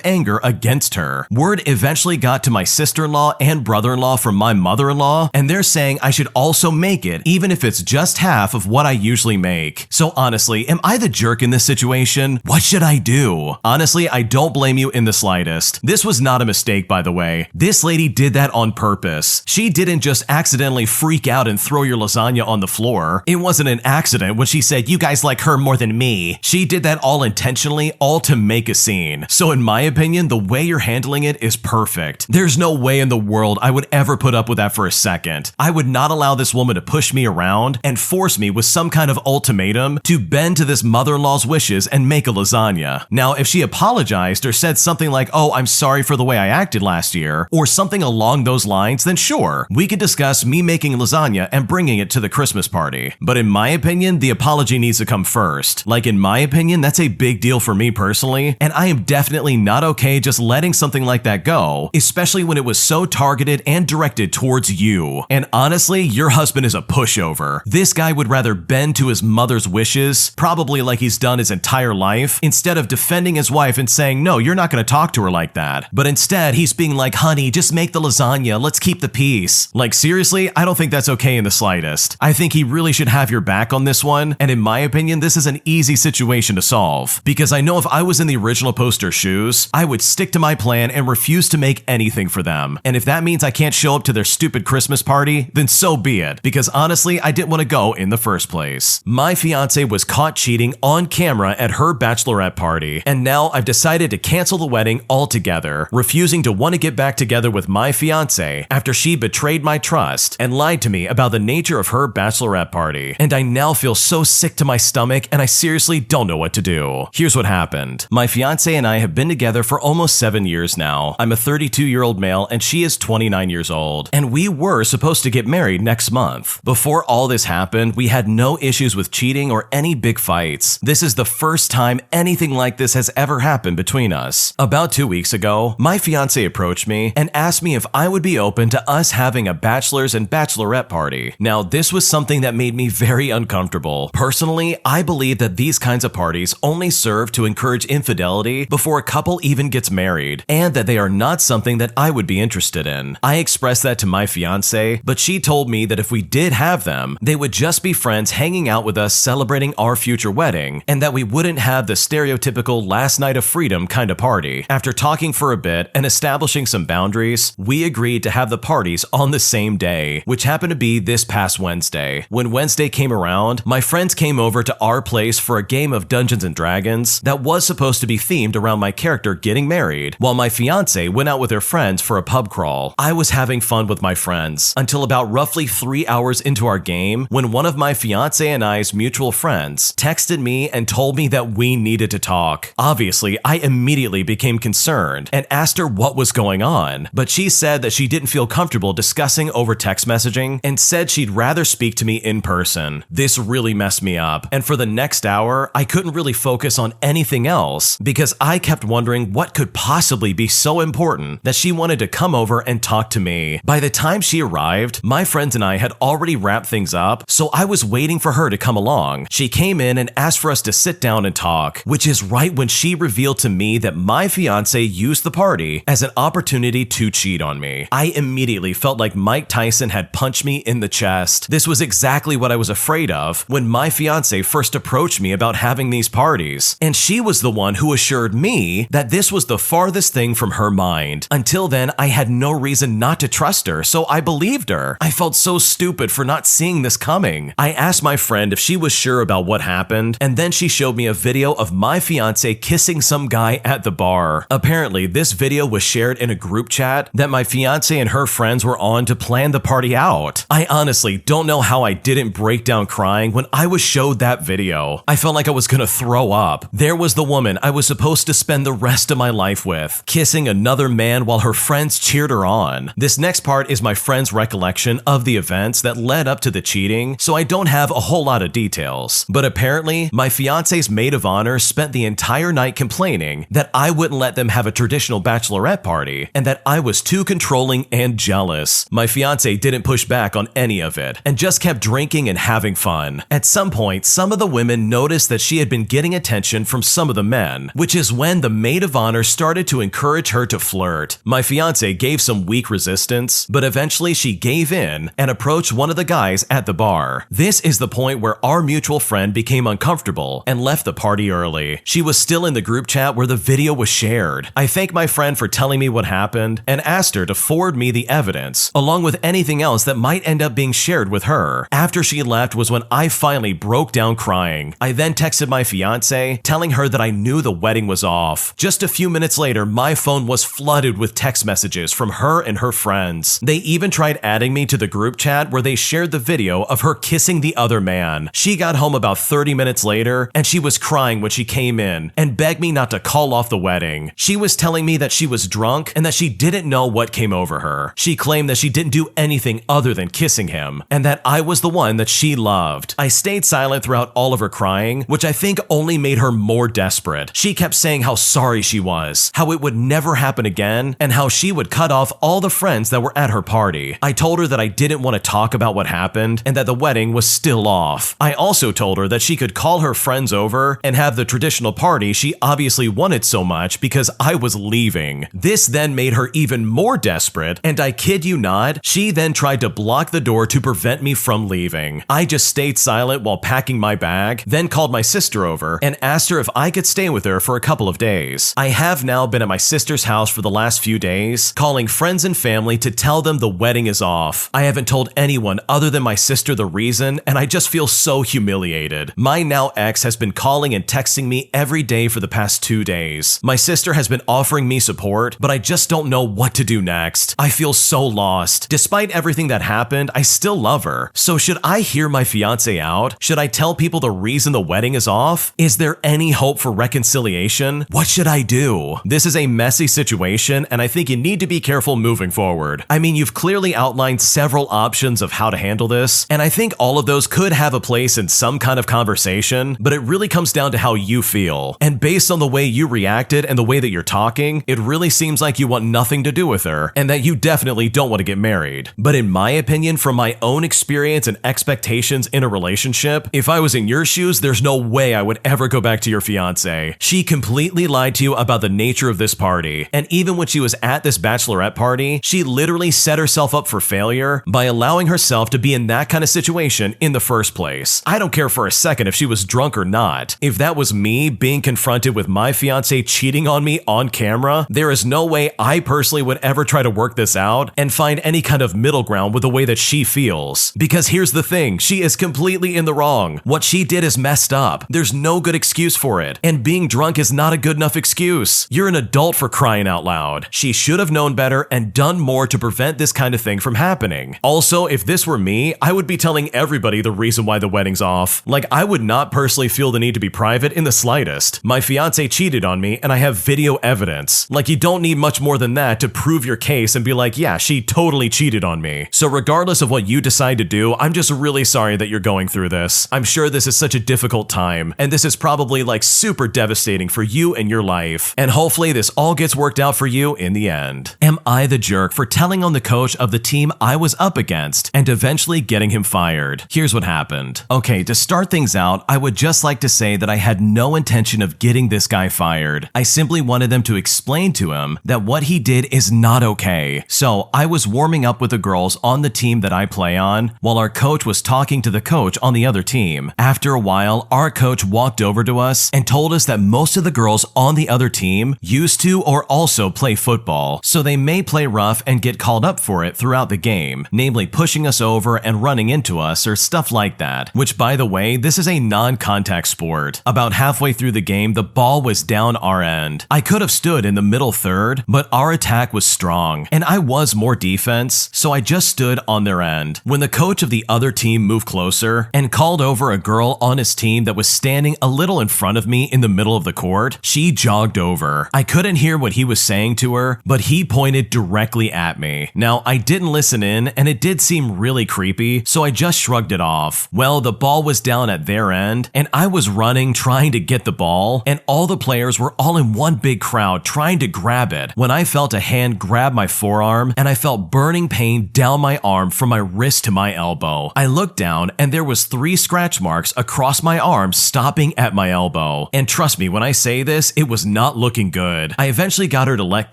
anger against her. Word eventually got to my sister-in-law and brother-in-law from my mother-in-law, and they're saying I should also make it, even if it's just half of what I usually make. So honestly, am I the jerk in this situation? What should I do? Honestly, I don't blame you in the slightest. This was not a mistake, by the way. This lady did that on purpose. She didn't just accidentally freak out and throw your lasagna on the floor. It wasn't an accident when she said, "You guys like her more than me." She did that all intentionally, all to make a scene. So in my opinion, the way you're handling it is perfect. There's no way in the world I would ever put up with that for a second. I would not allow this woman to push me around and force me with some kind of ultimatum to bend to this mother-in-law's wishes and make a lasagna. Now, if she apologized or said something like, "Oh, I'm sorry for the way I acted last year," or something along those lines, then sure, we could discuss me making lasagna and bringing it to the Christmas party. But in my opinion, the apology needs to come first. Like, in my opinion, that's a big deal for me personally, and I am definitely not okay just letting something like that go, especially when it was so targeted and directed towards you. And honestly, your husband is a pushover. This guy would rather bend to his mother's wishes, probably like he's done his entire life, instead of defending his wife and saying, "No, you're not going to talk to her like that." But instead, he's being like, "Honey, just make the lasagna, let's keep the peace." Like, seriously, I don't think that's okay in the slightest. I think he really should have your back on this one, and in my opinion, this is an easy situation to solve. Because I know if I was in the original poster's shoes, I would stick to my plan and refuse to make anything for them. And if that means I can't show up to their stupid Christmas party, then so be it. Because honestly, I didn't want to go in the first place. My fiance was caught cheating on camera at her bachelorette party, and now I've decided to cancel the wedding altogether, refusing to want to get back together with my fiance after she betrayed my trust and lied to me about the nature of her bachelorette party. And I now feel so sick to my stomach, and I seriously don't know what to do. Here's what happened. My fiance and I have been together for almost 7 years now. I'm a 32-year-old male and she is 29 years old, and we were supposed to get married next month. Before all this happened, we had no issues with cheating or any big fights. This is the first time anything like this has ever happened between us. About 2 weeks ago, my fiance approached me and asked me if I would be open to us having a bachelor's and bachelorette party. Now, this was something that made me very uncomfortable. Personally, I believe that these kinds of parties only serve to encourage infidelity before a couple even gets married, and that they are not something that I would be interested in. I expressed that to my fiance, but she told me that if we did have them, they would just be friends hanging out with us celebrating our future wedding, and that we wouldn't have the stereotypical last night of freedom kind of party. After talking for a bit and establishing some boundaries, we agreed to have the parties on the same day, which happened to be this past Wednesday. When Wednesday came around, my friends came over to our place for a game of Dungeons & Dragons that was supposed to be themed around my character getting married, while my fiance went out with her friends for a pub crawl. I was having fun with my friends until about roughly 3 hours into our game when one of my fiance and I's mutual friends texted me and told me that we needed to talk. Obviously, I immediately became concerned concerned and asked her what was going on, but she said that she didn't feel comfortable discussing over text messaging and said she'd rather speak to me in person. This really messed me up, and for the next hour, I couldn't really focus on anything else because I kept wondering what could possibly be so important that she wanted to come over and talk to me. By the time she arrived, my friends and I had already wrapped things up, so I was waiting for her to come along. She came in and asked for us to sit down and talk, which is right when she revealed to me that my fiance used the party as an opportunity to cheat on me. I immediately felt like Mike Tyson had punched me in the chest. This was exactly what I was afraid of when my fiance first approached me about having these parties, and she was the one who assured me that this was the farthest thing from her mind. Until then, I had no reason not to trust her, so I believed her. I felt so stupid for not seeing this coming. I asked my friend if she was sure about what happened, and then she showed me a video of my fiance kissing some guy at the bar. Apparently, this video was shared in a group chat that my fiance and her friends were on to plan the party out. I honestly don't know how I didn't break down crying when I was showed that video. I felt like I was gonna throw up. There was the woman I was supposed to spend the rest of my life with, kissing another man while her friends cheered her on. This next part is my friend's recollection of the events that led up to the cheating, so I don't have a whole lot of details. But apparently, my fiance's maid of honor spent the entire night complaining that I wouldn't let them have a traditional bachelorette party and that I was too controlling and jealous. My fiance didn't push back on any of it and just kept drinking and having fun. At some point, some of the women noticed that she had been getting attention from some of the men, which is when the maid of honor started to encourage her to flirt. My fiance gave some weak resistance, but eventually she gave in and approached one of the guys at the bar. This is the point where our mutual friend became uncomfortable and left the party early. She was still in the group chat where the video was shared. I thanked my friend for telling me what happened and asked her to forward me the evidence, along with anything else that might end up being shared with her. After she left was when I finally broke down crying. I then texted my fiance, telling her that I knew the wedding was off. Just a few minutes later, my phone was flooded with text messages from her and her friends. They even tried adding me to the group chat where they shared the video of her kissing the other man. She got home about 30 minutes later, and she was crying when she came in and begged me not to call off the wedding. She was telling me that she was drunk and that she didn't know what came over her. She claimed that she didn't do anything other than kissing him, and that I was the one that she loved. I stayed silent throughout all of her crying, which I think only made her more desperate. She kept saying how sorry she was, how it would never happen again, and how she would cut off all the friends that were at her party. I told her that I didn't want to talk about what happened and that the wedding was still off. I also told her that she could call her friends over and have the traditional party she obviously wanted so much because I was leaving. This then made her even more desperate, and I kid you not, she then tried to block the door to prevent me from leaving. I just stayed silent while packing my bag, then called my sister over and asked her if I could stay with her for a couple of days. I have now been at my sister's house for the last few days, calling friends and family to tell them the wedding is off. I haven't told anyone other than my sister the reason, and I just feel so humiliated. My now ex has been calling and texting me every day for the past 2 days. My sister has been offering me support, but I just don't know what to do next. I feel so lost. Despite everything that happened, I still love her. So should I hear my fiance out? Should I tell people the reason the wedding is off? Is there any hope for reconciliation? What should I do? This is a messy situation, and I think you need to be careful moving forward. I mean, you've clearly outlined several options of how to handle this, and I think all of those could have a place in some kind of conversation, but it really comes down to how you feel. And based on the way you reacted and the way that you're talking, it really seems like you want nothing to do with her, and that you definitely don't want to get married. But in my opinion, from my own experience and expectations in a relationship, if I was in your shoes, there's no way I would ever go back to your fiance. She completely lied to you about the nature of this party, and even when she was at this bachelorette party, she literally set herself up for failure by allowing herself to be in that kind of situation in the first place. I don't care for a second if she was drunk or not. If that was me being confronted with my fiance cheating on me on camera, there is no way I personally would ever try to work this out and find any kind of middle ground with the way that she feels. Because here's the thing, she is completely in the wrong. What she did is messed up. There's no good excuse for it, and being drunk is not a good enough excuse. You're an adult, for crying out loud. She should have known better and done more to prevent this kind of thing from happening. Also, if this were me, I would be telling everybody the reason why the wedding's off. Like, I would not personally feel the need to be private in the slightest. My fiance cheated on me, and I have video video evidence. Like, you don't need much more than that to prove your case and be like, yeah, she totally cheated on me. So regardless of what you decide to do, I'm just really sorry that you're going through this. I'm sure this is such a difficult time, and this is probably like super devastating for you and your life. And hopefully this all gets worked out for you in the end. Am I the jerk for telling on the coach of the team I was up against and eventually getting him fired? Here's what happened. Okay, to start things out, I would just like to say that I had no intention of getting this guy fired. I simply wanted them to explain to him that what he did is not okay. So I was warming up with the girls on the team that I play on, while our coach was talking to the coach on the other team. After a while, our coach walked over to us and told us that most of the girls on the other team used to or also play football, so they may play rough and get called up for it throughout the game, namely pushing us over and running into us or stuff like that, which, by the way, this is a non-contact sport. About halfway through the game, the ball was down our end. I could have stood in the middle third, but our attack was strong, and I was more defense, so I just stood on their end. When the coach of the other team moved closer and called over a girl on his team that was standing a little in front of me in the middle of the court, she jogged over. I couldn't hear what he was saying to her, but he pointed directly at me. Now, I didn't listen in, and it did seem really creepy, so I just shrugged it off. Well, the ball was down at their end, and I was running trying to get the ball, and all the players were all in one big crowd trying to grab it when I felt a hand grab my forearm, and I felt burning pain down my arm from my wrist to my elbow. I looked down, and there was 3 scratch marks across my arm stopping at my elbow. And trust me, when I say this, it was not looking good. I eventually got her to let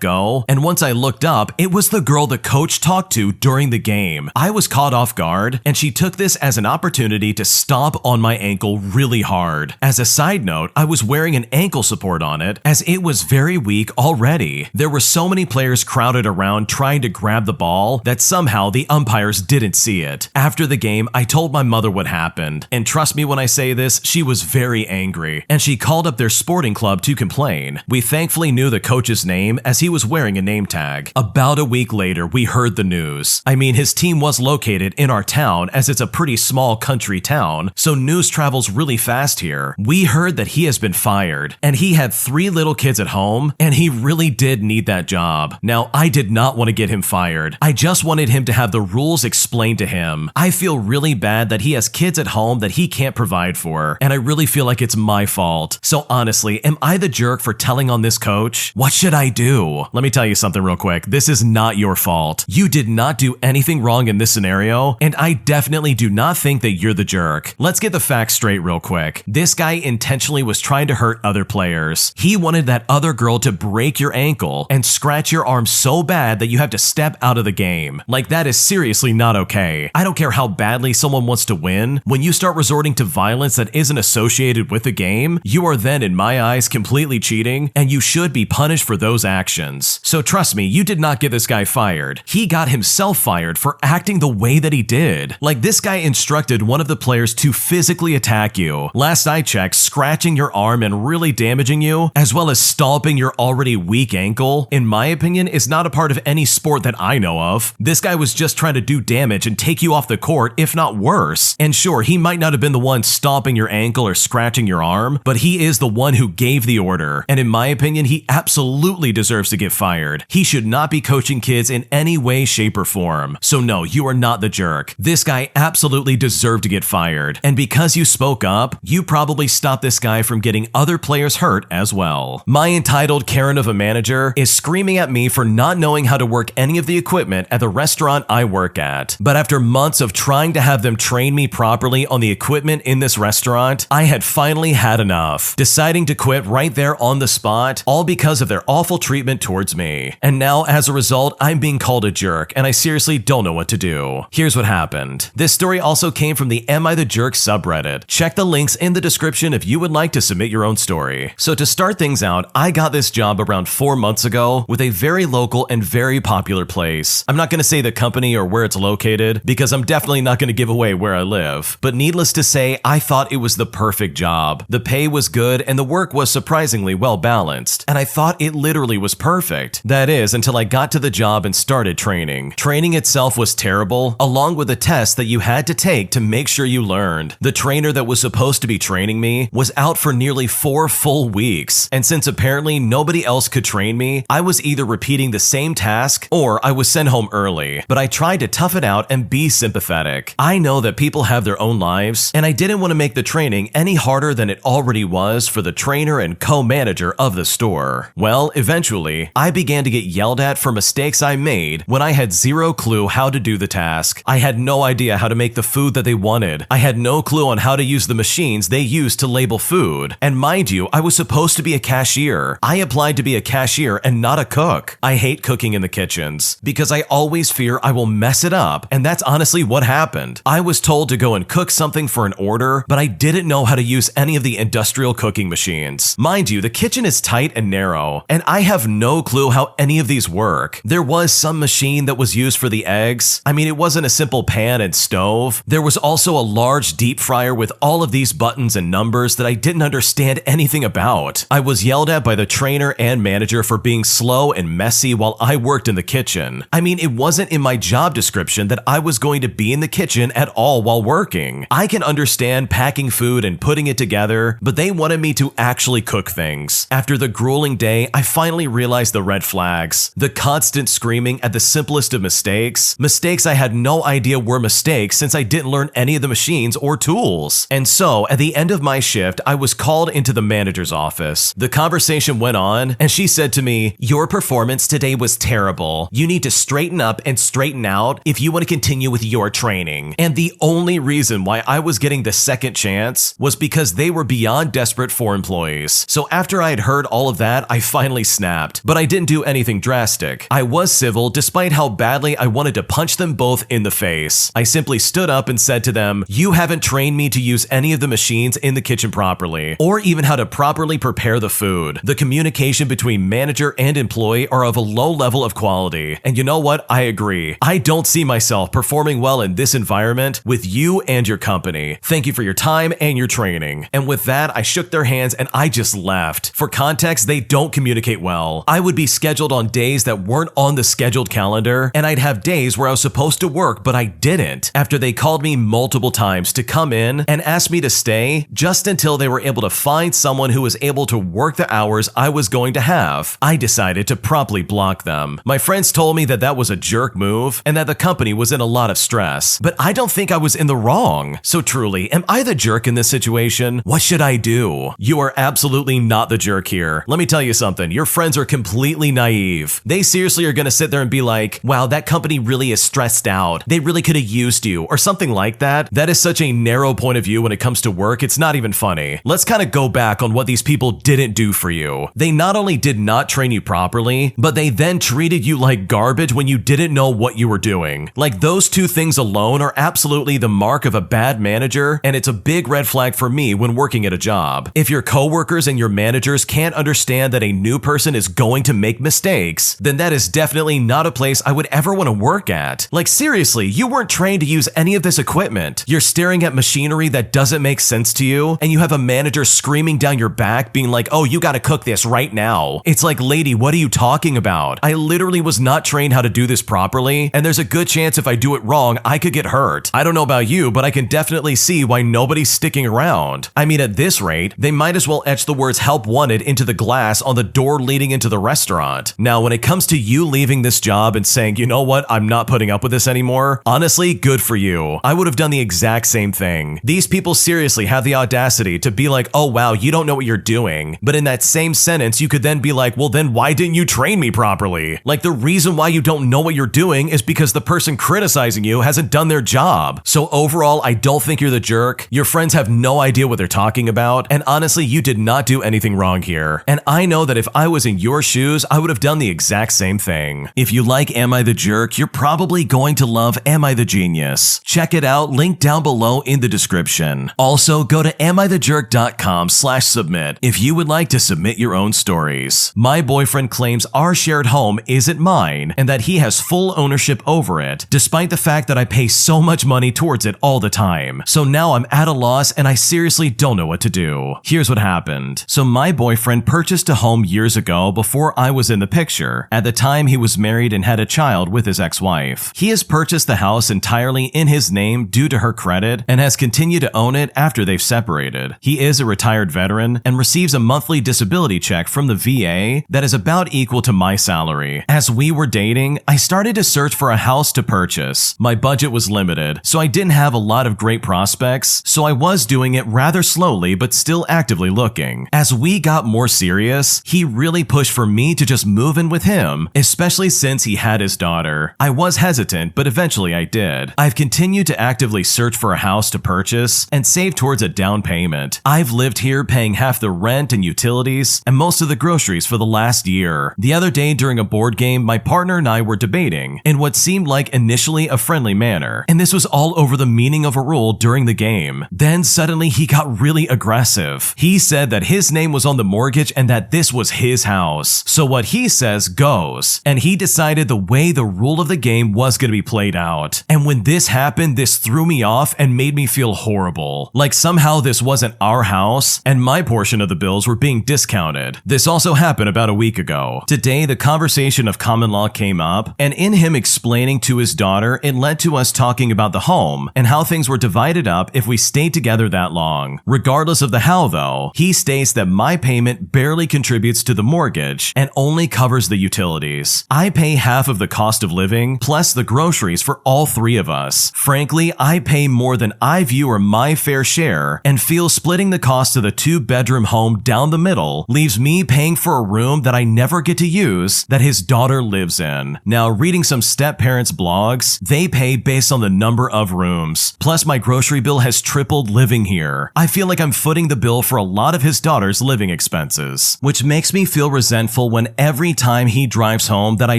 go, and once I looked up, it was the girl the coach talked to during the game. I was caught off guard, and she took this as an opportunity to stomp on my ankle really hard. As a side note, I was wearing an ankle support on it, as it was very weak already. There were so many players crowded around trying to grab the ball that somehow the umpires didn't see it. After the game, I told my mother what happened, and trust me when I say this, she was very angry, and she called up their sporting club to complain. We thankfully knew the coach's name as he was wearing a name tag. About a week later, we heard the news. I mean, his team was located in our town, as it's a pretty small country town, so news travels really fast here. We heard that he has been fired, and he had 3 little kids at home, and he really did need that job. Now, I did not want to get him fired. I just wanted him to have the rules explained to him. I feel really bad that he has kids at home that he can't provide for, and I really feel like it's my fault. So honestly, am I the jerk for telling on this coach? What should I do? Let me tell you something real quick. This is not your fault. You did not do anything wrong in this scenario, and I definitely do not think that you're the jerk. Let's get the facts straight real quick. This guy intentionally was trying to hurt other players. He wanted that other girl to break your ankle and scratch your arm so bad that you have to step out of the game. Like, that is seriously not okay. I don't care how badly someone wants to win. When you start resorting to violence that isn't associated with the game, you are then, in my eyes, completely cheating, and you should be punished for those actions. So trust me, you did not get this guy fired. He got himself fired for acting the way that he did. Like, this guy instructed one of the players to physically attack you. Last I checked, scratching your arm and really damaging you, as well as stomping your already weak ankle, in my opinion, is not a part of any sport that I know of. This guy was just trying to do damage and take you off the court, if not worse. And sure, he might not have been the one stomping your ankle or scratching your arm, but he is the one who gave the order. And in my opinion, he absolutely deserves to get fired. He should not be coaching kids in any way, shape, or form. So no, you are not the jerk. This guy absolutely deserved to get fired. And because you spoke up, you probably stopped this guy from getting other players hurt as well. My entitled Karen of a manager is screaming at me for not knowing how to work any of the equipment at the restaurant I work at. But after months of trying to have them train me properly on the equipment in this restaurant, I had finally had enough, deciding to quit right there on the spot, all because of their awful treatment towards me. And now, as a result, I'm being called a jerk, and I seriously don't know what to do. Here's what happened. This story also came from the Am I the Jerk subreddit. Check the links in the description if you would like to submit your own story. So to start things out, I got this job around 4 months ago with a very local and very popular place. I'm not going to say the company or where it's located, because I'm definitely not going to give away where I live. But needless to say, I thought it was the perfect job. The pay was good and the work was surprisingly well balanced, and I thought it literally was perfect. That is, until until I got to the job and started training. Training itself was terrible, along with the tests that you had to take to make sure you learned. The trainer that was supposed to be training me was out for nearly 4 full weeks, and since apparently nobody else could train me, I was either repeating the same task or I was sent home early. But I tried to tough it out and be sympathetic. I know that people have their own lives, and I didn't want to make the training any harder than it already was for the trainer and co-manager of the store. Well, eventually, I began to get yelled at for mistakes I made when I had zero clue how to do the task. I had no idea how to make the food that they wanted. I had no clue on how to use the machines they used to label food. And mind you, I was supposed to be a cashier. I applied to be a cashier and not a cook. I hate cooking in the kitchens because I always fear I will mess it up, and that's honestly what happened. I was told to go and cook something for an order, but I didn't know how to use any of the industrial cooking machines. Mind you, the kitchen is tight and narrow, and I have no clue how any of these work. There was some machine that was used for the eggs. I mean, it wasn't a simple pan and stove. There was also a large deep fryer with all of these buttons and numbers that I didn't understand anything about. I was yelled at by the trainer and manager for being slow and messy while I worked in the kitchen. I mean, it wasn't in my job description that I was going to be in the kitchen at all while working. I can understand packing food and putting it together, but they wanted me to actually cook things. After the grueling day, I finally realized the red flags. The constant screaming at the simplest of mistakes. Mistakes I had no idea were mistakes since I didn't learn any of the machines or tools. And so, at the end of my shift, I was called into the manager's office. The conversation went on, and she said to me, "Your performance today was terrible. You need to straighten up and straighten out if you want to continue with your training." And the only reason why I was getting the second chance was because they were beyond desperate for employees. So after I had heard all of that, I finally snapped. But I didn't do anything drastic. I was civil despite how badly I wanted to punch them both in the face. I simply stood up and said to them, "You haven't trained me to use any of the machines in the kitchen properly, or even how to properly prepare the food. The communication between manager and employee are of a low level of quality. And you know what? I agree. I don't see myself performing well in this environment with you and your company. Thank you for your time and your training." And with that, I shook their hands and I just left. For context, they don't communicate well. I would be scheduled on days that weren't on the scheduled calendar, and I'd have days where I was supposed to work, but I didn't. After they called me multiple times to come in and asked me to stay just until they were able to find someone who was able to work the hours I was going to have, I decided to promptly block them. My friends told me that that was a jerk move and that the company was in a lot of stress, but I don't think I was in the wrong. So truly, am I the jerk in this situation? What should I do? You are absolutely not the jerk here. Let me tell you something. Your friends are completely naive. They seriously are going to sit there and be like, "Wow, that company really is stressed out. They really could have used you," or something like that. That is such a narrow point of view when it comes to work. It's not even funny. Let's kind of go back on what these people didn't do for you. They not only did not train you properly, but they then treated you like garbage when you didn't know what you were doing. Like, those two things alone are absolutely the mark of a bad manager, and it's a big red flag for me when working at a job. If your coworkers and your managers can't understand that a new person is going to make mistakes, then that is definitely not a place I would ever want to work at. Like, seriously, you weren't trained to use any of this equipment. You're staring at machinery that doesn't make sense to you, and you have a manager screaming down your back being like, "Oh, you gotta cook this right now." It's like, lady, what are you talking about? I literally was not trained how to do this properly, and there's a good chance if I do it wrong, I could get hurt. I don't know about you, but I can definitely see why nobody's sticking around. I mean, at this rate, they might as well etch the words "help wanted" into the glass on the door leading into the restaurant. Now, when it comes to you leaving this job and saying, "You know what, I'm not putting up with this anymore," honestly, good for you. I would have done the exact same thing. These people seriously have the audacity to be like, "Oh wow, you don't know what you're doing." But in that same sentence, you could then be like, "Well then why didn't you train me properly?" Like, the reason why you don't know what you're doing is because the person criticizing you hasn't done their job. So overall, I don't think you're the jerk. Your friends have no idea what they're talking about, and honestly, you did not do anything wrong here. And I know that if I was in your shoes, I would have done the exact same thing. If you like Am I the Jerk, you're probably going to love Am I the Genius. Check it out, link down below in the description. Also, go to AmITheJerk.com/submit if you would like to submit your own stories. My boyfriend claims our shared home isn't mine and that he has full ownership over it, despite the fact that I pay so much money towards it all the time. So now I'm at a loss and I seriously don't know what to do. Here's what happened. So my boyfriend purchased a home years ago before I was in the picture. together. At the time, he was married and had a child with his ex-wife. He has purchased the house entirely in his name due to her credit and has continued to own it after they've separated. He is a retired veteran and receives a monthly disability check from the VA that is about equal to my salary. As we were dating, I started to search for a house to purchase. My budget was limited, so I didn't have a lot of great prospects, so I was doing it rather slowly but still actively looking. As we got more serious, he really pushed for me to just move in with him, especially since he had his daughter. I was hesitant, but eventually I did. I've continued to actively search for a house to purchase and save towards a down payment. I've lived here paying half the rent and utilities and most of the groceries for the last year. The other day during a board game, my partner and I were debating in what seemed like initially a friendly manner, and this was all over the meaning of a rule during the game. Then suddenly he got really aggressive. He said that his name was on the mortgage and that this was his house. So what he says goes, and he decided the way the rule of the game was going to be played out. And when this happened, this threw me off and made me feel horrible. Like somehow this wasn't our house and my portion of the bills were being discounted. This also happened about a week ago. Today, the conversation of common law came up, and in him explaining to his daughter, it led to us talking about the home and how things were divided up if we stayed together that long. Regardless of the how though, he states that my payment barely contributes to the mortgage and only covers the utilities. I pay half of the cost of living plus the groceries for all three of us. Frankly, I pay more than I view are my fair share and feel splitting the cost of the 2-bedroom home down the middle leaves me paying for a room that I never get to use that his daughter lives in. Now, reading some step-parents blogs, they pay based on the number of rooms. Plus, my grocery bill has tripled living here. I feel like I'm footing the bill for a lot of his daughter's living expenses, which makes me feel resentful when every time he drives home that I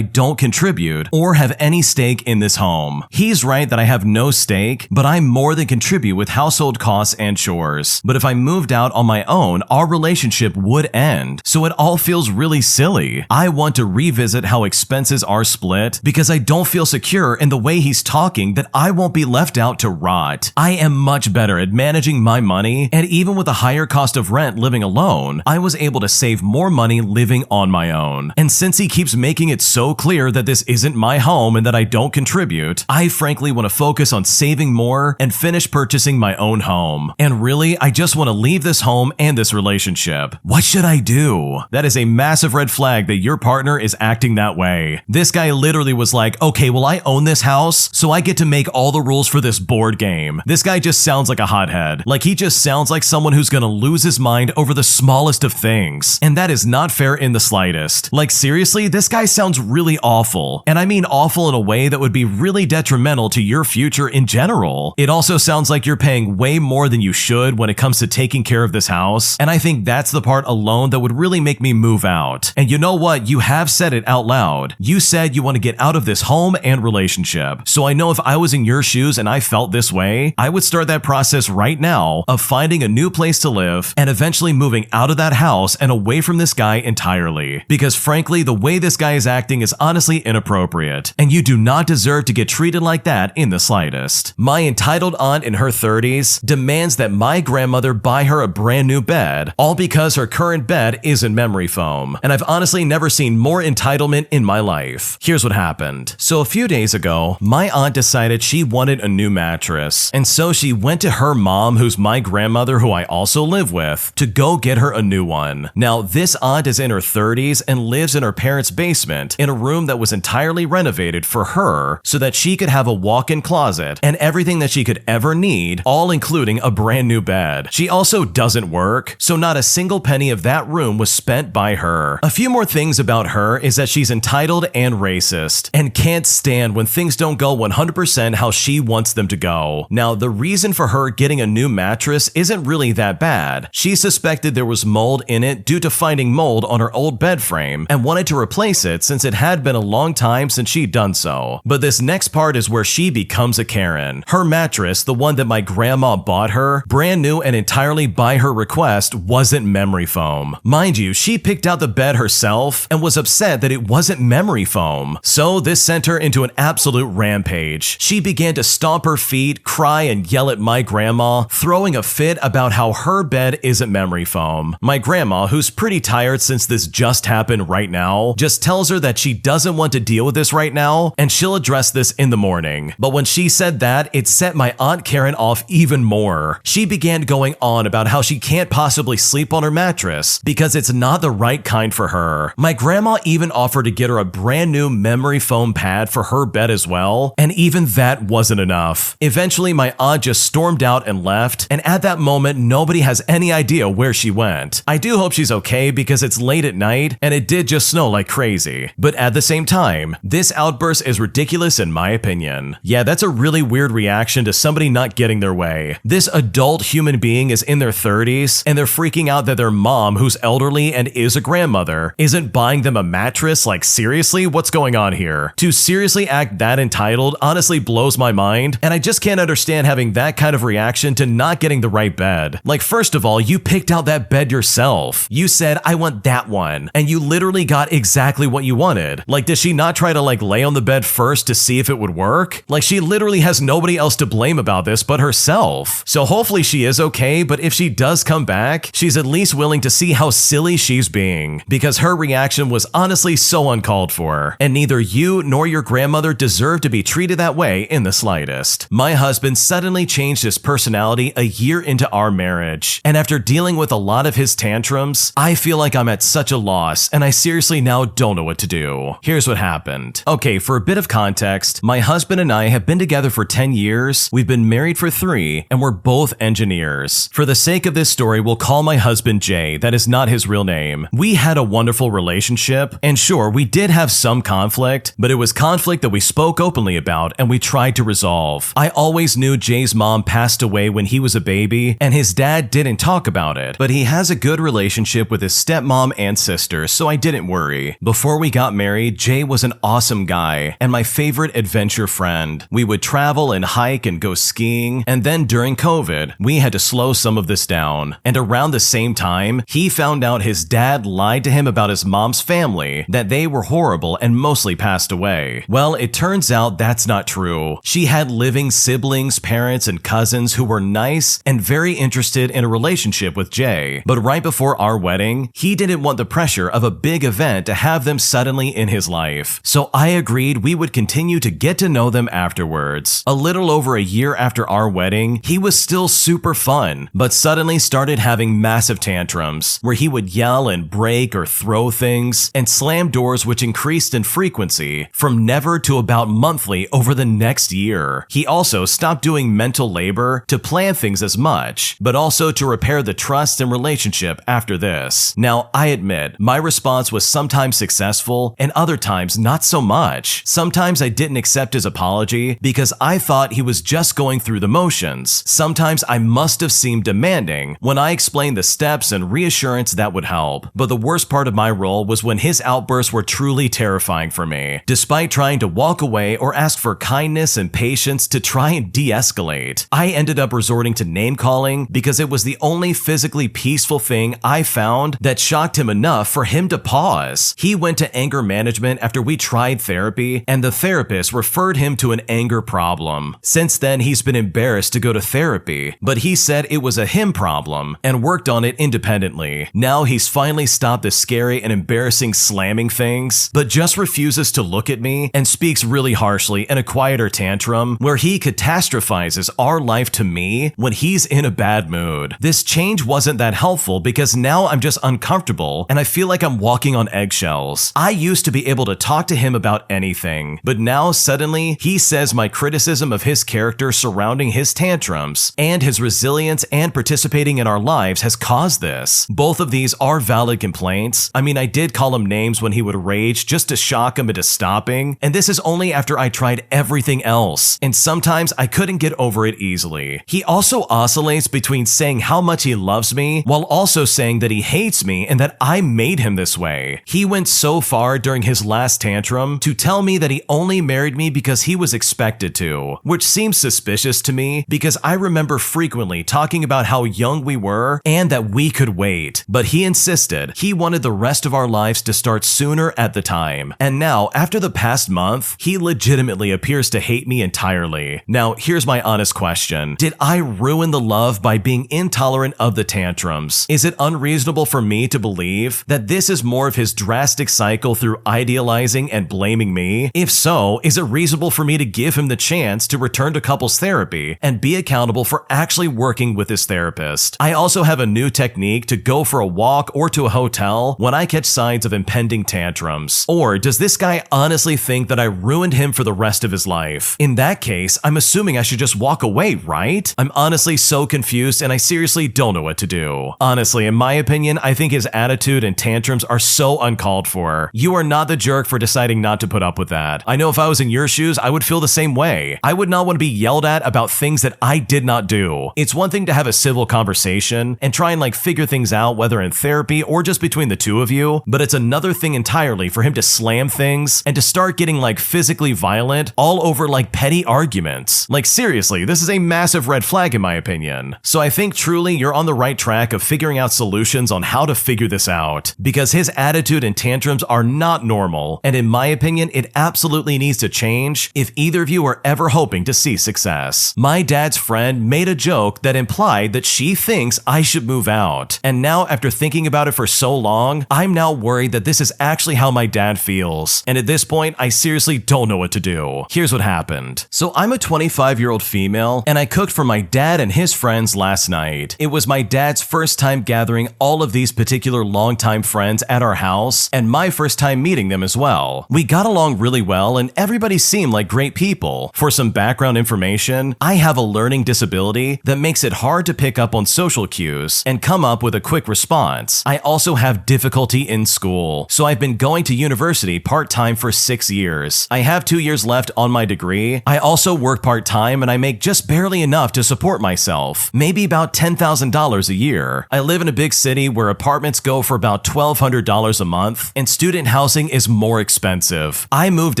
don't contribute or have any stake in this home. He's right that I have no stake, but I more than contribute with household costs and chores. But if I moved out on my own, our relationship would end. So it all feels really silly. I want to revisit how expenses are split because I don't feel secure in the way he's talking that I won't be left out to rot. I am much better at managing my money, and even with a higher cost of rent living alone, I was able to save more money living on my own. And since he keeps making it so clear that this isn't my home and that I don't contribute, I frankly want to focus on saving more and finish purchasing my own home. And really, I just want to leave this home and this relationship. What should I do? That is a massive red flag that your partner is acting that way. This guy literally was like, okay, well, I own this house, so I get to make all the rules for this board game. This guy just sounds like a hothead. Like he just sounds like someone who's gonna lose his mind over the smallest of things. And that is not fair in the slightest. Like seriously, this guy sounds really awful. And I mean awful in a way that would be really detrimental to your future in general. It also sounds like you're paying way more than you should when it comes to taking care of this house. And I think that's the part alone that would really make me move out. And you know what? You have said it out loud. You said you want to get out of this home and relationship. So I know if I was in your shoes and I felt this way, I would start that process right now of finding a new place to live and eventually moving out of that house and away from this guy entirely. Because frankly, the way this guy is acting is honestly inappropriate, and you do not deserve to get treated like that in the slightest. My entitled aunt in her 30s demands that my grandmother buy her a brand new bed, all because her current bed isn't memory foam. And I've honestly never seen more entitlement in my life. Here's what happened. So a few days ago, my aunt decided she wanted a new mattress, and so she went to her mom, who's my grandmother who I also live with, to go get her a new one. Now, this aunt is in her 30s and lives in her parents' basement in a room that was entirely renovated for her so that she could have a walk-in closet and everything that she could ever need, all including a brand new bed. She also doesn't work, so not a single penny of that room was spent by her. A few more things about her is that she's entitled and racist and can't stand when things don't go 100% how she wants them to go. Now, the reason for her getting a new mattress isn't really that bad. She suspected there was mold in it due to finding mold on her old bed frame and wanted to replace it since it had been a long time since she'd done so. But this next part is where she becomes a Karen. Her mattress, the one that my grandma bought her, brand new and entirely by her request, wasn't memory foam. Mind you, she picked out the bed herself and was upset that it wasn't memory foam. So this sent her into an absolute rampage. She began to stomp her feet, cry, and yell at my grandma, throwing a fit about how her bed isn't memory foam. My grandma, who's pretty tired since this just happened right now, now, just tells her that she doesn't want to deal with this right now and she'll address this in the morning. But when she said that, it set my Aunt Karen off even more. She began going on about how she can't possibly sleep on her mattress because it's not the right kind for her. My grandma even offered to get her a brand new memory foam pad for her bed as well, and even that wasn't enough. Eventually, my aunt just stormed out and left, and at that moment, nobody has any idea where she went. I do hope she's okay because it's late at night and it did just snow like crazy. But at the same time, this outburst is ridiculous in my opinion. Yeah, that's a really weird reaction to somebody not getting their way. This adult human being is in their 30s and they're freaking out that their mom, who's elderly and is a grandmother, isn't buying them a mattress. Like, seriously, what's going on here? To seriously act that entitled honestly blows my mind, and I just can't understand having that kind of reaction to not getting the right bed. Like, first of all, you picked out that bed yourself. You said, I want that one, and you literally got exactly what you wanted. Like, does she not try to lay on the bed first to see if it would work? Like, she literally has nobody else to blame about this but herself. So hopefully she is okay, but if she does come back, she's at least willing to see how silly she's being, because her reaction was honestly so uncalled for, and neither you nor your grandmother deserve to be treated that way in the slightest. My husband suddenly changed his personality a year into our marriage, and after dealing with a lot of his tantrums, I feel like I'm at such a loss, and I seriously now don't know what to do. Here's what happened. Okay, for a bit of context, my husband and I have been together for 10 years, we've been married for 3, and we're both engineers. For the sake of this story, we'll call my husband Jay. That is not his real name. We had a wonderful relationship, and sure, we did have some conflict, but it was conflict that we spoke openly about and we tried to resolve. I always knew Jay's mom passed away when he was a baby, and his dad didn't talk about it, but he has a good relationship with his stepmom and sister, so I didn't worry. Before we got married, Jay was an awesome guy and my favorite adventure friend. We would travel and hike and go skiing, and then during COVID, we had to slow some of this down. And around the same time, he found out his dad lied to him about his mom's family, that they were horrible and mostly passed away. Well, it turns out that's not true. She had living siblings, parents, and cousins who were nice and very interested in a relationship with Jay. But right before our wedding, he didn't want the pressure of a big event to have them suddenly in his life. So I agreed we would continue to get to know them afterwards. A little over a year after our wedding, he was still super fun, but suddenly started having massive tantrums where he would yell and break or throw things and slam doors, which increased in frequency from never to about monthly over the next year. He also stopped doing mental labor to plan things as much, but also to repair the trust and relationship after this. Now, I admit, my response was sometimes successful and other times not so much. Sometimes I didn't accept his apology because I thought he was just going through the motions. Sometimes I must have seemed demanding when I explained the steps and reassurance that would help. But the worst part of my role was when his outbursts were truly terrifying for me. Despite trying to walk away or ask for kindness and patience to try and de-escalate, I ended up resorting to name-calling because it was the only physically peaceful thing I found that shocked him enough for him to pause. He went to anger management after we tried therapy, and the therapist referred him to an anger problem. Since then, he's been embarrassed to go to therapy, but he said it was a him problem and worked on it independently. Now he's finally stopped the scary and embarrassing slamming things, but just refuses to look at me and speaks really harshly in a quieter tantrum where he catastrophizes our life to me when he's in a bad mood. This change wasn't that helpful because now I'm just uncomfortable and I feel like I'm walking on eggshells. I used to be able to talk to him about anything, but now suddenly he says my criticism of his character surrounding his tantrums and his resilience and participating in our lives has caused this. Both of these are valid complaints. I mean, I did call him names when he would rage just to shock him into stopping, and this is only after I tried everything else, and sometimes I couldn't get over it easily. He also oscillates between saying how much he loves me while also saying that he hates me and that I made him this way. He went so far during his last tantrum to tell me that he only married me because he was expected to, which seems suspicious to me because I remember frequently talking about how young we were and that we could wait, but he insisted he wanted the rest of our lives to start sooner at the time. And now, after the past month, he legitimately appears to hate me entirely. Now, here's my honest question. Did I ruin the love by being intolerant of the tantrums? Is it unreasonable for me to believe that this is more of his drastic drastic cycle through idealizing and blaming me? If so, is it reasonable for me to give him the chance to return to couples therapy and be accountable for actually working with his therapist? I also have a new technique to go for a walk or to a hotel when I catch signs of impending tantrums. Or does this guy honestly think that I ruined him for the rest of his life? In that case, I'm assuming I should just walk away, right? I'm honestly so confused and I seriously don't know what to do. Honestly, in my opinion, I think his attitude and tantrums are so uncalled for. You are not the jerk for deciding not to put up with that. I know if I was in your shoes, I would feel the same way. I would not want to be yelled at about things that I did not do. It's one thing to have a civil conversation and try and figure things out, whether in therapy or just between the two of you, but it's another thing entirely for him to slam things and to start getting physically violent all over petty arguments. Seriously, this is a massive red flag in my opinion. So I think truly you're on the right track of figuring out solutions on how to figure this out, because his attitude and tantrums are not normal, and in my opinion, it absolutely needs to change if either of you are ever hoping to see success. My dad's friend made a joke that implied that she thinks I should move out, and now after thinking about it for so long, I'm now worried that this is actually how my dad feels, and at this point, I seriously don't know what to do. Here's what happened. So I'm a 25-year-old female, and I cooked for my dad and his friends last night. It was my dad's first time gathering all of these particular longtime friends at our house, and my first time meeting them as well. We got along really well, and everybody seemed like great people. For some background information, I have a learning disability that makes it hard to pick up on social cues and come up with a quick response. I also have difficulty in school, so I've been going to university part-time for 6 years. I have 2 years left on my degree. I also work part-time and I make just barely enough to support myself, maybe about $10,000 a year. I live in a big city where apartments go for about $1,200 a month and student housing is more expensive. I moved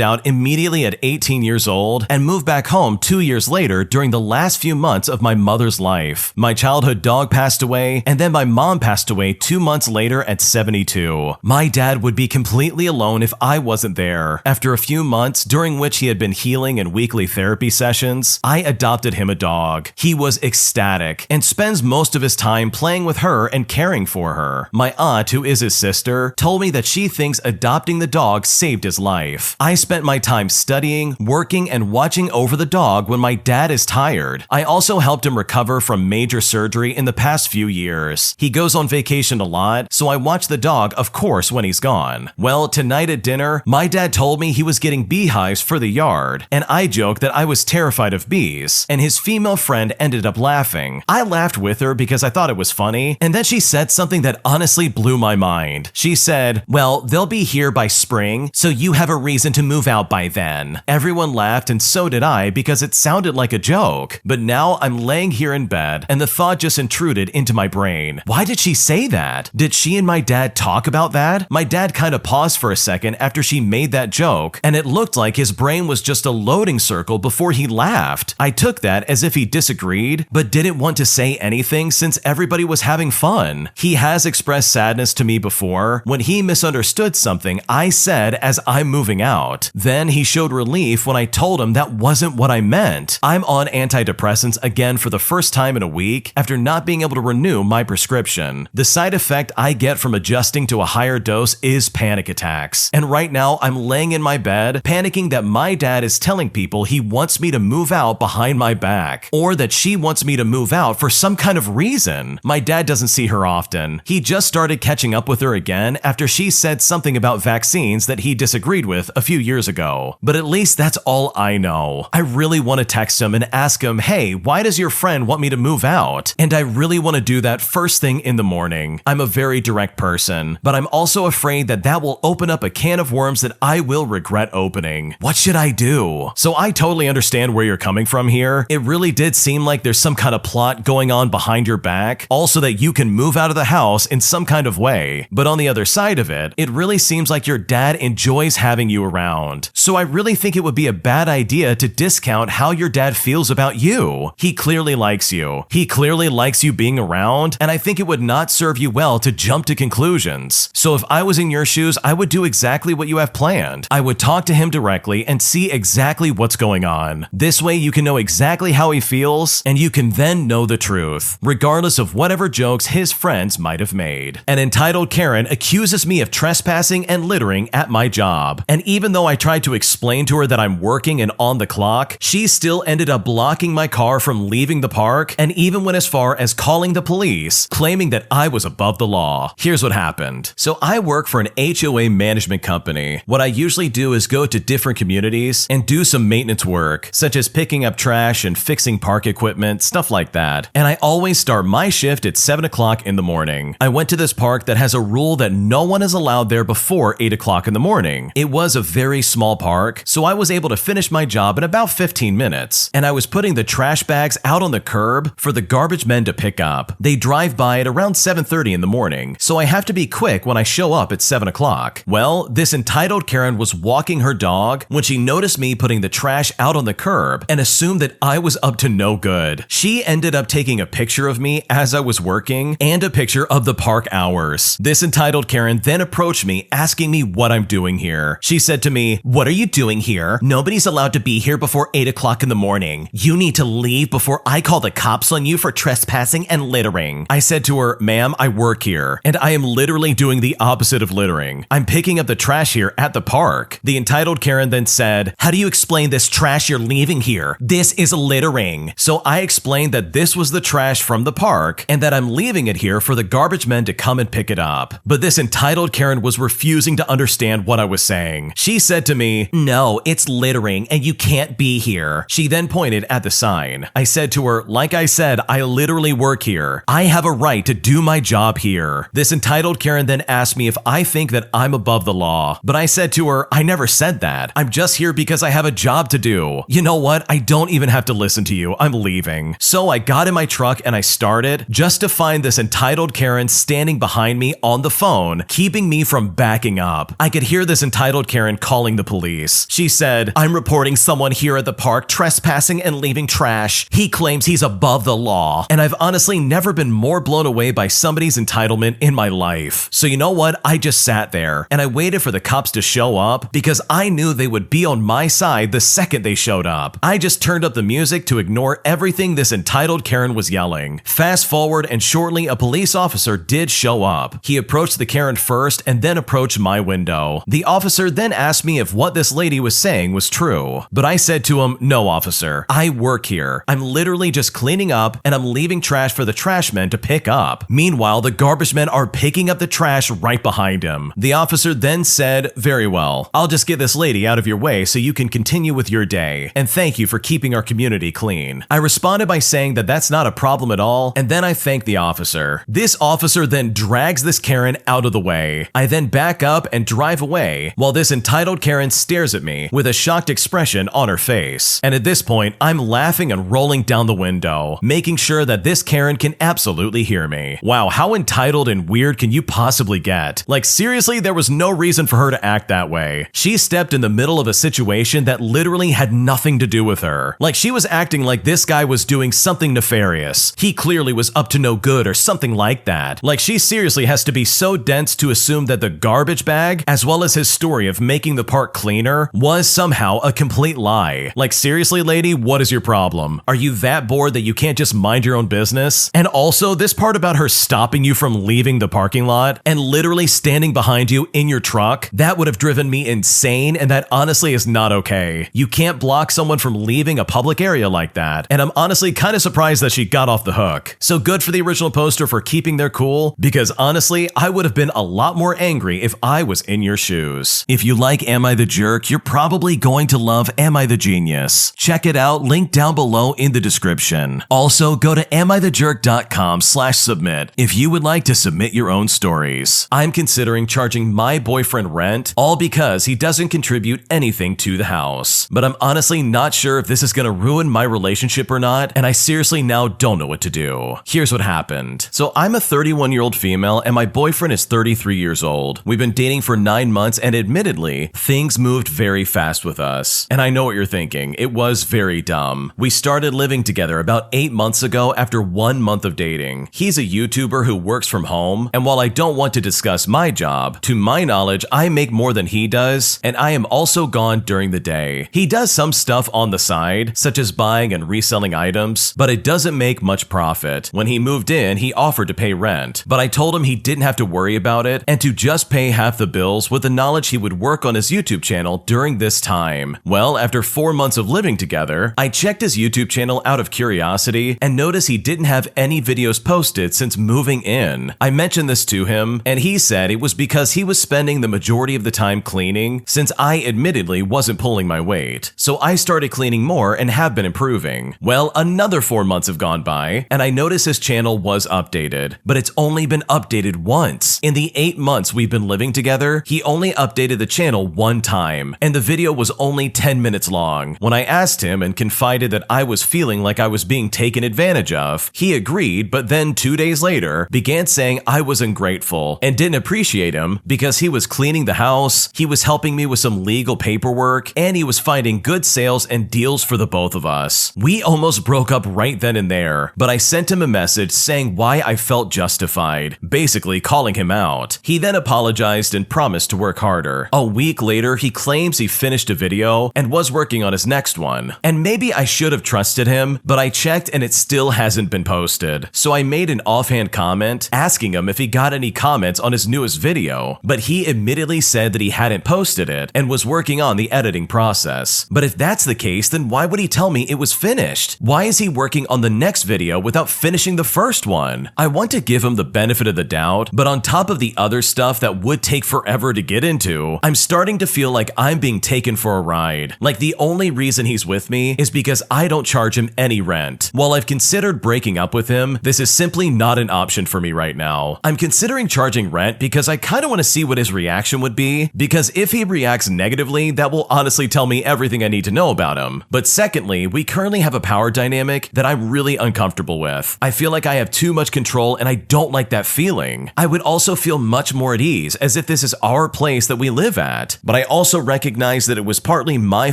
out immediately at 18 years old and moved back home 2 years later during the last few months of my mother's life. My childhood dog passed away, and then my mom passed away 2 months later at 72. My dad would be completely alone if I wasn't there. After a few months, during which he had been healing and weekly therapy sessions, I adopted him a dog. He was ecstatic and spends most of his time playing with her and caring for her. My aunt, who is his sister, told me that she thinks adopting the dog saved his life. I spent my time studying, working, and watching over the dog when my dad is tired. I also helped him recover from major surgery in the past few years. He goes on vacation a lot, so I watch the dog, of course, when he's gone. Well, tonight at dinner, my dad told me he was getting beehives for the yard, and I joked that I was terrified of bees, and his female friend ended up laughing. I laughed with her because I thought it was funny, and then she said something that honestly blew my mind. She said, "Well, they'll be here by spring, so you have a reason to move out by then." Everyone laughed, and so did I, because it sounded like a joke. But now I'm laying here in bed, and the thought just intruded into my brain. Why did she say that? Did she and my dad talk about that? My dad kind of paused for a second after she made that joke, and it looked like his brain was just a loading circle before he laughed. I took that as if he disagreed, but didn't want to say anything since everybody was having fun. He has expressed sadness to me before. When he misunderstood something I said as I'm moving out. Then he showed relief when I told him that wasn't what I meant. I'm on antidepressants again for the first time in a week after not being able to renew my prescription. The side effect I get from adjusting to a higher dose is panic attacks. And right now I'm laying in my bed panicking that my dad is telling people he wants me to move out behind my back, or that she wants me to move out for some kind of reason. My dad doesn't see her often. He just started catching up with her again after she said something about vaccines that he disagreed with a few years ago. But at least that's all I know. I really want to text him and ask him, "Hey, why does your friend want me to move out?" And I really want to do that first thing in the morning. I'm a very direct person, but I'm also afraid that that will open up a can of worms that I will regret opening. What should I do? So I totally understand where you're coming from here. It really did seem like there's some kind of plot going on behind your back, also that you can move out of the house in some kind of way. But on the other side of it, it really seems like your dad enjoys having you around. So I really think it would be a bad idea to discount how your dad feels about you. He clearly likes you. He clearly likes you being around, and I think it would not serve you well to jump to conclusions. So if I was in your shoes, I would do exactly what you have planned. I would talk to him directly and see exactly what's going on. This way you can know exactly how he feels, and you can then know the truth, regardless of whatever jokes his friends might have made. An entitled Karen accuses me of of trespassing and littering at my job. And even though I tried to explain to her that I'm working and on the clock, she still ended up blocking my car from leaving the park and even went as far as calling the police, claiming that I was above the law. Here's what happened. So I work for an HOA management company. What I usually do is go to different communities and do some maintenance work, such as picking up trash and fixing park equipment, stuff like that. And I always start my shift at 7 o'clock in the morning. I went to this park that has a rule that no one is allowed there before 8 o'clock in the morning. It was a very small park, so I was able to finish my job in about 15 minutes. And I was putting the trash bags out on the curb for the garbage men to pick up. They drive by at around 7:30 in the morning, so I have to be quick when I show up at 7 o'clock. Well, this entitled Karen was walking her dog when she noticed me putting the trash out on the curb and assumed that I was up to no good. She ended up taking a picture of me as I was working and a picture of the park hours. This entitled Karen then approached me asking me what I'm doing here. She said to me, "What are you doing here? Nobody's allowed to be here before 8 o'clock in the morning. You need to leave before I call the cops on you for trespassing and littering." I said to her, "Ma'am, I work here, and I am literally doing the opposite of littering. I'm picking up the trash here at the park." The entitled Karen then said, "How do you explain this trash you're leaving here? This is littering." So I explained that this was the trash from the park and that I'm leaving it here for the garbage men to come and pick it up. But this entitled Karen was refusing to understand what I was saying. She said to me, "No, it's littering and you can't be here." She then pointed at the sign. I said to her, "Like I said, I literally work here. I have a right to do my job here." This entitled Karen then asked me if I think that I'm above the law. But I said to her, "I never said that. I'm just here because I have a job to do. You know what? I don't even have to listen to you. I'm leaving." So I got in my truck and I started, just to find this entitled Karen standing behind me on the phone, keeping me from backing up. I could hear this entitled Karen calling the police. She said, "I'm reporting someone here at the park trespassing and leaving trash. He claims he's above the law." And I've honestly never been more blown away by somebody's entitlement in my life. So you know what? I just sat there and I waited for the cops to show up because I knew they would be on my side the second they showed up. I just turned up the music to ignore everything this entitled Karen was yelling. Fast forward, and shortly a police officer did show up. He approached the Karen first and then approached my window. The officer then asked me if what this lady was saying was true. But I said to him, "No, officer, I work here. I'm literally just cleaning up and I'm leaving trash for the trash men to pick up." Meanwhile, the garbage men are picking up the trash right behind him. The officer then said, "Very well. I'll just get this lady out of your way so you can continue with your day. And thank you for keeping our community clean." I responded by saying that that's not a problem at all, and then I thanked the officer. This officer then drags this Karen out of the way. I then back up and drive away, while this entitled Karen stares at me with a shocked expression on her face. And at this point, I'm laughing and rolling down the window, making sure that this Karen can absolutely hear me. Wow, how entitled and weird can you possibly get? Like seriously, there was no reason for her to act that way. She stepped in the middle of a situation that literally had nothing to do with her. Like she was acting like this guy was doing something nefarious. He clearly was up to no good or something like that. Like she seriously has to be so dense to assume that the garbage bag, as well as his story of making the park cleaner, was somehow a complete lie. Like seriously, lady, what is your problem? Are you that bored that you can't just mind your own business? And also, this part about her stopping you from leaving the parking lot and literally standing behind you in your truck, that would have driven me insane, and that honestly is not okay. You can't block someone from leaving a public area like that, and I'm honestly kind of surprised that she got off the hook. So good for the original poster for keeping their cool, because honestly, I would have been a lot more angry if I was in your shoes. If you like Am I the Jerk, you're probably going to love Am I the Genius. Check it out, link down below in the description. Also, go to AmITheJerk.com/submit if you would like to submit your own stories. I'm considering charging my boyfriend rent, all because he doesn't contribute anything to the house. But I'm honestly not sure if this is gonna ruin my relationship or not, and I seriously now don't know what to do. Here's what happened. So I'm a 31-year-old female and my boyfriend is 33 years old. We've been dating for 9 months and admittedly, things moved very fast with us. And I know what you're thinking, it was very dumb. We started living together about 8 months ago after 1 month of dating. He's a YouTuber who works from home, and while I don't want to discuss my job, to my knowledge, I make more than he does, and I am also gone during the day. He does some stuff on the side, such as buying and reselling items, but it doesn't make much profit. When he moved in, he offered to pay rent, but I told him he didn't have to worry about it, and and to just pay half the bills with the knowledge he would work on his YouTube channel during this time. Well, after 4 months of living together, I checked his YouTube channel out of curiosity and noticed he didn't have any videos posted since moving in. I mentioned this to him, and he said it was because he was spending the majority of the time cleaning, since I admittedly wasn't pulling my weight. So I started cleaning more and have been improving. Well, another 4 months have gone by, and I noticed his channel was updated, but it's only been updated once. In the 8 months we've been living together, he only updated the channel one time, and the video was only 10 minutes long. When I asked him and confided that I was feeling like I was being taken advantage of, he agreed, but then 2 days later began saying I was ungrateful and didn't appreciate him because he was cleaning the house, he was helping me with some legal paperwork, and he was finding good sales and deals for the both of us. We almost broke up right then and there, but I sent him a message saying why I felt justified, basically calling him out. He then apologized and promised to work harder. A week later, he claims he finished a video and was working on his next one. And maybe I should have trusted him, but I checked and it still hasn't been posted. So I made an offhand comment asking him if he got any comments on his newest video, but he admittedly said that he hadn't posted it and was working on the editing process. But if that's the case, then why would he tell me it was finished? Why is he working on the next video without finishing the first one? I want to give him the benefit of the doubt, but on top of the other stuff that would take forever to get into, I'm starting to feel like I'm being taken for a ride. Like the only reason he's with me is because I don't charge him any rent. While I've considered breaking up with him, this is simply not an option for me right now. I'm considering charging rent because I kind of want to see what his reaction would be, because if he reacts negatively, that will honestly tell me everything I need to know about him. But secondly, we currently have a power dynamic that I'm really uncomfortable with. I feel like I have too much control and I don't like that feeling. I would also feel much more at ease as if this is our place that we live at. But I also recognize that it was partly my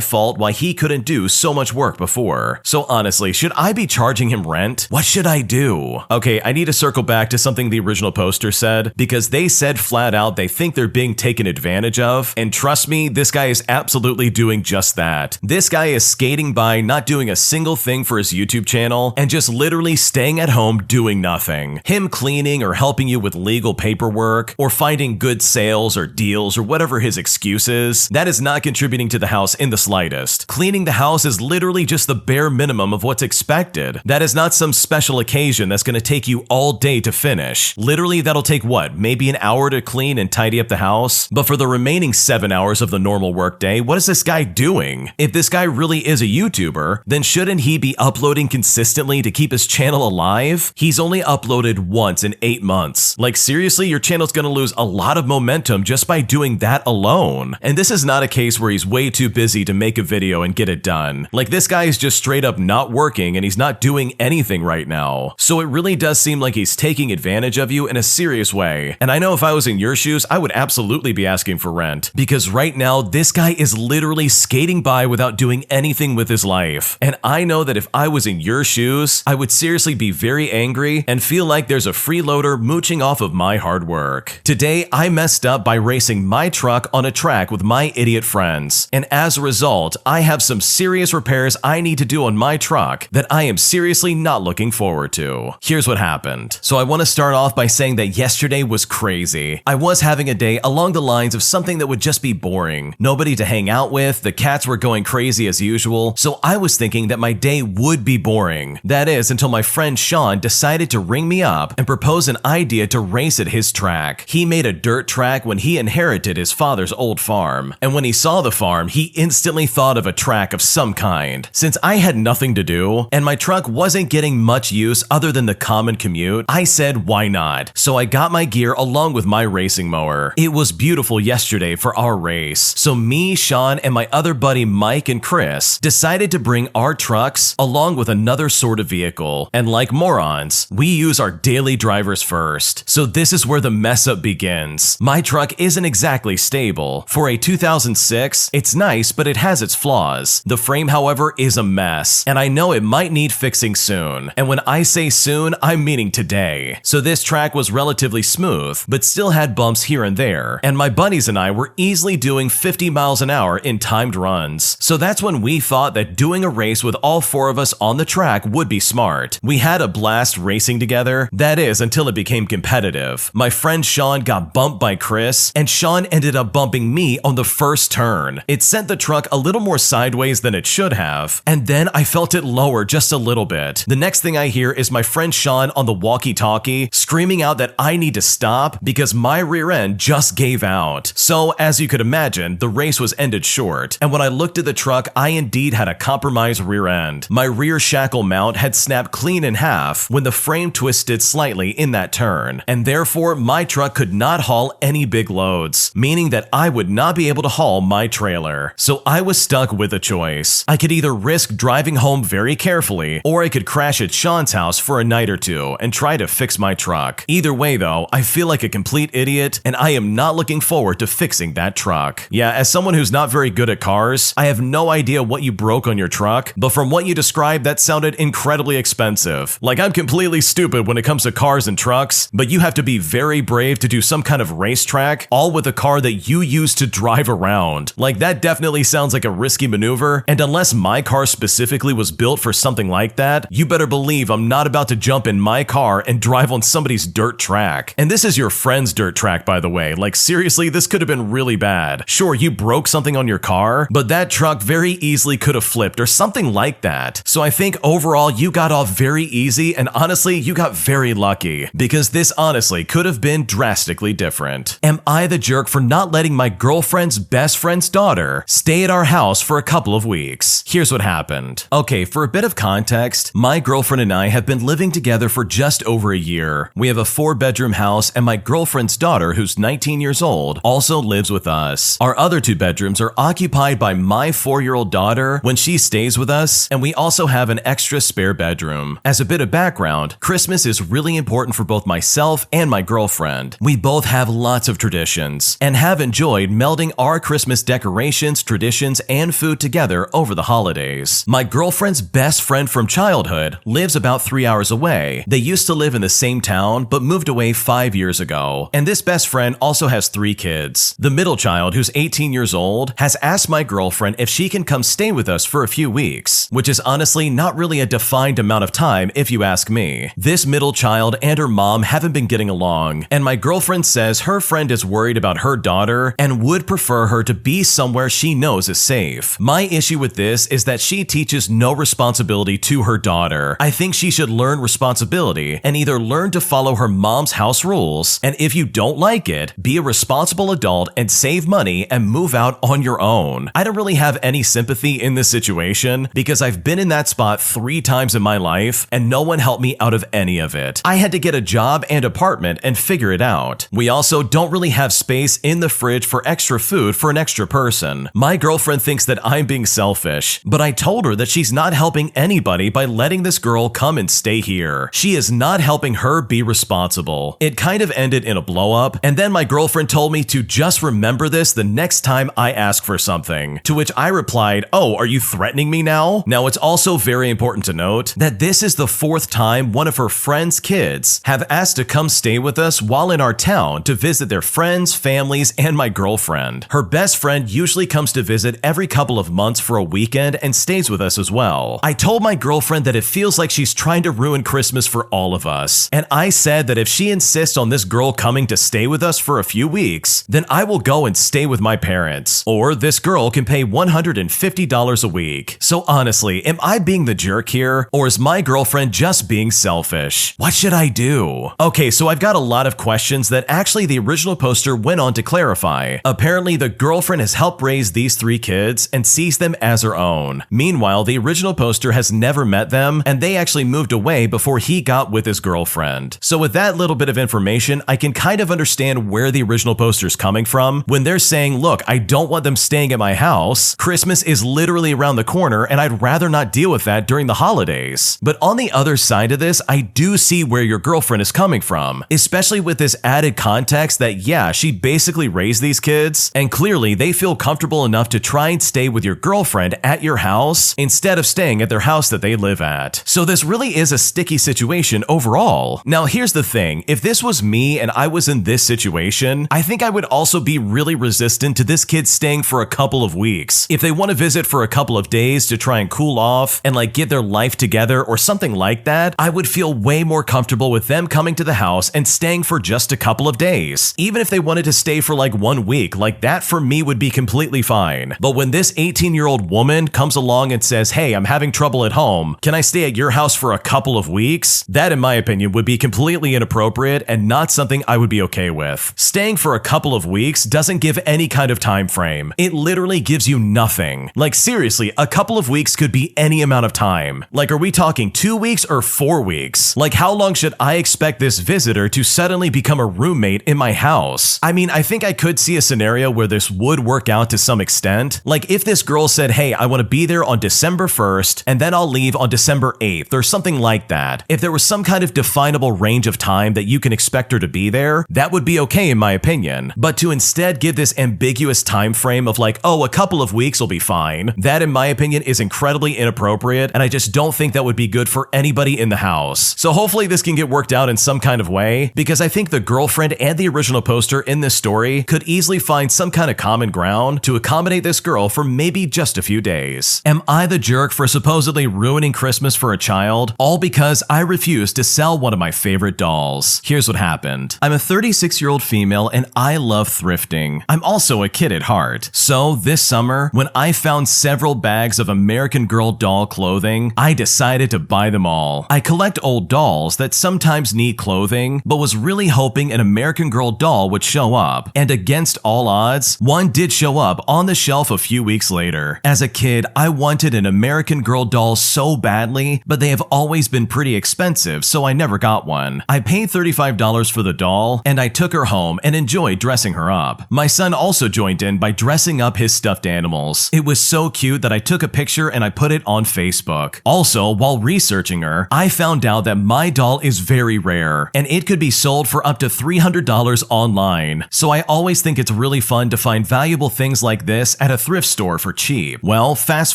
fault why he couldn't do so much work before. So honestly, should I be charging him rent? What should I do? Okay, I need to circle back to something the original poster said, because they said flat out they think they're being taken advantage of, and trust me, this guy is absolutely doing just that. This guy is skating by, not doing a single thing for his YouTube channel, and just literally staying at home doing nothing. Him cleaning or helping you with legal paperwork, or finding good sales or deals or whatever his excuse is, that is not contributing to the house in the slightest. Cleaning the house is literally just the bare minimum of what's expected. That is not some special occasion that's going to take you all day to finish. Literally, that'll take what, maybe an hour to clean and tidy up the house? But for the remaining 7 hours of the normal workday, what is this guy doing? If this guy really is a YouTuber, then shouldn't he be uploading consistently to keep his channel alive? He's only uploaded once in 8 months. Like seriously, your channel's gonna lose a lot of momentum just by doing that alone. And this is not a case where he's way too busy to make a video and get it done. Like this guy is just straight up not working and he's not doing anything right now. So it really does seem like he's taking advantage of you in a serious way. And I know if I was in your shoes, I would absolutely be asking for rent. Because right now, this guy is literally skating by without doing anything with his life. And I know that if I was in your shoes, I would seriously be very angry and feel like there's a freeloader mooching off of my hard work. Today, I messed up by racing my truck on a track with my idiot friends. And as a result, I have some serious repairs I need to do on my truck that I am seriously not looking forward to. Here's what happened. So I want to start off by saying that yesterday was crazy. I was having a day along the lines of something that would just be boring. Nobody to hang out with, the cats were going crazy as usual, so I was thinking that my day would be boring. That is, until my friend Sean decided to ring me up and propose an idea to race at his track. He made a dirt track when he inherited his father's old farm, and when he saw the farm, he instantly thought of a track of some kind. Since I had nothing to do, and my truck wasn't getting much use other than the common commute, I said why not? So I got my gear along with my racing mower. It was beautiful yesterday for our race, so me, Sean, and my other buddy Mike and Chris decided to bring our trucks along with another sort of vehicle, and like morons, we use our daily drivers first. So this is where the mess up begins. My truck isn't exactly stable. For a 2006, it's nice, but it has its flaws. The frame, however, is a mess, and I know it might need fixing soon. And when I say soon, I'm meaning today. So this track was relatively smooth, but still had bumps here and there, and my buddies and I were easily doing 50 miles an hour in timed runs. So that's when we thought that doing a race with all 4 of us on the track would be smart. We had a blast racing together, that is, until it became competitive. My friend Sean Sean got bumped by Chris, and Sean ended up bumping me on the first turn. It sent the truck a little more sideways than it should have, and then I felt it lower just a little bit. The next thing I hear is my friend Sean on the walkie-talkie screaming out that I need to stop because my rear end just gave out. So, as you could imagine, the race was ended short, and when I looked at the truck, I indeed had a compromised rear end. My rear shackle mount had snapped clean in half when the frame twisted slightly in that turn, and therefore my truck could not haul any big loads, meaning that I would not be able to haul my trailer. So I was stuck with a choice. I could either risk driving home very carefully, or I could crash at Sean's house for a night or two and try to fix my truck. Either way though, I feel like a complete idiot, and I am not looking forward to fixing that truck. Yeah, as someone who's not very good at cars, I have no idea what you broke on your truck, but from what you described, that sounded incredibly expensive. Like, I'm completely stupid when it comes to cars and trucks, but you have to be very brave to do some kind of racetrack, all with a car that you use to drive around. Like, that definitely sounds like a risky maneuver, and unless my car specifically was built for something like that, you better believe I'm not about to jump in my car and drive on somebody's dirt track. And this is your friend's dirt track, by the way. Like, seriously, this could have been really bad. Sure, you broke something on your car, but that truck very easily could have flipped or something like that. So I think overall you got off very easy, and honestly, you got very lucky, because this honestly could have been drastically different. Am I the jerk for not letting my girlfriend's best friend's daughter stay at our house for a couple of weeks? Here's what happened. Okay, for a bit of context, my girlfriend and I have been living together for just over a year. We have a 4-bedroom house, and my girlfriend's daughter, who's 19 years old, also lives with us. Our other 2 bedrooms are occupied by my 4-year-old daughter when she stays with us, and we also have an extra spare bedroom. As a bit of background, Christmas is really important for both myself and my girlfriend. We both have lots of traditions and have enjoyed melding our Christmas decorations, traditions, and food together over the holidays. My girlfriend's best friend from childhood lives about 3 hours away. They used to live in the same town but moved away 5 years ago. And this best friend also has 3 kids. The middle child, who's 18 years old, has asked my girlfriend if she can come stay with us for a few weeks, which is honestly not really a defined amount of time if you ask me. This middle child and her mom haven't been getting along, and my girlfriend says her friend is worried about her daughter and would prefer her to be somewhere she knows is safe. My issue with this is that she teaches no responsibility to her daughter. I think she should learn responsibility and either learn to follow her mom's house rules, and if you don't like it, be a responsible adult and save money and move out on your own. I don't really have any sympathy in this situation because I've been in that spot 3 times in my life and no one helped me out of any of it. I had to get a job and apartment and figure it out. We also don't really have space in the fridge for extra food for an extra person. My girlfriend thinks that I'm being selfish, but I told her that she's not helping anybody by letting this girl come and stay here. She is not helping her be responsible. It kind of ended in a blow up, and then my girlfriend told me to just remember this the next time I ask for something, to which I replied, "Oh, are you threatening me now?" Now, it's also very important to note that this is the 4th time one of her friend's kids have asked to come stay with us while in our town to visit their friends, families, and my girlfriend. Her best friend usually comes to visit every couple of months for a weekend and stays with us as well. I told my girlfriend that it feels like she's trying to ruin Christmas for all of us, and I said that if she insists on this girl coming to stay with us for a few weeks, then I will go and stay with my parents, or this girl can pay $150 a week. So honestly, am I being the jerk here, or is my girlfriend just being selfish? What should I do? Okay, so I've got a lot of questions that actually the original poster went on to clarify. Apparently, the girlfriend has helped raise these 3 kids and sees them as her own. Meanwhile, the original poster has never met them, and they actually moved away before he got with his girlfriend. So with that little bit of information, I can kind of understand where the original poster's coming from when they're saying, look, I don't want them staying at my house. Christmas is literally around the corner, and I'd rather not deal with that during the holidays. But on the other side of this, I do see where your girlfriend is coming from, especially with this added context that, yeah, she basically raised these kids, and clearly they feel comfortable enough to try and stay with your girlfriend at your house instead of staying at their house that they live at. So this really is a sticky situation overall. Now, here's the thing. If this was me and I was in this situation, I think I would also be really resistant to this kid staying for a couple of weeks. If they want to visit for a couple of days to try and cool off and like get their life together or something like that, I would feel way more comfortable with them coming to the house and staying for just a couple of days. Even if they wanted to stay for like 1 week, like that for me would be completely fine. But when this 18-year-old woman comes along and says, hey, I'm having trouble at home, can I stay at your house for a couple of weeks? That, in my opinion, would be completely inappropriate and not something I would be okay with. Staying for a couple of weeks doesn't give any kind of time frame. It literally gives you nothing. Like seriously, a couple of weeks could be any amount of time. Like, are we talking 2 weeks or 4 weeks? Like, how long should I expect this visitor to suddenly become a roommate in my house? I mean, I think I could see a scenario where this would work out to some extent. Like if this girl said, hey, I want to be there on December 1st and then I'll leave on December 8th or something like that. If there was some kind of definable range of time that you can expect her to be there, that would be okay in my opinion. But to instead give this ambiguous time frame of like, oh, a couple of weeks will be fine, that in my opinion is incredibly inappropriate, and I just don't think that would be good for anybody in the house. So hopefully this can get worked out in some kind of way, because I think the girlfriend and the original poster in this story could easily find some kind of common ground to accommodate this girl for maybe just a few days. Am I the jerk for supposedly ruining Christmas for a child, all because I refused to sell one of my favorite dolls? Here's what happened. I'm a 36-year-old female and I love thrifting. I'm also a kid at heart. So this summer, when I found several bags of American Girl doll clothing, I decided to buy them all. I collect old dolls that sometimes need clothing, but was really hoping an American Girl doll would show up. And against all odds, one did show up on the shelf a few weeks later. As a kid, I wanted an American Girl doll so badly, but they have always been pretty expensive, so I never got one. I paid $35 for the doll, and I took her home and enjoyed dressing her up. My son also joined in by dressing up his stuffed animals. It was so cute that I took a picture and I put it on Facebook. Also, while researching her, I found out that my doll is very rare, and it could be sold for up to $300 online. So I always think it's really fun to find valuable things like this at a thrift store for cheap. Well, fast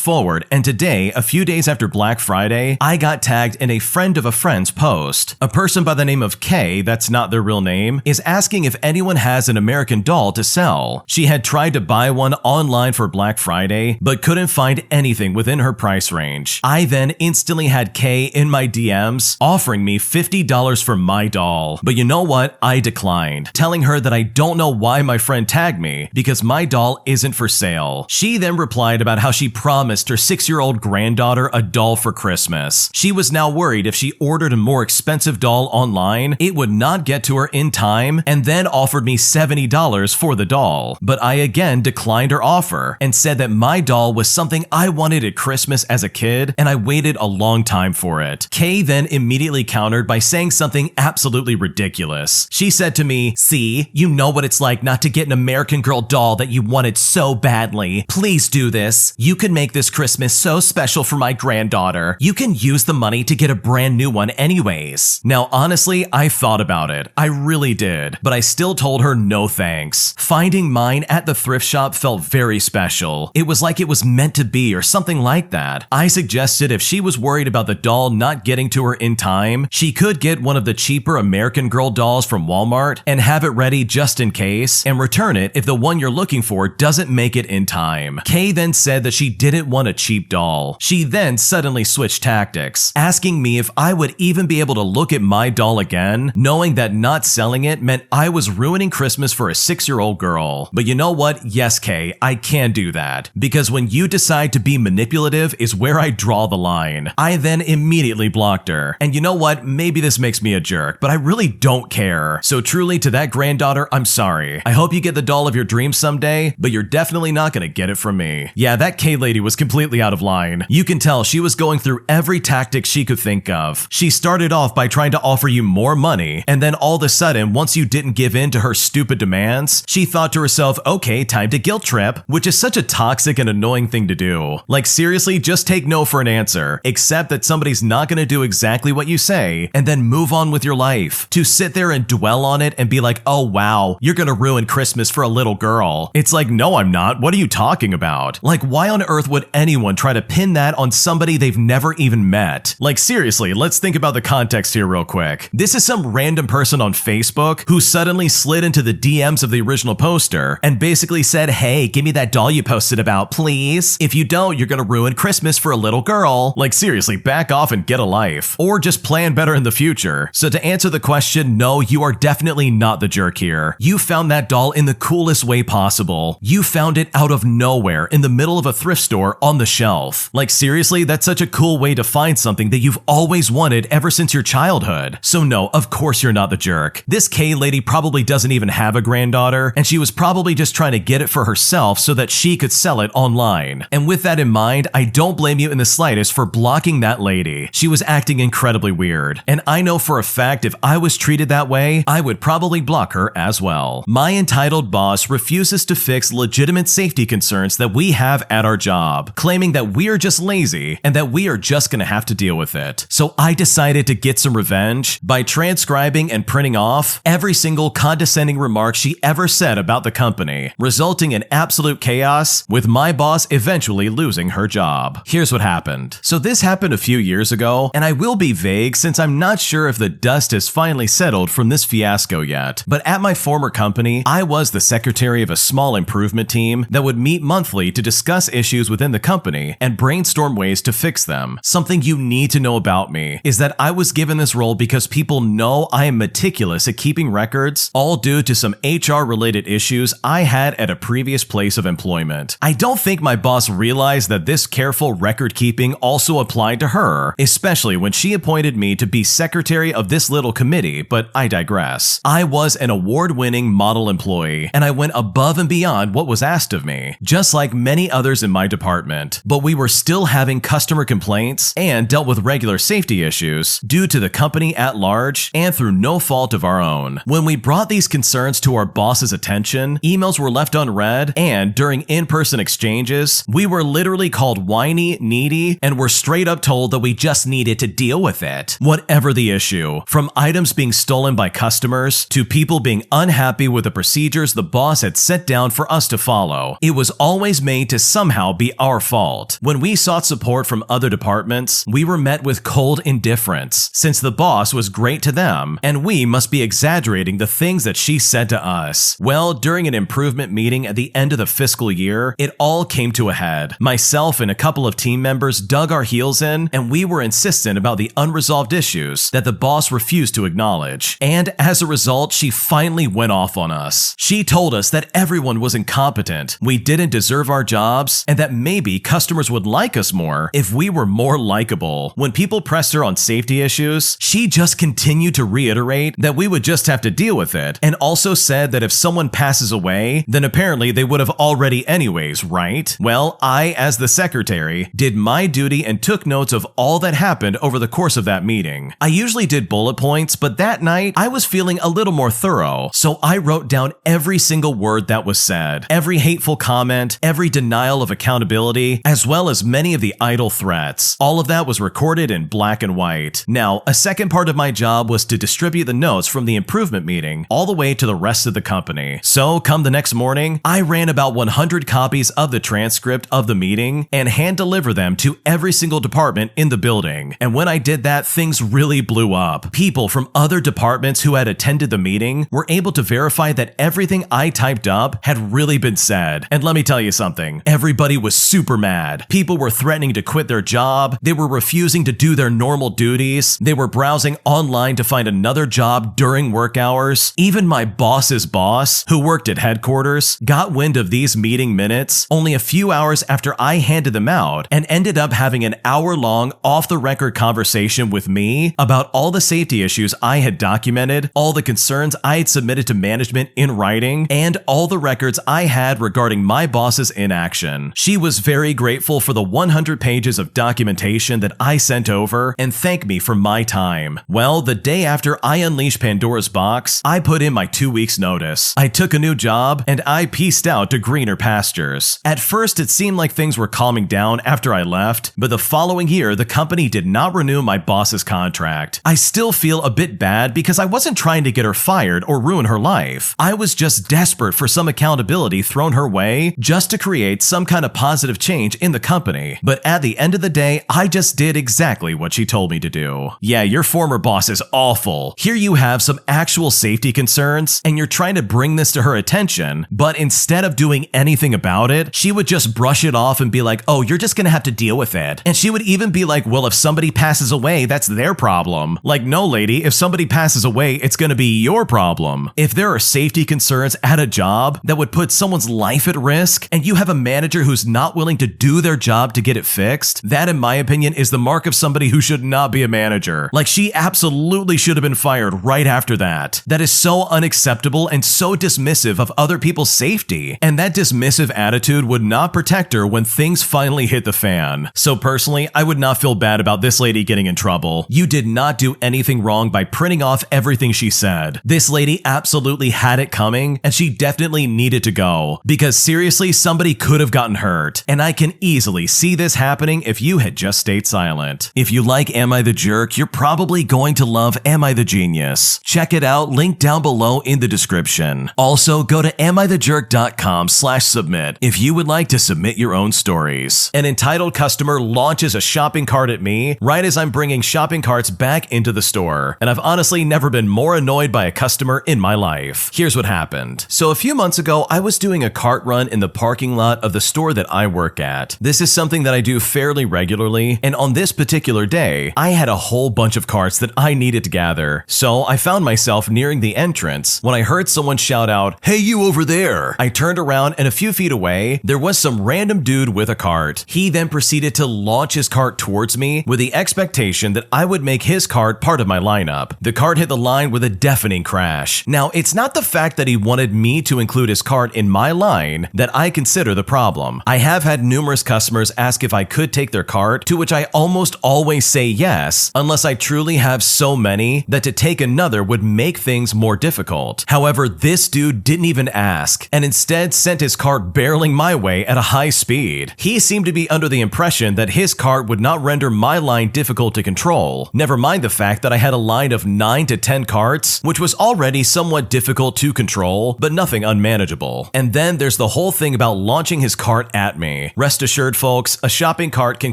forward, and today, a few days after Black Friday, I got tagged in a friend of a friend's post. A person by the name of Kay, that's not their real name, is asking if anyone has an American doll to sell. She had tried to buy one online for Black Friday, but couldn't find anything within her price range. I then instantly had Kay in my DMs offering me $50 for my doll. But you know what? I declined, telling her that I don't know why my friend tagged me because my doll isn't for sale. She then replied about how she promised her 6-year-old granddaughter a doll for Christmas. She was now worried if she ordered a more expensive doll online, it would not get to her in time, and then offered me $70 for the doll. But I again declined her offer and said that my doll was something I wanted at Christmas as a kid, and I waited a long time for it. Kay then immediately countered by saying something absolutely ridiculous. She said to me, "See, you know what it's like not to get an American Girl doll that you wanted so badly. Please do this. You can make this Christmas so special for my granddaughter. You can use the money to get a brand new one anyways." Now, honestly, I thought about it. I really did, but I still told her no thanks. Finding mine at the thrift shop felt very special. It was like it was meant to be or something like that. I suggested if she was worried about the doll not getting to her in time, she could get one of the cheaper American Girl dolls from Walmart and have it ready just in case, and return it if the one you're looking for doesn't make it in time. Kay then said that she didn't want a cheap doll. She then suddenly switched tactics, asking me if I would even be able to look at my doll again, knowing that not selling it meant I was ruining Christmas for a 6-year-old girl. But you know what? Yes, Kay, I can do that. Because when you decide to be manipulative is where I draw the line. I then immediately blocked her. And you know what? Maybe this makes me a jerk, but I really don't care. So truly, to that granddaughter, I'm sorry. I hope you get the doll of your dreams someday, but you're definitely not gonna get it from me. Yeah, that Kay lady was completely out of line. You can tell she was going through every tactic she could think of. She started off by trying to offer you more money, and then all of a sudden, once you didn't give in to her stupid demands, she thought to herself, okay, time to guilt trip, which is such a toxic and annoying thing to do. Like seriously, just take no for an answer. Accept that somebody's not gonna do exactly what you say, and then move on with your life. To sit there and dwell on it and be like, oh wow, you're gonna ruin Christmas for a little girl. It's like, no, I'm not. What are you talking about? Like, why on earth would anyone try to pin that on somebody they've never even met? Like seriously, let's think about the context here real quick. This is some random person on Facebook who suddenly slid into the DMs of the original poster and basically said, hey, give me that doll you posted about, please. If you don't, you're gonna ruin Christmas for a little girl. Like seriously, back off and get a life. Or just plan better in the future. So to answer the question, no, you are definitely not the jerk here. You found that doll in the coolest way possible. You found it out of nowhere in the middle of a thrift store on the shelf. Like seriously, that's such a cool way to find something that you've always wanted ever since your childhood. So no, of course you're not the jerk. This K lady probably doesn't even have a granddaughter, and she was probably just trying to get it for herself so that she could sell it online. And with that in mind, I don't blame you in the slightest for blocking that lady. She was acting incredibly weird. And I know for a fact if I was treated that way, I would probably block her as well. My entitled boss refuses to fix legitimate safety concerns that we have at our job, claiming that we are just lazy and that we are just gonna have to deal with it. So I decided to get some revenge by transcribing and printing off every single condescending remark she ever said about the company, resulting in absolute chaos, with my boss eventually losing her job. Here's what happened. So this happened a few years ago, and I will be vague since I'm not sure if the dust has finally settled from this fiasco yet. But at my former company, I was the secretary of a small improvement team that would meet monthly to discuss issues within the company and brainstorm ways to fix them. Something you need to know about me is that I was given this role because people know I am meticulous at keeping records, all due to some HR-related issues I had at a previous place of employment. I don't think my boss realized that this careful record keeping also applied to her, especially when she appointed me to be secretary of this little committee, but I digress. I was an award-winning model employee, and I went above and beyond what was asked of me, just like many others in my department. But we were still having customer complaints and dealt with regular safety issues due to the company at large and through no fault of our own. When we brought these concerns to our boss's attention, emails were left unread, and during in-person exchanges, we were literally called whiny, needy, and were straight up told that we just needed to deal with it. Whatever the issue, from items being stolen by customers to people being unhappy with the procedures the boss had set down for us to follow, it was always made to somehow be our fault. When we sought support from other departments, we were met with cold indifference, since the boss was great to them, and we must be exaggerating the things that she said to us. Well, during an improvement meeting at the end of the fiscal year, it all came to a head. Myself and a couple of team members dug our heels in, and we were insistent about the unresolved issues that the boss refused to acknowledge. And as a result, she finally went off on us. She told us that everyone was incompetent, we didn't deserve our jobs, and that maybe customers would like us more if we were more likable. When people pressed her on safety issues, she just continued to reiterate that we would just have to deal with it, and also said that if someone passes away, then apparently they would have already anyways, right? Well, I, as the secretary, did my duty and took notes of all that happened over the course of that meeting. I usually did bullet points, but that night I was feeling a little more thorough, so I wrote down every single word that was said, every hateful comment, every denial of accountability, as well as many of the idle threats. All of that was recorded in black and white. Now, a second part of my job was to distribute the notes from the improvement meeting all the way to the rest of the company. So, come the next morning, I ran about 100 copies of the transcript of the meeting and hand-delivered them to every single department in the building. And when I did that, things really blew up. People from other departments who had attended the meeting were able to verify that everything I typed up had really been said. And let me tell you something, everybody was super mad. People were threatening to quit their job, they were refusing to do their normal duties, they were browsing online to find another job during work hours. Even my boss's boss, who worked at headquarters, got wind of these meeting minutes only a few hours after I handed them out and ended up having an hour-long off-the-record conversation with me about all the safety issues I had documented, all the concerns I had submitted to management in writing, and all the records I had regarding my boss's inaction. She was very grateful for the 100 pages of documentation that I sent over and thanked me for my time. Well, the day after I unleashed Pandora's box, I put in my 2 weeks notice. I took a new job and I pieced out to greener pastures. At first, it seemed like things were calming down after I left, but the following year, the company did not renew my boss's contract. I still feel a bit bad because I wasn't trying to get her fired or ruin her life. I was just desperate for some accountability thrown her way just to create some kind of positive change in the company. But at the end of the day, I just did exactly what she told me to do. Yeah, your former boss is awful. Here you have some actual safety concerns, and you're trying to bring this to her attention, but instead of doing anything about it, she would just brush it off and be like, oh, you're just gonna have to deal with it. And she would even be like, well, if somebody passes away, that's their problem. Like, no, lady, if somebody passes away, it's going to be your problem. If there are safety concerns at a job that would put someone's life at risk, and you have a manager who's not willing to do their job to get it fixed, that in my opinion is the mark of somebody who should not be a manager. Like, she absolutely should have been fired right after that. That is so unacceptable and so dismissive of other people's safety. And that dismissive attitude would not protect her when things finally hit the fan. So personally, I would not feel bad about this lady getting in trouble. You did not do anything wrong by printing off everything she said. This lady absolutely had it coming, and she definitely needed to go. Because seriously, somebody could have gotten hurt. And I can easily see this happening if you had just stayed silent. If you like Am I the Jerk, you're probably going to love Am I the Genius. Check it out, link down below in the description. Also, go to AmITheJerk.com/submit if you would like to submit your own stories. An entitled customer launches a shopping cart at me right as I'm bringing shopping carts back into the store. And I've honestly never been more annoyed by a customer in my life. Here's what happened. So a few months ago, I was doing a cart run in the parking lot of the store that I work at. This is something that I do fairly regularly, and on this particular day, I had a whole bunch of carts that I needed to gather. So I found myself nearing the entrance when I heard someone shout out, "Hey, you over there!" I turned around, and a few feet away, there was some random dude with a cart. He then proceeded to launch his cart towards me with the expectation that I would make his cart part of my lineup. The cart hit the line with a deafening crash. Now, it's not the fact that he wanted me to include his cart in my line that I consider the problem. I have had numerous customers ask if I could take their cart, to which I almost always say yes, unless I truly have so many that to take another would make things more difficult. However, this dude didn't even ask, and instead sent his cart barreling my way at a high speed. He seemed to be under the impression that his cart would not render my line difficult to control. Never mind the fact that I had a line of 9 to 10 carts, which was already somewhat difficult to control, but nothing unmanageable. And then there's the whole thing about launching his cart at me. Rest assured, folks, a shopping cart can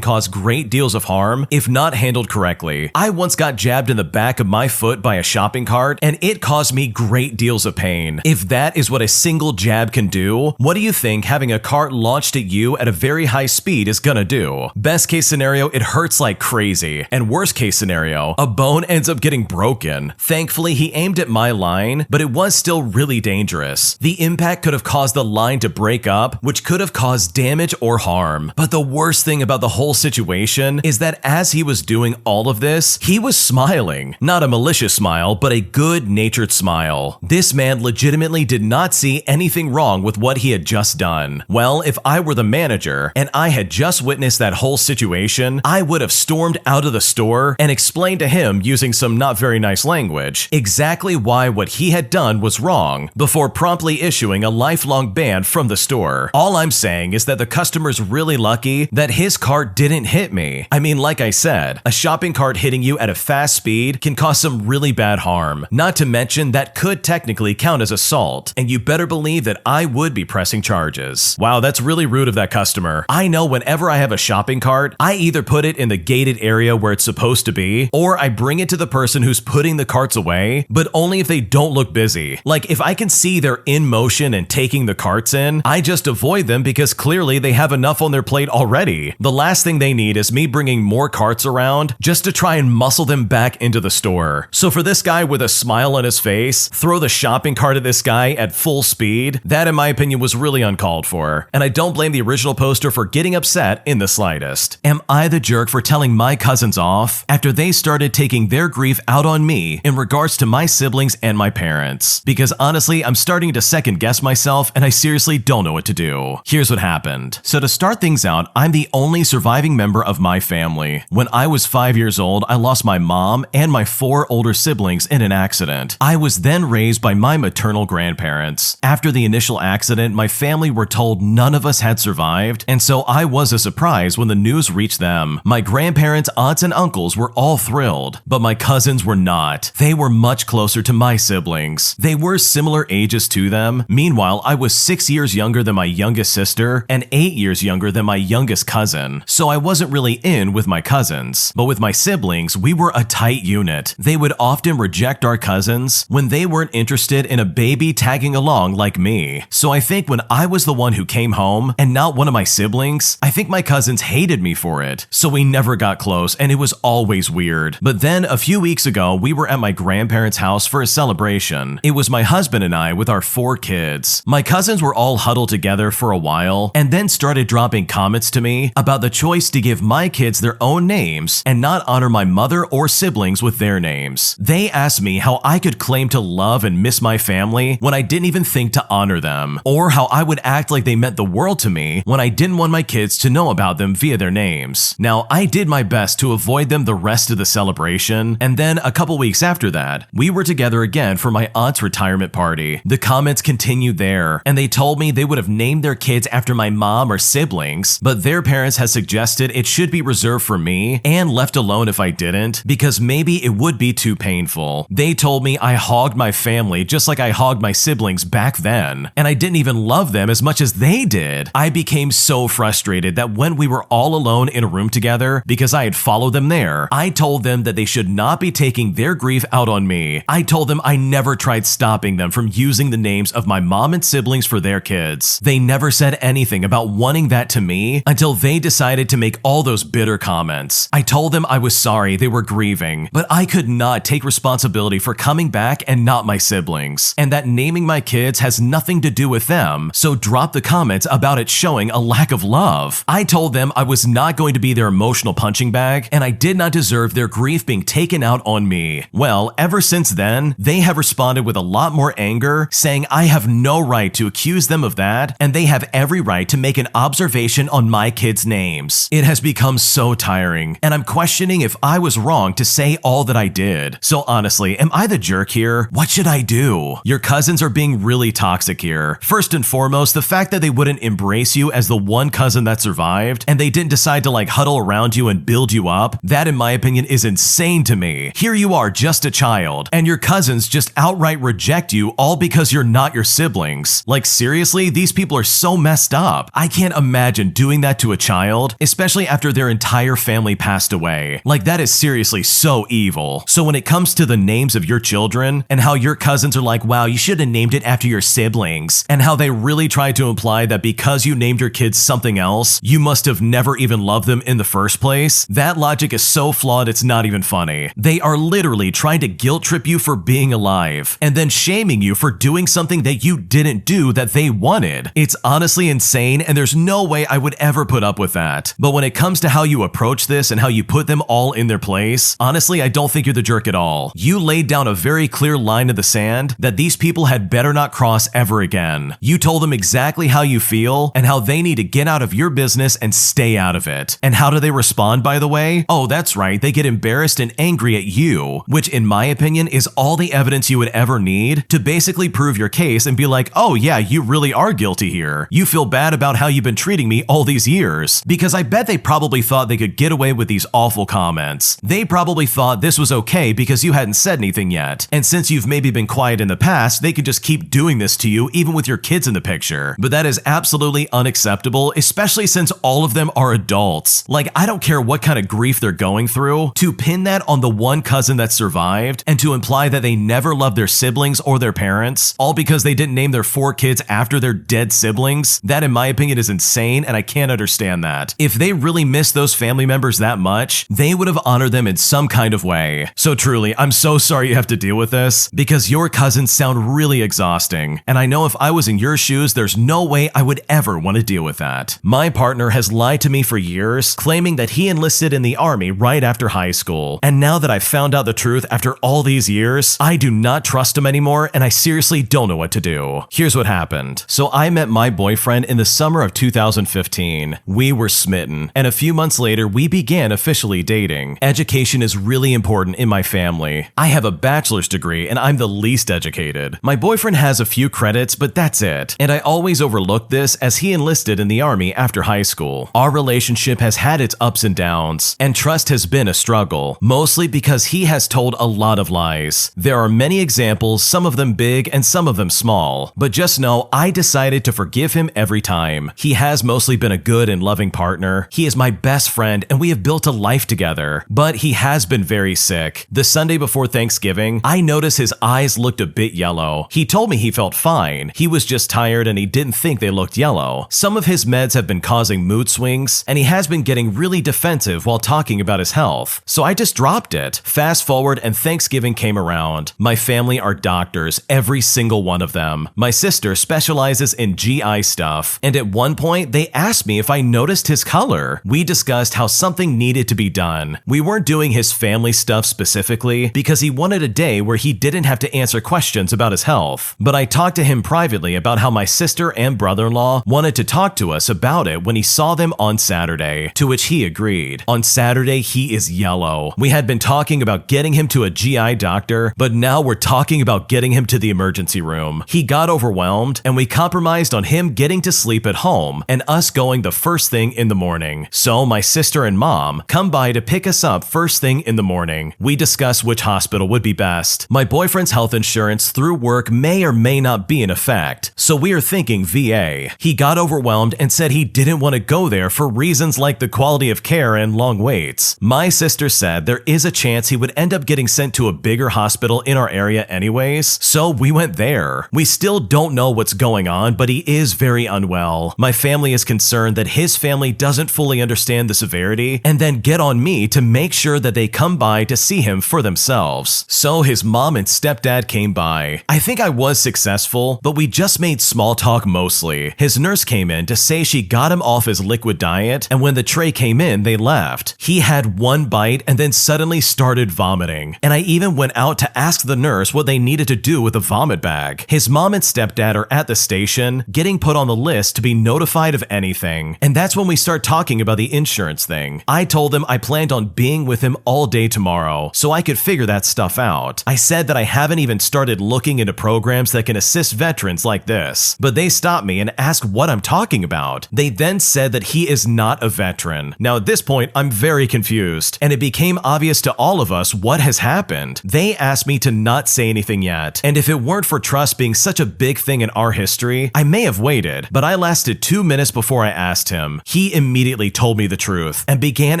cause great deals of harm if not handled correctly. I once got jabbed in the back of my foot by a shopping cart, and it caused me great deals of pain. If that is what a single jab can do, what do you think having a cart launched at you at a very high speed is gonna do? Best case scenario, it hurts like crazy. And worst case scenario, a bone ends up getting broken. Thankfully, he aimed at my line, but it was still really dangerous. The impact could have caused the line to break up, which could have caused damage or harm. But the worst thing about the whole situation is that as he was doing all of this, he was smiling. Not a malicious smile, but a good-natured smile. This man legitimately did not see anything wrong with what he had just done. Well, if I were the manager and I had just witnessed that whole situation, I would have stormed out of the store and explained to him using some not very nice language exactly why what he had done was wrong before promptly issuing a lifelong ban from the store. All I'm saying is that the customer's really lucky that his cart didn't hit me. I mean, like I said, a shopping cart hitting you at a fast speed can cause some really bad harm. Not to mention that could technically count as assault, and you better believe that I would be pressing charges. Wow, that's really rude of that customer. I know whenever I have a shopping cart, I either put it in the gated area where it's supposed to be, or I bring it to the person who's putting the carts away, but only if they don't look busy. Like, if I can see they're in motion and taking the carts in, I just avoid them because clearly they have enough on their plate already. The last thing they need is me bringing more carts around just to try and muscle them back into the store. So for this guy with a smile on his face, throw the shopping cart at this guy at full speed, that in my opinion was really uncalled for. And I don't blame the original poster for getting upset in the slightest. Am I the jerk for telling my cousins off after they started taking their grief out on me in regards to my siblings and my parents? Because honestly, I'm starting to second guess myself and I seriously don't know what to do. Here's what happened. So to start things out, I'm the only surviving member of my family. When I was 5 years old, I lost my mom and my 4 older siblings in an accident. I was then raised by my maternal grandparents. After the initial accident, my family were told none of us had survived, and so I was a surprise when the news reached them. My grandparents, aunts, and uncles were all thrilled, but my cousins were not. They were much closer to my siblings. They were similar ages to them. Meanwhile, I was 6 years younger than my youngest sister and 8 years younger than my youngest cousin, so I wasn't really in with my cousins. But with my siblings, we were a tight unit. They would often reject our cousins when they weren't interested in a baby tagging along like me. So I think when I was the one who came home and not one of my siblings, I think my cousins hated me for it. So we never got close and it was always weird. But then a few weeks ago, we were at my grandparents' grandparents' house for a celebration. It was my husband and I with our 4 kids. My cousins were all huddled together for a while and then started dropping comments to me about the choice to give my kids their own names and not honor my mother or siblings with their names. They asked me how I could claim to love and miss my family when I didn't even think to honor them, or how I would act like they meant the world to me when I didn't want my kids to know about them via their names. Now, I did my best to avoid them the rest of the celebration, and then a couple weeks after that, we were together again for my aunt's retirement party. The comments continued there, and they told me they would have named their kids after my mom or siblings, but their parents had suggested it should be reserved for me and left alone if I didn't, because maybe it would be too painful. They told me I hogged my family just like I hogged my siblings back then, and I didn't even love them as much as they did. I became so frustrated that when we were all alone in a room together, because I had followed them there, I told them that they should not be taking their grief out on me. I told them I never tried stopping them from using the names of my mom and siblings for their kids. They never said anything about wanting that to me until they decided to make all those bitter comments. I told them I was sorry they were grieving, but I could not take responsibility for coming back and not my siblings, and that naming my kids has nothing to do with them, so drop the comments about it showing a lack of love. I told them I was not going to be their emotional punching bag, and I did not deserve their grief being taken out on me. Well, ever since then, they have responded with a lot more anger, saying I have no right to accuse them of that, and they have every right to make an observation on my kids' names. It has become so tiring, and I'm questioning if I was wrong to say all that I did. So honestly, am I the jerk here? What should I do? Your cousins are being really toxic here. First and foremost, the fact that they wouldn't embrace you as the one cousin that survived, and they didn't decide to like huddle around you and build you up, that in my opinion is insane to me. Here you are, just a child, and your cousins just outright reject you all because you're not your siblings. Like seriously, these people are so messed up. I can't imagine doing that to a child, especially after their entire family passed away. Like that is seriously so evil. So when it comes to the names of your children and how your cousins are like, wow, you should have named it after your siblings, and how they really try to imply that because you named your kids something else, you must have never even loved them in the first place, that logic is so flawed it's not even funny. They are literally trying to guilt trip you for being alive, and then shaming you for doing something that you didn't do that they wanted. It's honestly insane, and there's no way I would ever put up with that. But when it comes to how you approach this and how you put them all in their place, honestly, I don't think you're the jerk at all. You laid down a very clear line in the sand that these people had better not cross ever again. You told them exactly how you feel and how they need to get out of your business and stay out of it. And how do they respond, by the way? Oh, that's right, they get embarrassed and angry at you, which in my opinion is all the evidence you would ever need to basically prove your case and be like, oh yeah, you really are guilty here. You feel bad about how you've been treating me all these years. Because I bet they probably thought they could get away with these awful comments. They probably thought this was okay because you hadn't said anything yet. And since you've maybe been quiet in the past, they could just keep doing this to you even with your kids in the picture. But that is absolutely unacceptable, especially since all of them are adults. Like, I don't care what kind of grief they're going through, to pin that on the one cousin that survived and to imply that they never loved their siblings or their parents, all because they didn't name their 4 kids after their dead siblings, that in my opinion is insane, and I can't understand that. If they really miss those family members that much, they would have honored them in some kind of way. So truly, I'm so sorry you have to deal with this, because your cousins sound really exhausting, and I know if I was in your shoes, there's no way I would ever want to deal with that. My partner has lied to me for years, claiming that he enlisted in the army right after high school, and now that I've found out the truth after all these years, I do not trust him anymore, and I seriously don't know what to do. Here's what happened. So I met my boyfriend in the summer of 2015. We were smitten, and a few months later, we began officially dating. Education is really important in my family. I have a bachelor's degree, and I'm the least educated. My boyfriend has a few credits, but that's it. And I always overlooked this as he enlisted in the army after high school. Our relationship has had its ups and downs, and trust has been a struggle, mostly because he has told a lot of lies. There are many examples, some of them big and some of them small, but just know I decided to forgive him every time. He has mostly been a good and loving partner. He is my best friend, and we have built a life together, but he has been very sick. The Sunday before Thanksgiving, I noticed his eyes looked a bit yellow. He told me he felt fine. He was just tired and he didn't think they looked yellow. Some of his meds have been causing mood swings, and he has been getting really defensive while talking about his health. So I just dropped it. Fast forward, and Thanksgiving Thanksgiving came around. My family are doctors, every single one of them. My sister specializes in GI stuff, and at one point they asked me if I noticed his color. We discussed how something needed to be done. We weren't doing his family stuff specifically because he wanted a day where he didn't have to answer questions about his health. But I talked to him privately about how my sister and brother-in-law wanted to talk to us about it when he saw them on Saturday, to which he agreed. On Saturday, he is yellow. We had been talking about getting him to a GI doctor, but now we're talking about getting him to the emergency room. He got overwhelmed, and we compromised on him getting to sleep at home and us going the first thing in the morning. So my sister and mom come by to pick us up first thing in the morning. We discuss which hospital would be best. My boyfriend's health insurance through work may or may not be in effect, so we are thinking VA. He got overwhelmed and said he didn't want to go there for reasons like the quality of care and long waits. My sister said there is a chance he would end up getting sent to a bigger hospital in our area anyways, so we went there. We still don't know what's going on, but he is very unwell. My family is concerned that his family doesn't fully understand the severity and then get on me to make sure that they come by to see him for themselves. So his mom and stepdad came by. I think I was successful, but we just made small talk mostly. His nurse came in to say she got him off his liquid diet, and when the tray came in, they left. He had one bite and then suddenly started vomiting, and I even went out to ask the nurse what they needed to do with the vomit bag. His mom and stepdad are at the station, getting put on the list to be notified of anything, and that's when we start talking about the insurance thing. I told them I planned on being with him all day tomorrow, so I could figure that stuff out. I said that I haven't even started looking into programs that can assist veterans like this, but they stopped me and asked what I'm talking about. They then said that he is not a veteran. Now at this point, I'm very confused, and it became obvious to all of us what has happened. They asked me to not say anything yet, and if it weren't for trust being such a big thing in our history, I may have waited, but I lasted 2 minutes before I asked him. He immediately told me the truth and began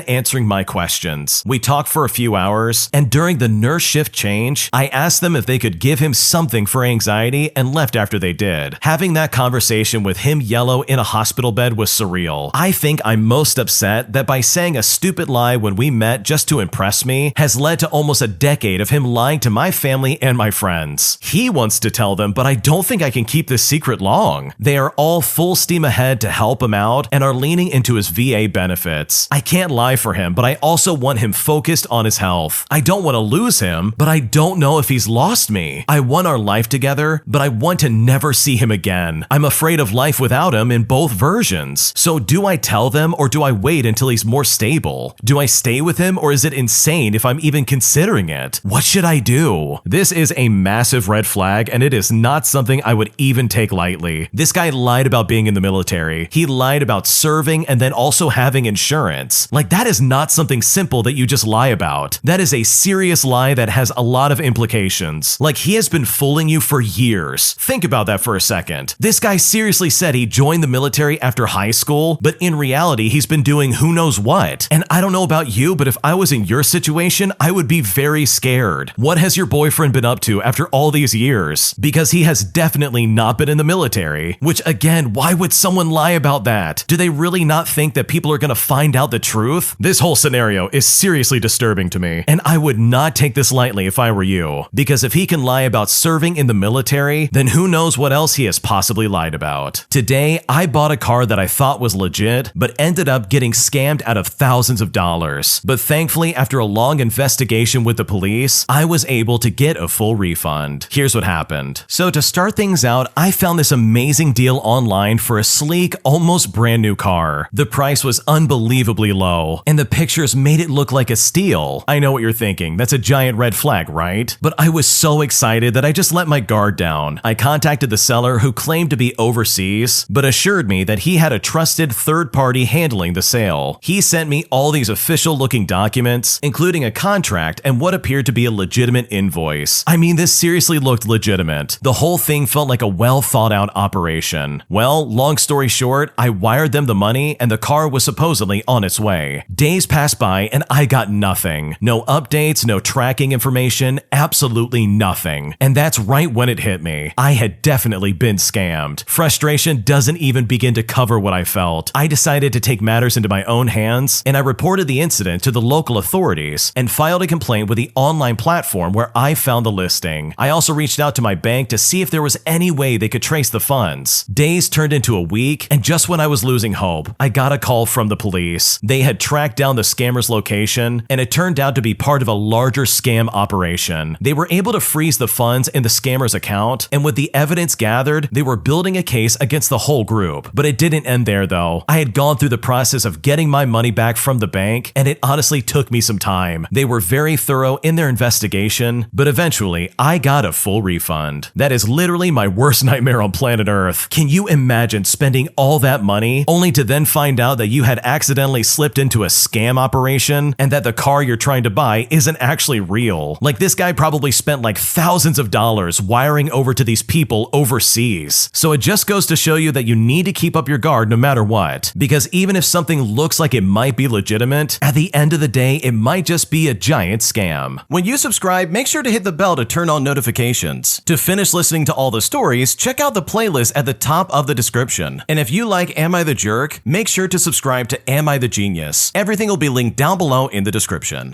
answering my questions. We talked for a few hours, and during the nurse shift change, I asked them if they could give him something for anxiety and left after they did. Having that conversation with him yellow in a hospital bed was surreal. I think I'm most upset that by saying a stupid lie when we met just to impress me has led to almost a decade of him lying to my family and my friends. He wants to tell them, but I don't think I can keep this secret long. They are all full steam ahead to help him out and are leaning into his VA benefits. I can't lie for him, but I also want him focused on his health. I don't want to lose him, but I don't know if he's lost me. I want our life together, but I want to never see him again. I'm afraid of life without him in both versions. So do I tell them or do I wait until he's more stable? Do I stay with him or is it insane if I'm even considering it? What should I do? This is a massive red flag and it is not something I would even take lightly. This guy lied about being in the military. He lied about serving and then also having insurance. Like, that is not something simple that you just lie about. That is a serious lie that has a lot of implications. Like, he has been fooling you for years. Think about that for a second. This guy seriously said he joined the military after high school, but in reality, he's been doing who knows what. And I don't know about you, but if I was in your situation, I would be very scared. What has your boyfriend been up to after all these years? Because he has definitely not been in the military. Which, again, why would someone lie about that? Do they really not think that people are gonna find out the truth? This whole scenario is seriously disturbing to me, and I would not take this lightly if I were you. Because if he can lie about serving in the military, then who knows what else he has possibly lied about. Today, I bought a car that I thought was legit, but ended up getting scammed out of thousands of dollars. But thankfully, after a long investigation with the police, I was able to get a full refund. Here's what happened. So to start things out, I found this amazing deal online for a sleek, almost brand new car. The price was unbelievably low, and the pictures made it look like a steal. I know what you're thinking, that's a giant red flag, right? But I was so excited that I just let my guard down. I contacted the seller who claimed to be overseas, but assured me that he had a trusted third party handling the sale. He sent me all these official looking documents, including a contract and what appeared to be a legitimate invoice. I mean, this seriously looked legitimate. The whole thing felt like a well thought out operation. Well, long story short, I wired them the money and the car was supposedly on its way. Days passed by and I got nothing. No updates, no tracking information, absolutely nothing. And that's right when it hit me. I had definitely been scammed. Frustration doesn't even begin to cover what I felt. I decided to take matters into my own hands and I reported the incident to the local authorities and filed a complaint with the online online platform where I found the listing. I also reached out to my bank to see if there was any way they could trace the funds. Days turned into a week, and just when I was losing hope, I got a call from the police. They had tracked down the scammer's location, and it turned out to be part of a larger scam operation. They were able to freeze the funds in the scammer's account, and with the evidence gathered, they were building a case against the whole group. But it didn't end there though. I had gone through the process of getting my money back from the bank, and it honestly took me some time. They were very thorough in their investigation, but eventually I got a full refund. That is literally my worst nightmare on planet Earth. Can you imagine spending all that money only to then find out that you had accidentally slipped into a scam operation and that the car you're trying to buy isn't actually real? Like, this guy probably spent like thousands of dollars wiring over to these people overseas. So it just goes to show you that you need to keep up your guard no matter what, because even if something looks like it might be legitimate, at the end of the day, it might just be a giant scam. When you subscribe, make sure to hit the bell to turn on notifications. To finish listening to all the stories, check out the playlist at the top of the description. And if you like Am I the Jerk, make sure to subscribe to Am I the Genius. Everything will be linked down below in the description.